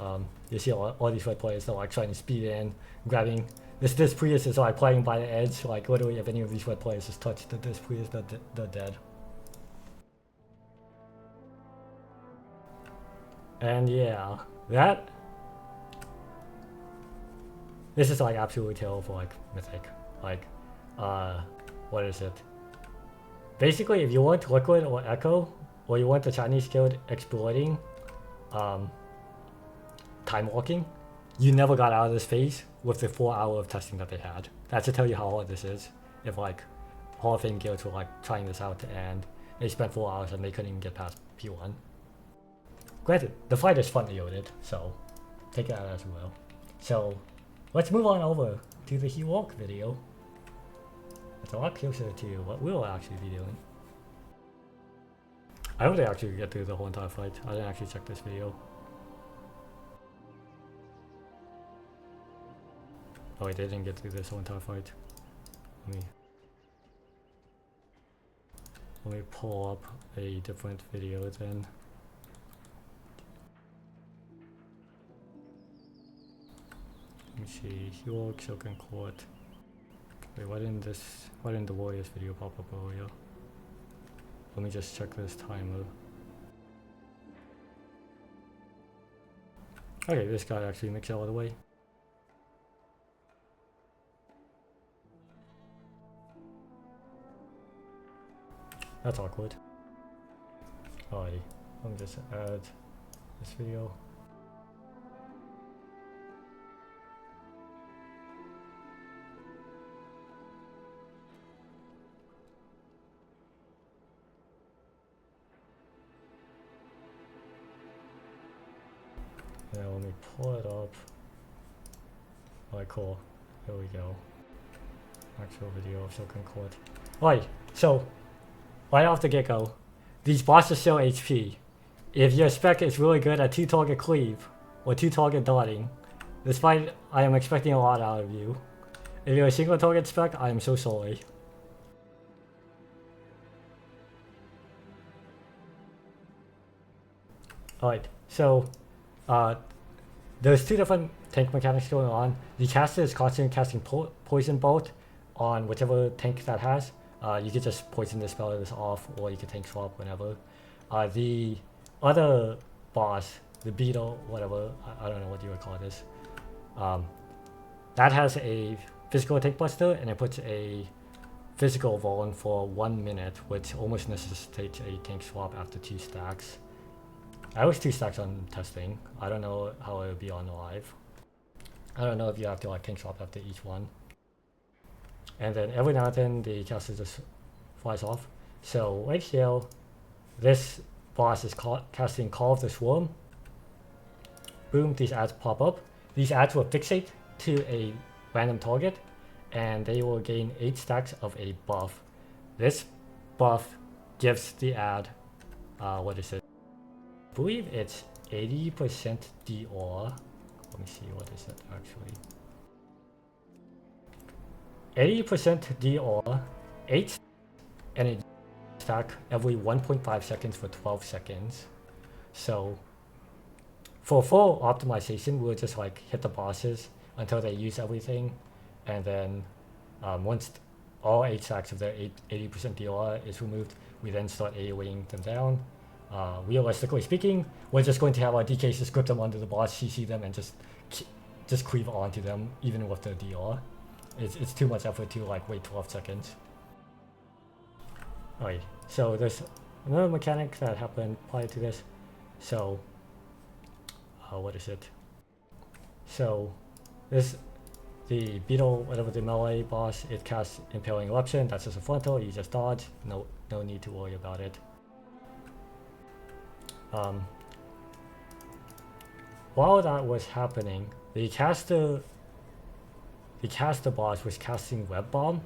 you see all these red players, they're like trying to speed in, grabbing. This Prius is like playing by the edge, like literally if any of these red players just touch this Prius, they're dead. And yeah, this is like absolutely terrible for like Mythic. Like, what is it? Basically, if you want Liquid or Echo, or you want the Chinese guild exploiting time walking, you never got out of this phase with the 4 hour of testing that they had. That should tell you how hard this is. If like Hall of Fame guilds were like trying this out and they spent 4 hours and they couldn't even get past P1. Granted, the fight is front loaded, so take that as well. So let's move on over to the Hewok video. It's a lot closer to what we'll actually be doing. I hope they actually get through the whole entire fight. I didn't actually check this video. Oh wait, they didn't get through this whole entire fight. Let me pull up a different video then. Let me see, York, Silken Court. Wait, why didn't the Warriors video pop up earlier? Let me just check this timer. Okay, this guy actually makes it all the way. That's awkward. Alrighty, let me just add this video. Now let me pull it up. Alright, cool. Here we go. Actual video of Silken Court. Alright, so right off the get-go, these bosses show HP. If your spec is really good at 2-target cleave or 2-target dotting, this fight I am expecting a lot out of you. If you're a single target spec, I am so sorry. Alright, so there's two different tank mechanics going on. The caster is constantly casting poison bolt on whichever tank that has. You could just poison this spell this off, or you could tank swap whenever. The other boss, the beetle, whatever, I don't know what you would call this, that has a physical tank buster, and it puts a physical vuln for 1 minute, which almost necessitates a tank swap after 2 stacks. I was 2 stacks on testing. I don't know how it would be on live. I don't know if you have to like tank swap after each one. And then every now and then the caster just flies off. So right here, this boss is casting Call of the Swarm. Boom, these ads pop up. These ads will fixate to a random target, and they will gain 8 stacks of a buff. This buff gives the ad, what is it? I believe it's 80% DR. Let me see, what is it actually? 80% DR, 8, and it stack every 1.5 seconds for 12 seconds. So for full optimization, we'll just like hit the bosses until they use everything, and then once all 8 stacks of their 80% DR is removed, we then start AoEing them down. Realistically speaking, we're just going to have our DKs just grip them under the boss, CC them, and just cleave onto them, even with their DR. It's too much effort to like wait 12 seconds. Alright, so there's another mechanic that happened prior to this. So, what is it? So, the beetle, whatever the melee boss, it casts Impaling Eruption. That's just a frontal, you just dodge. No need to worry about it. While that was happening, the caster boss was casting Web Bomb.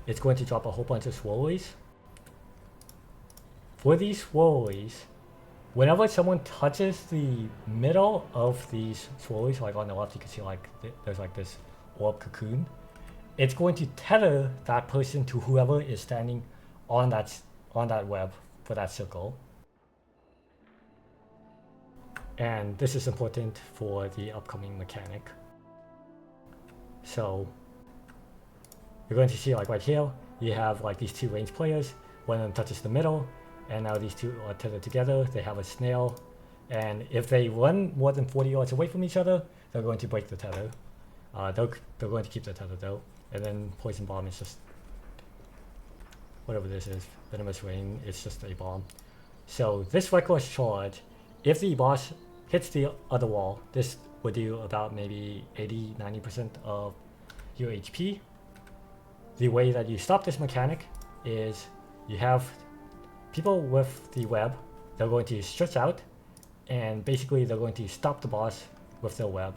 It's going to drop a whole bunch of swirlies. For these swirlies, whenever someone touches the middle of these swirlies, like on the left you can see like there's like this orb cocoon, it's going to tether that person to whoever is standing on that web for that circle. And this is important for the upcoming mechanic. So you're going to see like right here, you have like these 2 ranged players. One of them touches the middle, and now these 2 are tethered together. They have a snail, and if they run more than 40 yards away from each other, they're going to break the tether. They're going to keep the tether though. And then Poison Bomb is just whatever this is. Venomous Rain, it's just a bomb. So this Reckless Charge, if the boss hits the other wall, this would do about maybe 80-90% of your HP. The way that you stop this mechanic is you have people with the web, they're going to stretch out, and basically they're going to stop the boss with their web.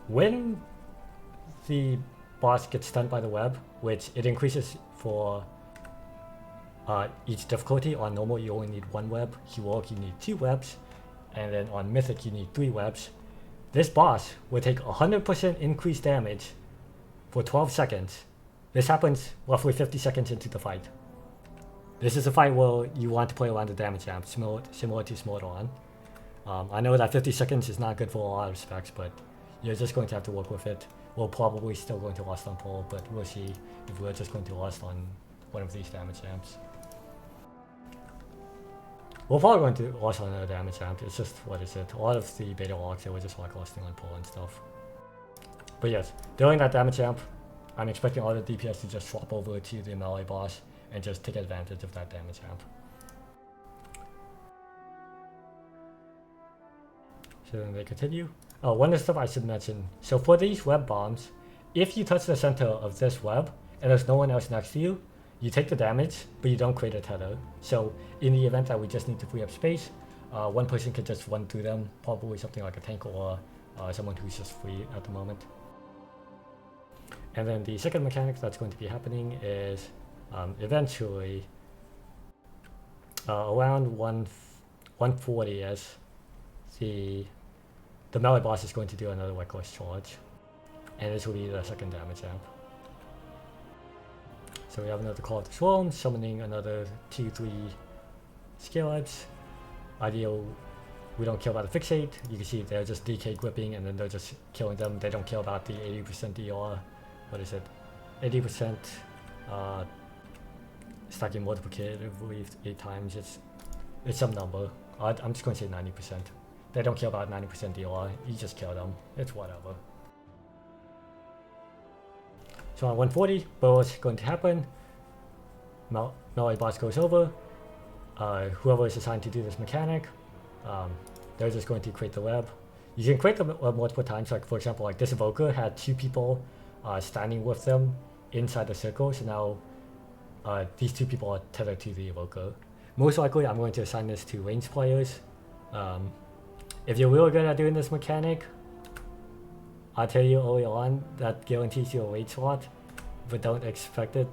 When the boss gets stunned by the web, which it increases for each difficulty. On normal, you only need 1 web. Heroic, you need 2 webs. And then on mythic, you need 3 webs. This boss will take 100% increased damage for 12 seconds. This happens roughly 50 seconds into the fight. This is a fight where you want to play around the damage amp, similar to Smolderon. I know that 50 seconds is not good for a lot of specs, but you're just going to have to work with it. We're probably still going to last on pole, but we'll see if we're just going to last on one of these damage amps. We're probably going to last on a damage amp. It's just, what is it? A lot of the beta logs, they were just like lasting on pole and stuff. But yes, during that damage amp, I'm expecting all the DPS to just swap over to the melee boss and just take advantage of that damage amp. So then they continue. Oh, one of the stuff I should mention. So for these web bombs, if you touch the center of this web and there's no one else next to you, you take the damage, but you don't create a tether. So in the event that we just need to free up space, one person can just run through them, probably something like a tank or someone who's just free at the moment. And then the second mechanic that's going to be happening is eventually around 140 as the melee boss is going to do another reckless charge. And this will be the second damage amp. So we have another Call of the Swarm, summoning another 2-3 Scalebs. Ideal, we don't care about the fixate. You can see they're just DK gripping and then they're just killing them. They don't care about the 80% DR. What is it? 80% stacking multiplicatively 8 times. It's some number. I'm just going to say 90%. They don't care about 90% DR. You just kill them. It's whatever. So on 140, what's going to happen? Melee boss goes over. Whoever is assigned to do this mechanic, they're just going to create the web. You can create the web multiple times. Like for example, like this evoker had 2 people standing with them inside the circle. So now these 2 people are tethered to the evoker. Most likely, I'm going to assign this to ranged players. If you're really good at doing this mechanic, I'll tell you early on that guarantees you a rage slot, but don't expect it.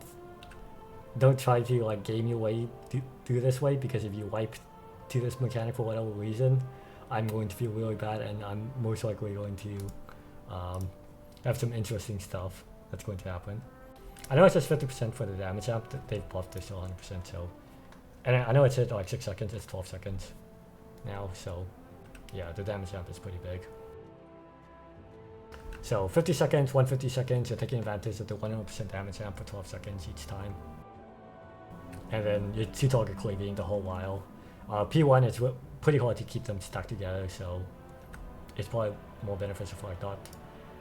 Don't try to like game your way through this way, because if you wipe to this mechanic for whatever reason, I'm going to feel really bad, and I'm most likely going to have some interesting stuff that's going to happen. I know it says 50% for the damage amp. They've buffed this to 100%. So, and I know it said like 6 seconds. It's 12 seconds now. So, yeah, the damage amp is pretty big. So 50 seconds, 150 seconds, you're taking advantage of the 100% damage amp for 12 seconds each time. And then you're 2-target cleaving the whole while. P1, it's pretty hard to keep them stuck together, so it's probably more beneficial for like that.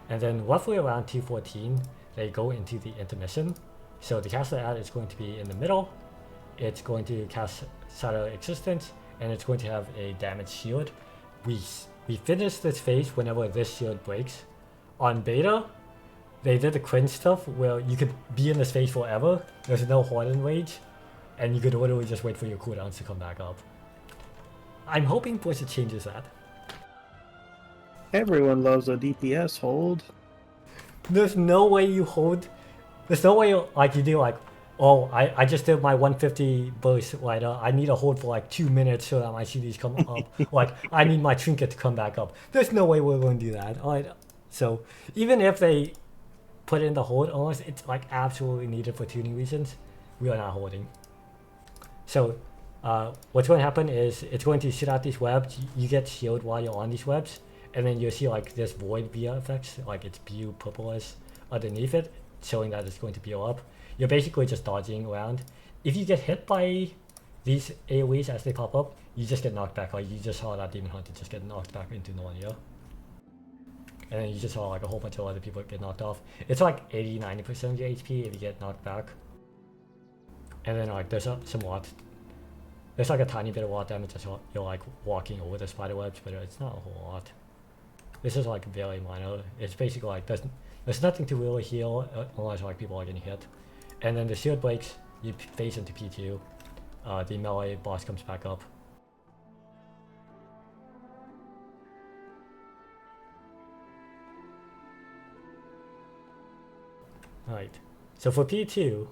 And then roughly around 214, they go into the intermission. So the caster ad is going to be in the middle. It's going to cast Shadow Existence, and it's going to have a damage shield. We finish this phase whenever this shield breaks. On beta, they did the cringe stuff where you could be in this phase forever. There's no Hardened Rage, and you could literally just wait for your cooldowns to come back up. I'm hoping Blizzard changes that. Everyone loves a DPS hold. There's no way you hold. There's no way like you do like, oh, I just did my 150 burst right. I need a hold for like 2 minutes so that my CDs come up. Like I need my trinket to come back up. There's no way we're going to do that. All right. So even if they put in the hold, unless it's like absolutely needed for tuning reasons, we are not holding. So what's going to happen is it's going to shoot out these webs. You get shield while you're on these webs, and then you'll see like this void via effects, like it's blue purplish underneath it, showing that it's going to peel up. You're basically just dodging around. If you get hit by these AoEs as they pop up, you just get knocked back. Like you just saw that Demon Hunter just get knocked back into Narnia. And then you just saw like a whole bunch of other people get knocked off. It's like 80-90% of your HP if you get knocked back. And then like there's some lot. There's like a tiny bit of lot damage as you're like walking over the spider webs, but it's not a whole lot. This is like very minor. It's basically like there's nothing to really heal unless like people are getting hit. And then the shield breaks, you face into P2. The melee boss comes back up. Alright, so for P2,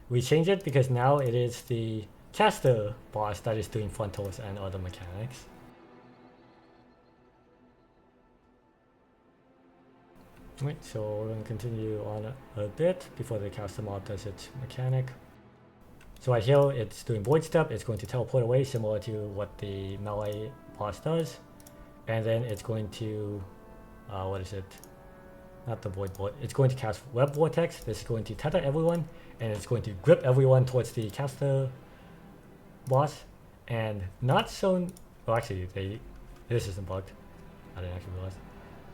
we changed it because now it is the caster boss that is doing frontals and other mechanics. Right, so we're going to continue on a bit before the caster mob does its mechanic. So right here, it's doing void step. It's going to teleport away, similar to what the melee boss does. And then it's going to, what is it? Not the void board. It's going to cast web vortex. This is going to tether everyone, and it's going to grip everyone towards the caster boss. And not so, well actually, this isn't bugged. I didn't actually realize.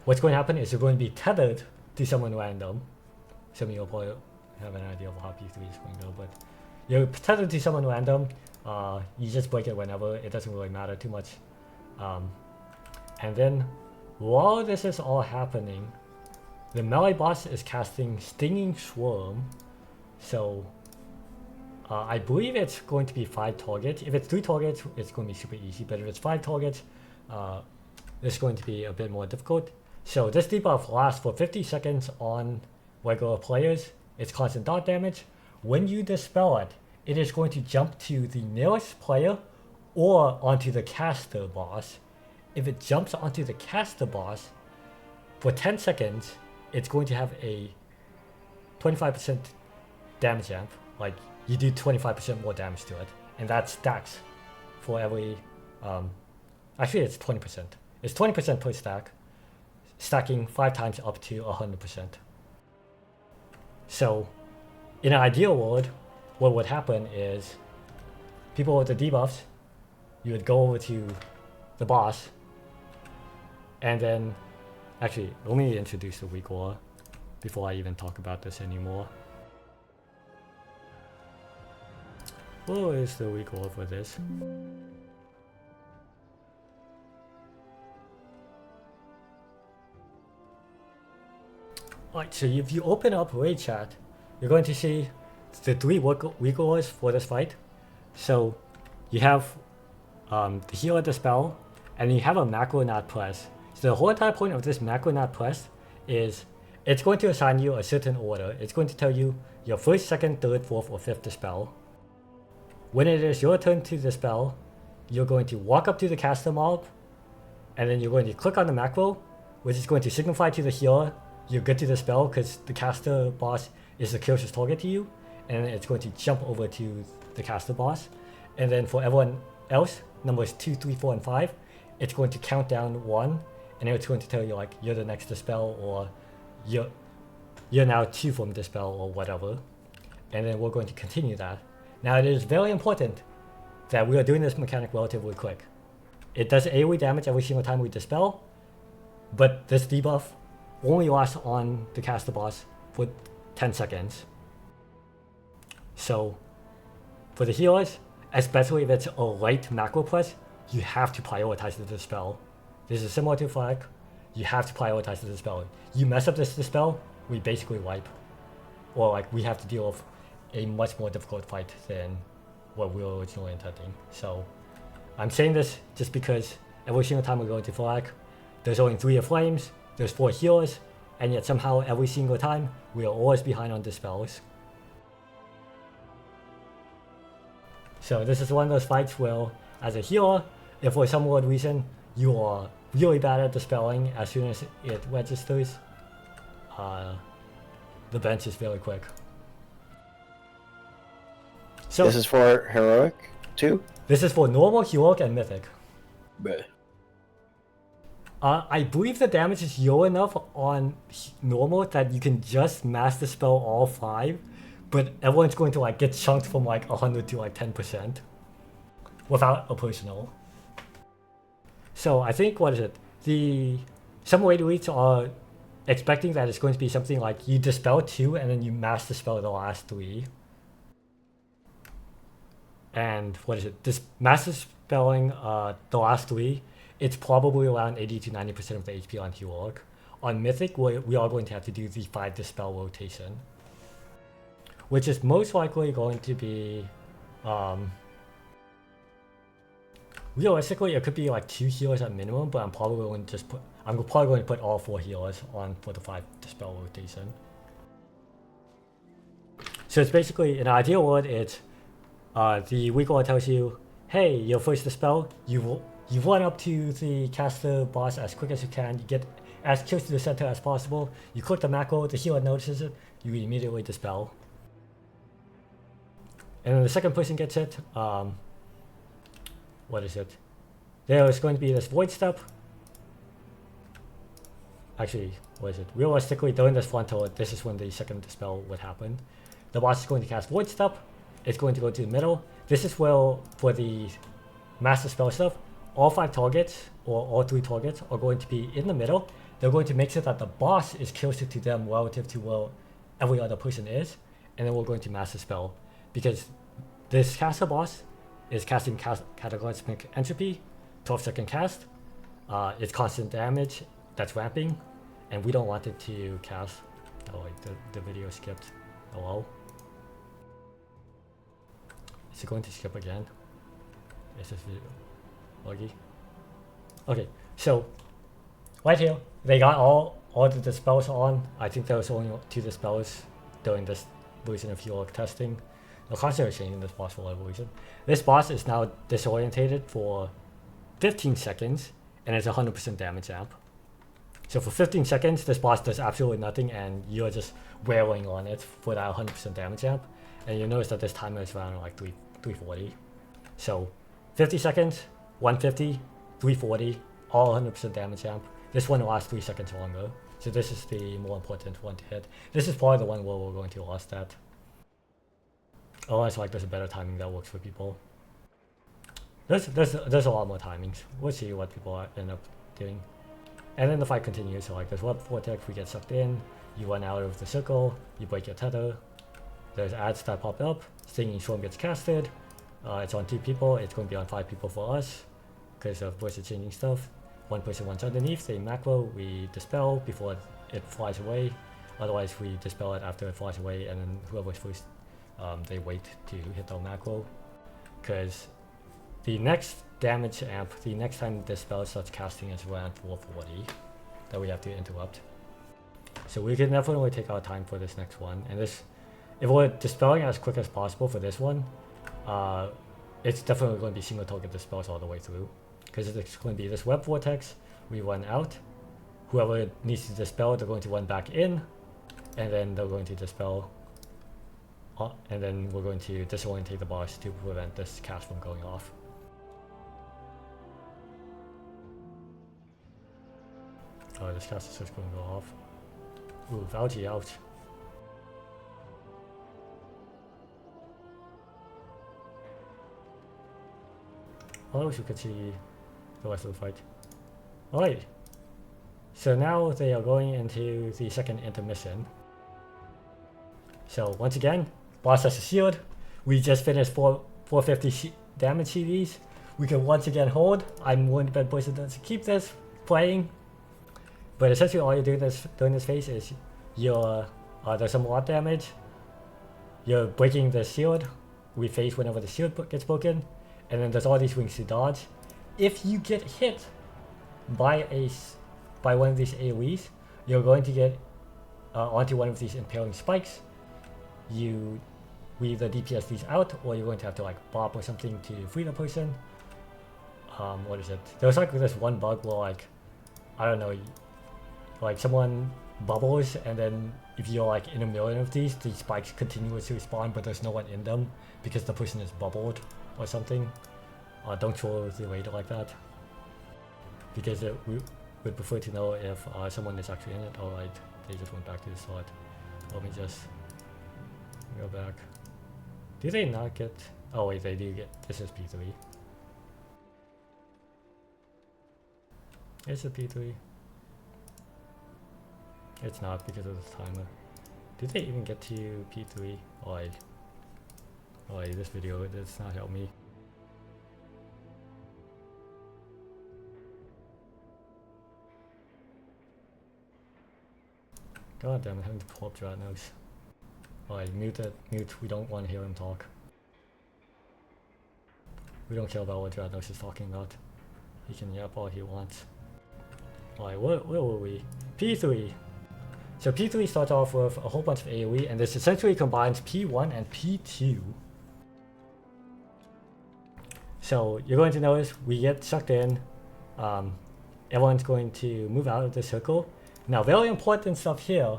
What's going to happen is you're going to be tethered to someone random. Some of you will probably have an idea of how P3 is going to go, but you're tethered to someone random. You just break it whenever. It doesn't really matter too much. And then while this is all happening, the melee boss is casting Stinging Swarm. So I believe it's going to be 5 targets. If it's 3 targets, it's going to be super easy. But if it's 5 targets, this is going to be a bit more difficult. So this debuff lasts for 50 seconds on regular players. It's constant dot damage. When you dispel it, it is going to jump to the nearest player or onto the caster boss. If it jumps onto the caster boss, for 10 seconds, it's going to have a 25% damage amp. Like, you do 25% more damage to it. And that stacks for every... actually, it's 20%. It's 20% per stack, stacking 5 times up to 100%. So, in an ideal world, what would happen is people with the debuffs, you would go over to the boss, and then, actually, let me introduce the weak war before I even talk about this anymore. What is the weak war for this? Alright, so if you open up Raid Chat, you're going to see the 3 weak wars for this fight. So, you have the healer dispel, and you have a macro not press. So the whole entire point of this macro not press is it's going to assign you a certain order. It's going to tell you your first, second, third, fourth, or fifth dispel. When it is your turn to dispel, you're going to walk up to the caster mob, and then you're going to click on the macro, which is going to signify to the healer you're good to dispel because the caster boss is the closest target to you, and it's going to jump over to the caster boss. And then for everyone else, numbers 2, 3, 4, and 5, it's going to count down 1, and it's going to tell you like you're the next dispel, or you're now 2 from dispel, or whatever. And then we're going to continue that. Now it is very important that we are doing this mechanic relatively quick. It does AoE damage every single time we dispel, but this debuff only lasts on the caster boss for 10 seconds. So for the healers, especially if it's a light macro press, you have to prioritize the dispel. This is similar to Flag. You have to prioritize the dispel. You mess up this dispel, we basically wipe. Or like we have to deal with a much more difficult fight than what we were originally intending. So I'm saying this just because every single time we go into Flag, there's only 3 of flames, there's 4 healers, and yet somehow every single time we are always behind on dispels. So this is one of those fights where, as a healer, if for some odd reason you are really bad at dispelling, as soon as it registers, the bench is very quick. So this is for heroic too? This is for normal, heroic, and mythic. Bleh. I believe the damage is low enough on normal that you can just mass dispel all 5, but everyone's going to like get chunked from like 100 to like 10% without a personal. So I think, what is it? Some raid elites are expecting that it's going to be something like you dispel 2 and then you mass dispel the last 3. And what is it? This mass dispelling the last 3, it's probably around 80 to 90% of the HP on heroic. On mythic, we are going to have to do the 5 dispel rotation, which is most likely going to be realistically it could be like 2 healers at minimum, but I'm probably going to put all 4 healers on for the 5 dispel rotation. So it's basically, in an ideal world, it's the weak order tells you, hey, you're first to spell, you run up to the caster boss as quick as you can, you get as close to the center as possible, you click the macro, the healer notices it, you immediately dispel. And then the second person gets hit, what is it? There is going to be this void step. Actually, what is it? Realistically, during this frontal, this is when the second dispel would happen. The boss is going to cast void step. It's going to go to the middle. This is where, for the master spell stuff, all 5 targets, or all 3 targets, are going to be in the middle. They're going to make sure that the boss is closer to them relative to where every other person is. And then we're going to master spell. Because this caster boss is casting cataclysmic entropy, 12-second cast. It's constant damage that's ramping, and we don't want it to cast. Oh wait, the video skipped. Hello? Is it going to skip again? Is this video buggy? Okay, so right here, they got all the dispels on. I think there was only 2 dispels during this version of heroic testing. They'll constantly changing this boss for whatever reason. This boss is now disorientated for 15 seconds, and it's 100% damage amp. So for 15 seconds, this boss does absolutely nothing, and you're just wailing on it for that 100% damage amp. And you notice that this timer is around like 340. So 50 seconds, 150, 340, all 100% damage amp. This one lasts 3 seconds longer. So this is the more important one to hit. This is probably the one where we're going to lose that. Otherwise, like, there's a better timing that works for people. There's a lot more timings. We'll see what people end up doing. And then the fight continues. So like, there's web vortex, we get sucked in, you run out of the circle, you break your tether. There's ads that pop up, Stinging Storm gets casted. It's on 2 people, it's going to be on 5 people for us, because of versus changing stuff. 1 person runs underneath, they macro, we dispel before it flies away. Otherwise, we dispel it after it flies away, and then whoever's first, they wait to hit the macro. Because the next damage amp, the next time the spell starts casting is around 440 that we have to interrupt. So we can definitely take our time for this next one. And this, if we're dispelling as quick as possible for this one, it's definitely going to be single target dispels all the way through. Because it's going to be this web vortex, we run out. Whoever needs to dispel, they're going to run back in, and then they're going to dispel. And then we're going to disorientate the boss to prevent this cast from going off. Oh, this cast is just going to go off. Ooh, ouchie, ouch. I wish you could see the rest of the fight. Alright. So now they are going into the second intermission. So once again, boss has a shield. We just finished 450 damage CDs. We can once again hold. I'm one bad person to keep this playing. But essentially all you do during this phase is you're, there's some lot damage. You're breaking the shield. We phase whenever the shield gets broken. And then there's all these wings to dodge. If you get hit by one of these AoEs, you're going to get onto one of these impaling spikes. We either DPS these out, or you're going to have to like bop or something to free the person. What is it? There was like this one bug where like, I don't know, like someone bubbles, and then if you're like in a million of these spikes continuously spawn, but there's no one in them because the person is bubbled or something. Don't troll the radar like that, because we would prefer to know if someone is actually in it. Alright, they just went back to the slot. Let me just go back. Do they not get... Oh wait, they do get... This is P3. It's a P3. It's not because of the timer. Did they even get to P3? Oh, this video does not help me. God damn it, having to pull up Dratnos. Alright, mute it. Mute. We don't want to hear him talk. We don't care about what Dratnos is talking about. He can yap all he wants. Alright, where were we? P3! So P3 starts off with a whole bunch of AoE, and this essentially combines P1 and P2. So you're going to notice we get sucked in. Everyone's going to move out of the circle. Now, very important stuff here.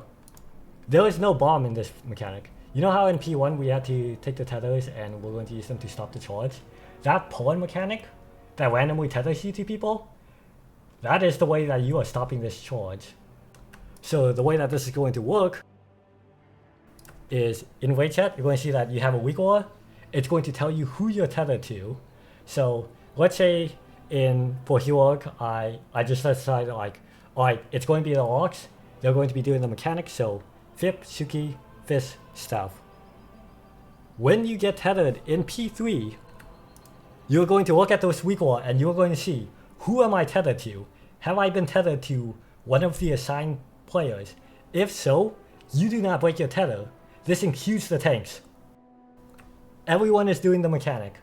There is no bomb in this mechanic. You know how in P1 we had to take the tethers and we're going to use them to stop the charge? That pawn mechanic that randomly tethers you to people, that is the way that you are stopping this charge. So the way that this is going to work is in raid chat, you're going to see that you have a weak aura. It's going to tell you who you're tethered to. So let's say for Heroic, I just decided like, alright, it's going to be the Ox. They're going to be doing the mechanics. So Fip, Suki, Fist, Staff. When you get tethered in P3, you're going to look at those weak aura and you're going to see, who am I tethered to? Have I been tethered to one of the assigned players? If so, you do not break your tether. This includes the tanks. Everyone is doing the mechanic.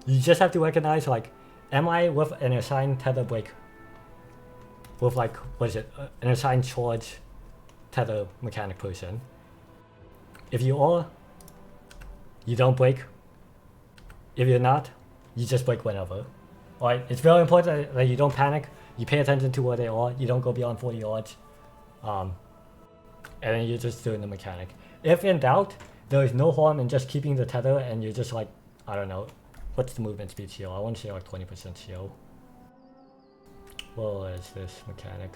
You just have to recognize, like, am I with an assigned tether break? With, like, what is it? An assigned charge tether mechanic person. If you are, you don't break. If you're not, you just break whenever. Alright, it's very important that you don't panic. You pay attention to where they are. You don't go beyond 40 yards. And then you're just doing the mechanic. If in doubt, there is no harm in just keeping the tether and you're just like, I don't know, what's the movement speed shield? I want to say like 20% shield. What is this mechanic?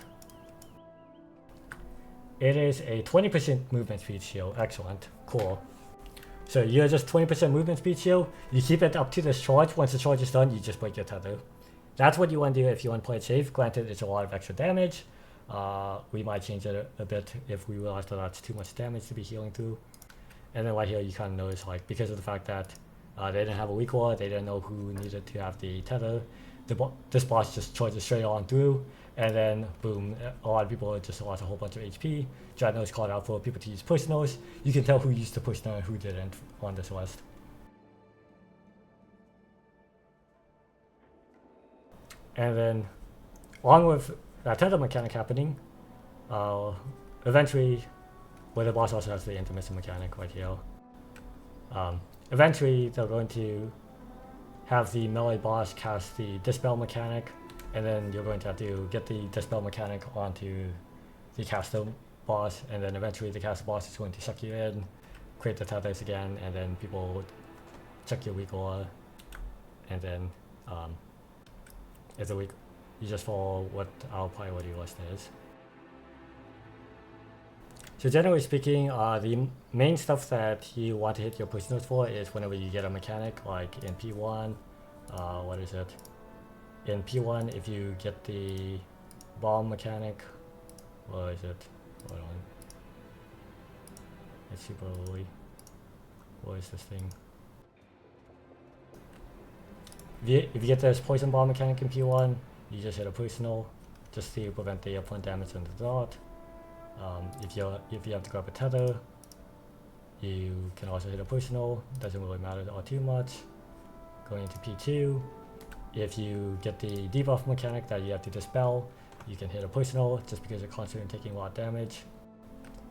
It is a 20% movement speed shield. Excellent. Cool. So you're just 20% movement speed shield. You keep it up to this charge. Once the charge is done, you just break your tether. That's what you want to do if you want to play it safe. Granted, it's a lot of extra damage. We might change it a bit if we realize that that's too much damage to be healing through. And then right here, you kind of notice, like, because of the fact that they didn't have a weak aura, they didn't know who needed to have the tether. This boss just charges straight on through, and then boom, a lot of people just lost a whole bunch of HP. Dreadnought's called out for people to use push nodes. You can tell who used the push node and who didn't on this list. And then, along with that tether mechanic happening, eventually, where the boss also has the intermission mechanic right here, eventually they're going to have the melee boss cast the dispel mechanic, and then you're going to have to get the dispel mechanic onto the caster boss, and then eventually the caster boss is going to suck you in, create the tethers again, and then people would check your weak aura, and then you just follow what our priority list is. So generally speaking, the main stuff that you want to hit your push nodes for is whenever you get a mechanic, like in P1, what is it? In P1, if you get the bomb mechanic, what is it? Hold on. It's super early. What is this thing? If you get this poison bomb mechanic in P1, you just hit a personal, just to prevent the upfront damage on the dot. If you have to grab a tether, you can also hit a personal. Doesn't really matter all too much. Going into P2, if you get the debuff mechanic that you have to dispel, you can hit a personal just because you're constantly taking a lot of damage.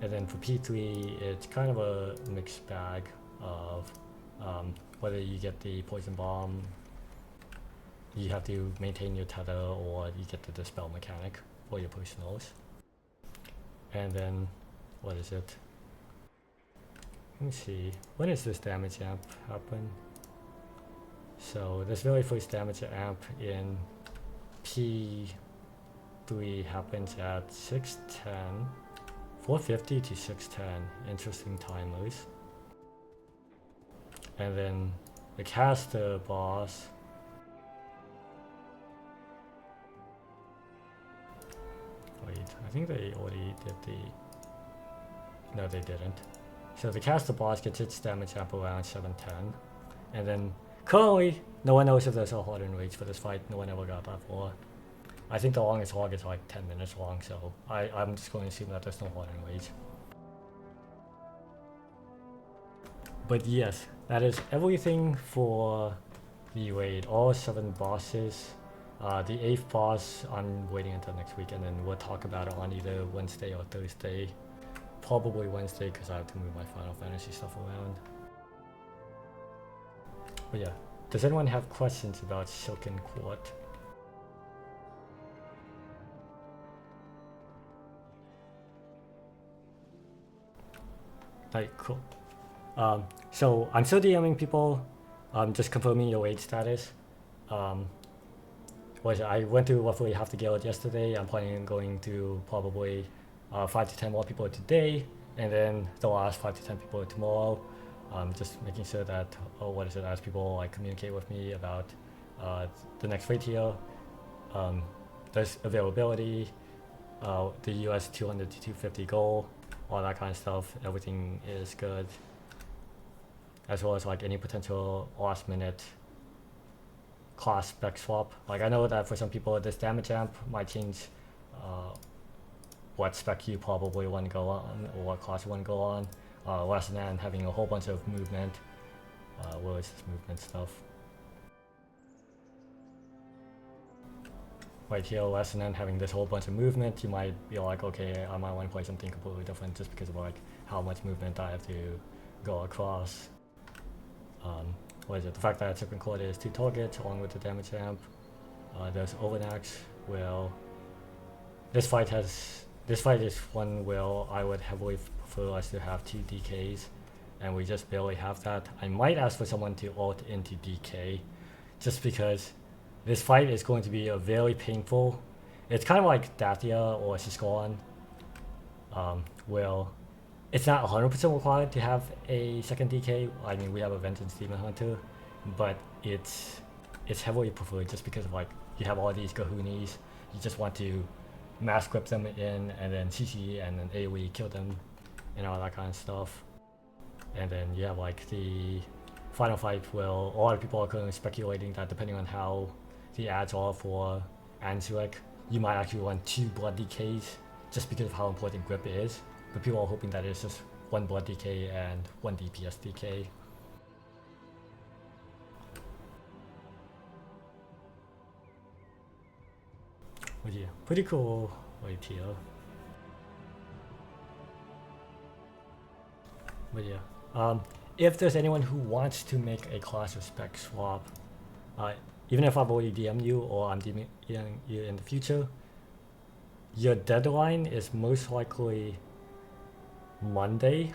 And then for P3, it's kind of a mixed bag of whether you get the poison bomb, you have to maintain your tether, or you get the dispel mechanic for your personals. And then, what is it? Let me see. When is this damage amp happen? So this very first damage amp in P3 happens at 610, 450 to 610. Interesting timers. And then the caster boss. Wait, I think they already did the... No, they didn't. So the caster boss gets its damage up around 710. And then currently, no one knows if there's a hardened rage for this fight. No one ever got that for. I think the longest log is like 10 minutes long, so I'm just going to assume that there's no hardened rage. But yes, that is everything for the raid. All 7 bosses. The 8th boss, I'm waiting until next week, and then we'll talk about it on either Wednesday or Thursday. Probably Wednesday, because I have to move my Final Fantasy stuff around. But yeah, does anyone have questions about Silken Court? Alright, cool. So I'm still DMing people, just confirming your age status. I went to roughly half the guild yesterday. I'm planning on going to probably 5 to 10 more people today, and then the last 5 to 10 people tomorrow. Just making sure that, as people like communicate with me about the next raid tier. There's availability, the US 200 to 250 goal, all that kind of stuff. Everything is good, as well as like any potential last minute class spec swap. Like I know that for some people this damage amp might change what spec you probably want to go on or what class you want to go on. Rasha'nan having a whole bunch of movement, what is this movement stuff? Right here, rasha'nan having this whole bunch of movement, you might be like, okay, I might want to play something completely different just because of like how much movement I have to go across. The fact that Sikran Court is 2 targets along with the damage amp. There's ovi'nax. Well, this fight is one where I would heavily prefer us to have 2 DKs, and we just barely have that. I might ask for someone to ult into DK, just because this fight is going to be a very painful. It's kind of like Dathia or Sikran, where it's not 100% required to have a second DK. I mean, we have a Vengeance Demon Hunter, but it's heavily preferred just because of like you have all these kahunis. You just want to mass grip them in and then CC and then AoE kill them and all that kind of stuff. And then you have like the final fight where a lot of people are currently speculating that depending on how the ads are for Anzuek, you might actually run 2 blood DKs just because of how important grip is. But people are hoping that it's just 1 blood DK and 1 DPS DK. But yeah, pretty cool right here. But yeah, if there's anyone who wants to make a class or spec swap, even if I've already DM'd you or I'm DMing you in the future, your deadline is most likely Monday,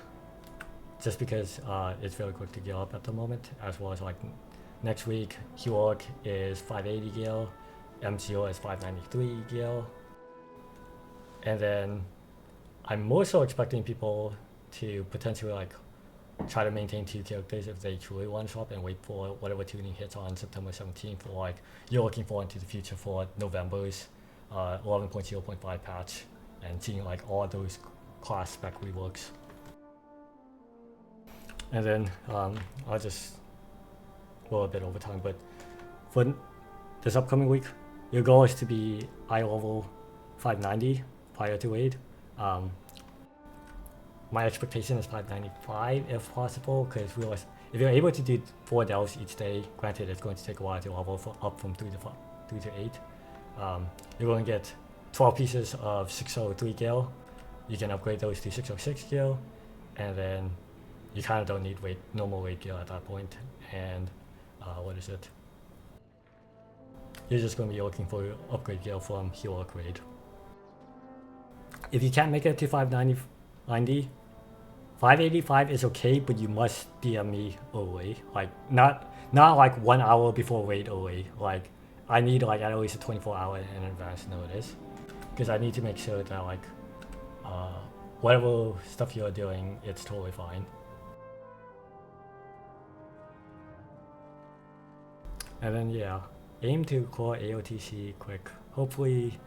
just because it's very quick to gear up at the moment, as well as like next week, Heroic is 580 gear, MCO is 593 gear, and then I'm more so expecting people to potentially like try to maintain 2 characters if they truly want to swap and wait for whatever tuning hits on September 17th, or like you're looking forward to the future for November's 11.0.5 patch and seeing like all those class spec reworks. And then I'll just go a bit over time, but for this upcoming week, your goal is to be eye level 590 prior to raid. My expectation is 595 if possible, because if you're able to do 4 delves each day, granted it's going to take a while to level up from 3 to 8, you're going to get 12 pieces of 603 gil. You can upgrade those to 606 gil, and then you kind of don't need normal raid gil at that point. And you're just going to be looking for upgrade gil from Heroic raid. If you can't make it to 590, 585 is okay, but you must DM me early, like not like 1 hour before raid early. Like I need like at least a 24-hour in advance notice, because I need to make sure that like whatever stuff you're doing, it's totally fine. And then yeah, aim to clear AOTC quick. Hopefully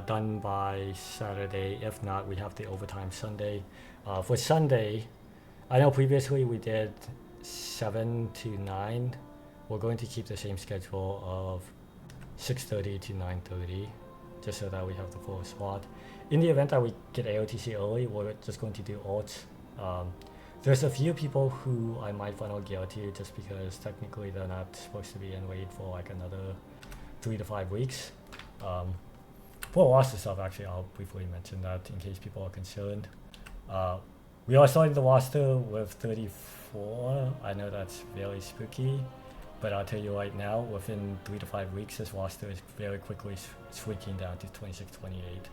done by Saturday. If not, we have the overtime Sunday. For Sunday, I know previously we did 7 to 9. We're going to keep the same schedule of 6:30 to 9:30, just so that we have the full slot. In the event that we get AOTC early, we're just going to do ults. There's a few people who I might funnel gear to just because technically they're not supposed to be in raid for like another 3 to 5 weeks. For roster stuff, actually, I'll briefly mention that in case people are concerned. We are starting the roster with 34. I know that's very spooky, but I'll tell you right now, within 3 to 5 weeks, this roster is very quickly switching down to 26, 28.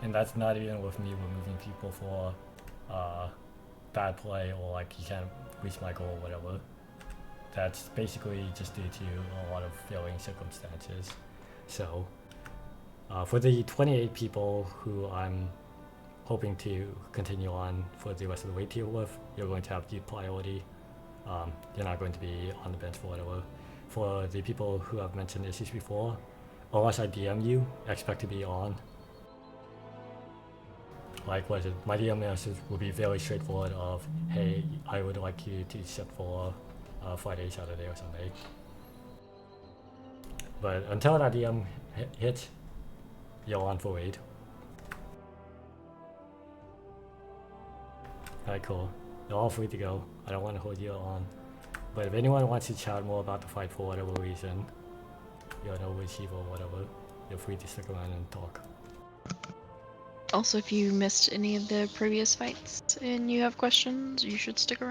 And that's not even with me removing people for bad play or like you can't reach my goal or whatever. That's basically just due to a lot of failing circumstances. So for the 28 people who I'm hoping to continue on for the rest of the weight tier with, you're going to have deep priority. You're not going to be on the bench for whatever. For the people who have mentioned issues before, unless I DM you, expect to be on. Like, what is it? My DM message will be very straightforward of, hey, I would like you to set for Friday, Saturday, or Sunday. But until that DM hits, you're on for raid. Alright, cool. You're all free to go. I don't want to hold you on. But if anyone wants to chat more about the fight for whatever reason, you're an overachiever or whatever, you're free to stick around and talk. Also, if you missed any of the previous fights and you have questions, you should stick around.